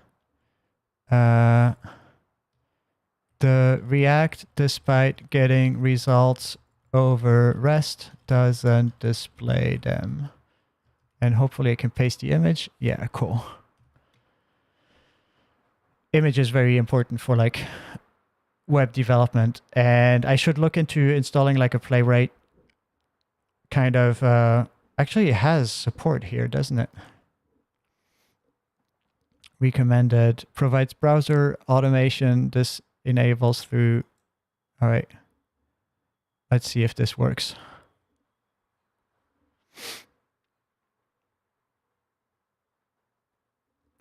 The React, despite getting results over REST, doesn't display them. And hopefully I can paste the image. Yeah, cool. Image is very important for like web development. And I should look into installing like a Playwright kind of, actually it has support here, doesn't it? Recommended, provides browser automation. This enables through, all right. Let's see if this works.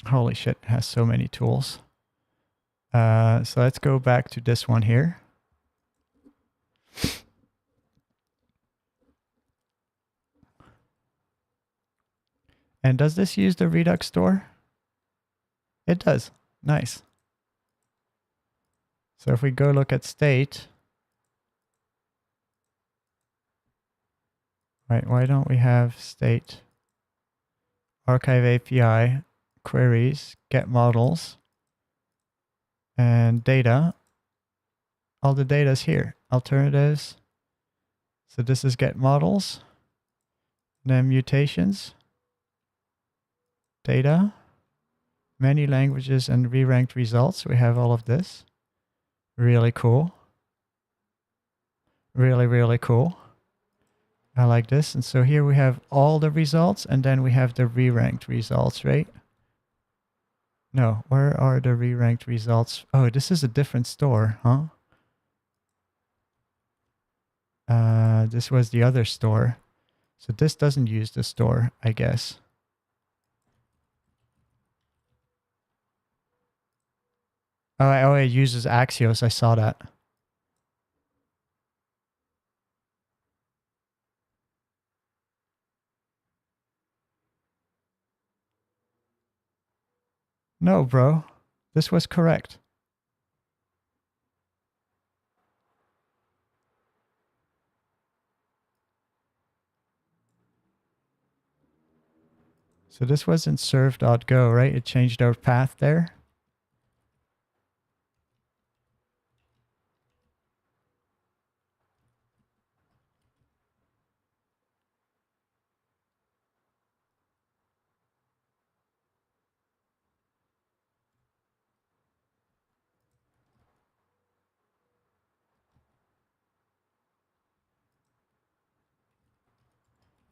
Holy shit, it has so many tools. So let's go back to this one here. And does this use the Redux store? It does. Nice. So if we go look at state, right, why don't we have state, archive API, queries, get models, and data. All the data is here. Alternatives. So this is get models, then mutations, data, many languages and re-ranked results. We have all of this. Really cool. Really, really cool. I like this. And so here we have all the results, and then we have the re-ranked results, right? No, where are the re-ranked results? Oh, this is a different store, huh? This was the other store. So this doesn't use the store, I guess. Oh, it uses Axios. I saw that. No, bro. This was correct. So this was in serve.go, right? It changed our path there.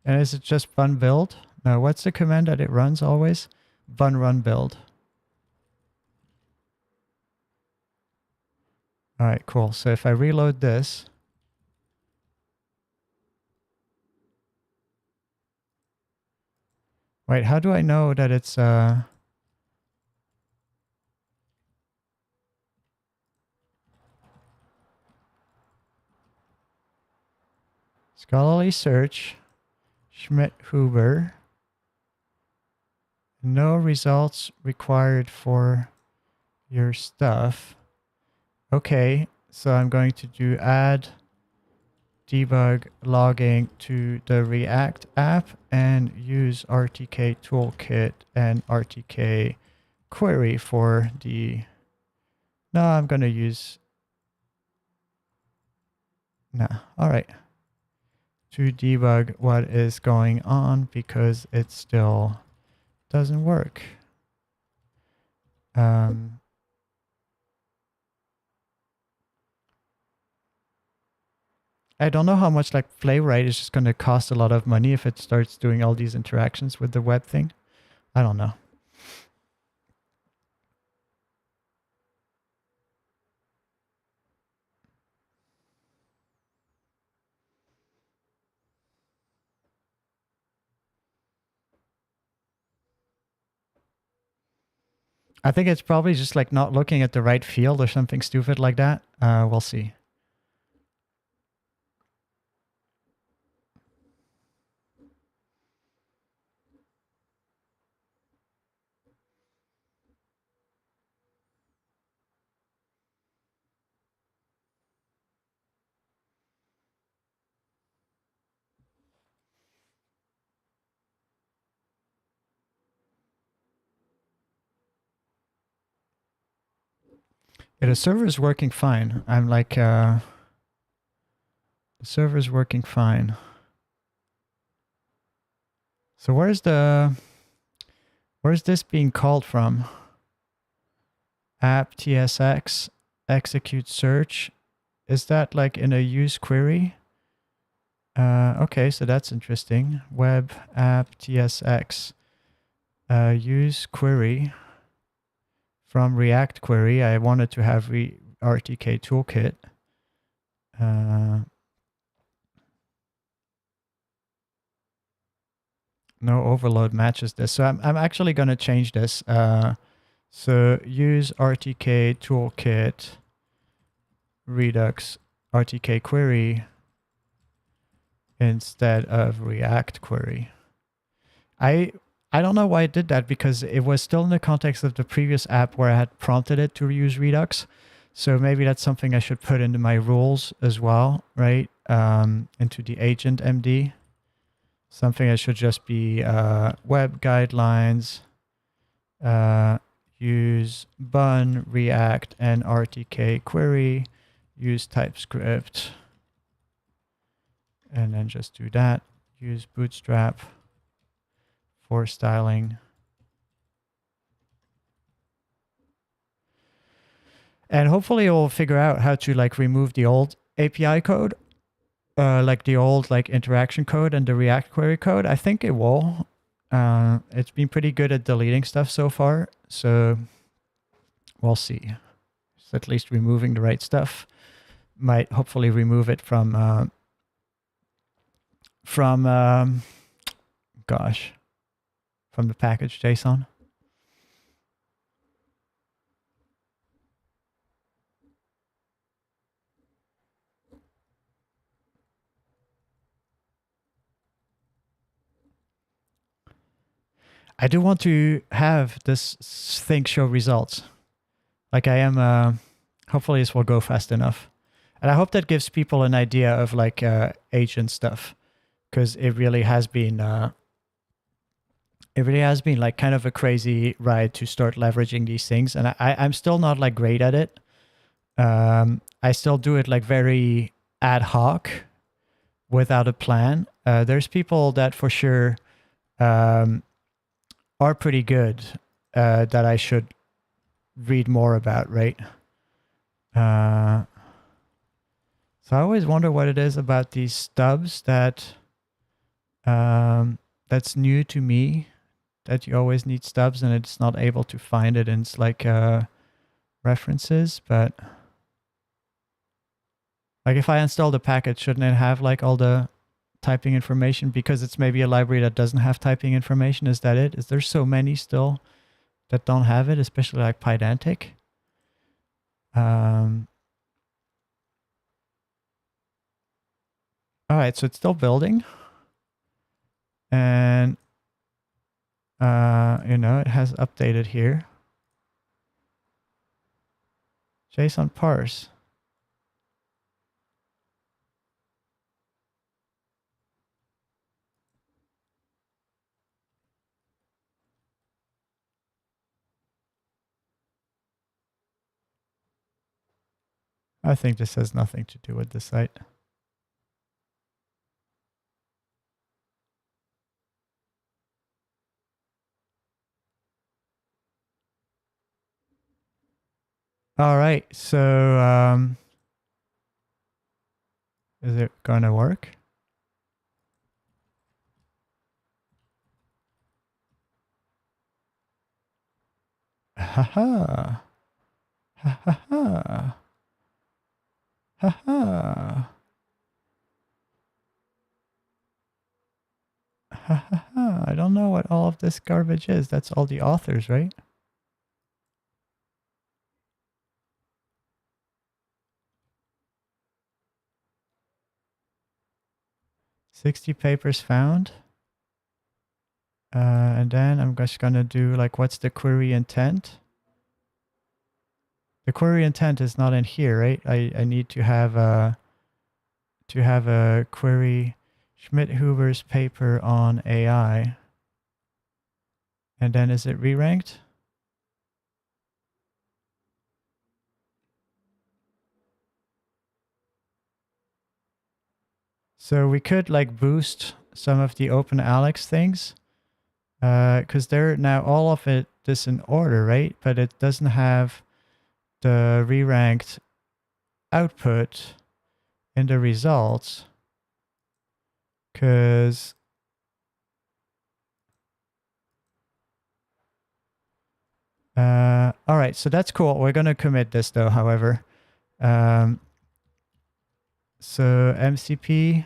And is it just bun build? No, what's the command that it runs always? Bun run build. All right, cool. So if I reload this, wait, how do I know that it's scholarly search, Schmidt Huber, no results required for your stuff. Okay, so I'm going to do add debug logging to the React app and use RTK toolkit and RTK query for the... No, I'm going to use... No, all right. To debug what is going on because it still doesn't work. I don't know how much like Playwright is just going to cost a lot of money if it starts doing all these interactions with the web thing. I don't know. I think it's probably just like not looking at the right field or something stupid like that. We'll see. Yeah, the server is working fine. I'm like, the server is working fine. So where's this being called from? App tsx execute search. Is that like in a use query? Okay, so that's interesting. Web app tsx use query from React query. I wanted to have RTK toolkit. No overload matches this. So I'm actually going to change this. So use RTK toolkit Redux RTK query instead of React query. I don't know why it did that because it was still in the context of the previous app where I had prompted it to use Redux. So maybe that's something I should put into my rules as well, right? Into the agent MD. Something that should just be web guidelines, use bun, React, and RTK query, use TypeScript, and then just do that. Use Bootstrap for styling. And hopefully it will figure out how to like remove the old API code, like the old like interaction code and the React query code. I think it will. It's been pretty good at deleting stuff so far, so we'll see. It's at least removing the right stuff. Might hopefully remove it from the package JSON. I do want to have this thing show results. Like I am, hopefully this will go fast enough. And I hope that gives people an idea of like agent stuff, because it really has been like kind of a crazy ride to start leveraging these things. And I'm still not like great at it. I still do it like very ad hoc without a plan. There's people that for sure are pretty good that I should read more about, right? So I always wonder what it is about these stubs that that's new to me, that you always need stubs and it's not able to find it in like references. But like if I install the package, shouldn't it have like all the typing information, because it's maybe a library that doesn't have typing information? Is that it? Is there so many still that don't have it, especially like Pydantic? All right, so it's still building. And, you know, it has updated here. JSON parse. I think this has nothing to do with the site. All right, so is it gonna work? Ha-ha. Ha-ha-ha. Ha-ha. Ha-ha-ha. I don't know what all of this garbage is. That's all the authors, right? "60 papers found." And then I'm just gonna do like, what's the query intent? The query intent is not in here, right? I need to have a query Schmidt-Hoover's paper on AI. And then is it re-ranked? So we could like boost some of the OpenAlex things, because they're now all of it is in order, right? But it doesn't have the re-ranked output in the results, because all right, so that's cool. We're gonna commit this though, however. So MCP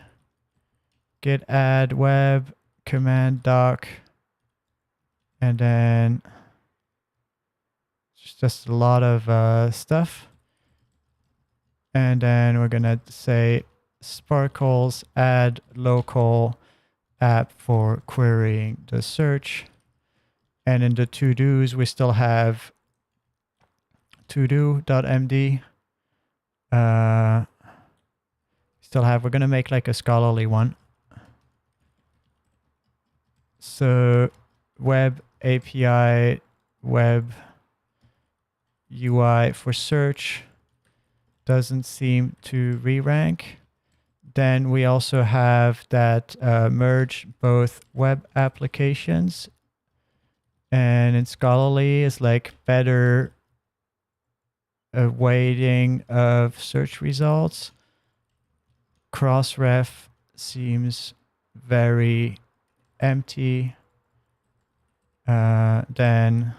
git add web command doc, and then it's just a lot of stuff. And then we're gonna say Sparkles add local app for querying the search. And in the to-dos, we still have todo.md. We're gonna make like a scholarly one. So web API, web UI for search doesn't seem to re-rank. Then we also have that merge both web applications, and in scholarly is like better weighting of search results. Crossref seems very empty. Then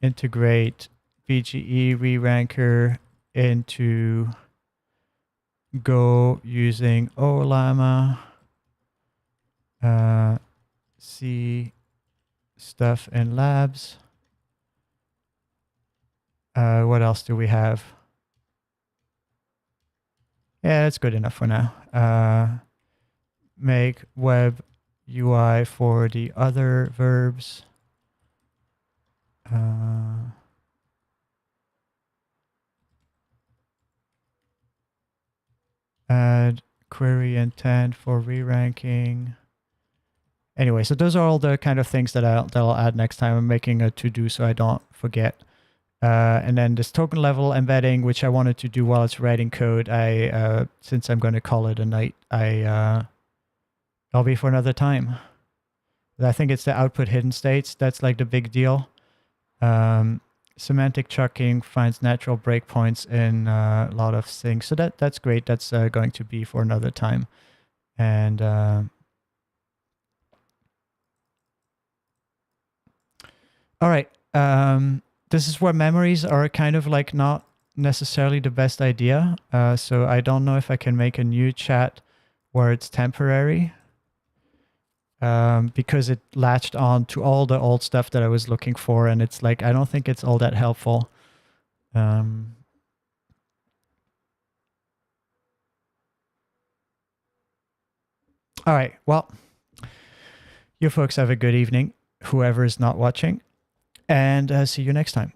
integrate BGE reranker into Go using OLAMA. See stuff in labs. What else do we have? Yeah, that's good enough for now. Make web UI for the other verbs. Add query intent for re-ranking. Anyway, so those are all the kind of things that I'll add next time. I'm making a to-do so I don't forget. And then this token level embedding, which I wanted to do while it's writing code, since I'm going to call it a night, I'll be for another time. I think it's the output hidden states. That's like the big deal. Semantic chucking finds natural breakpoints in a lot of things. So that's great. That's going to be for another time. And all right. This is where memories are kind of like not necessarily the best idea. So I don't know if I can make a new chat where it's temporary. Because it latched on to all the old stuff that I was looking for, and it's like I don't think it's all that helpful. All right, well, you folks have a good evening, whoever is not watching, and see you next time.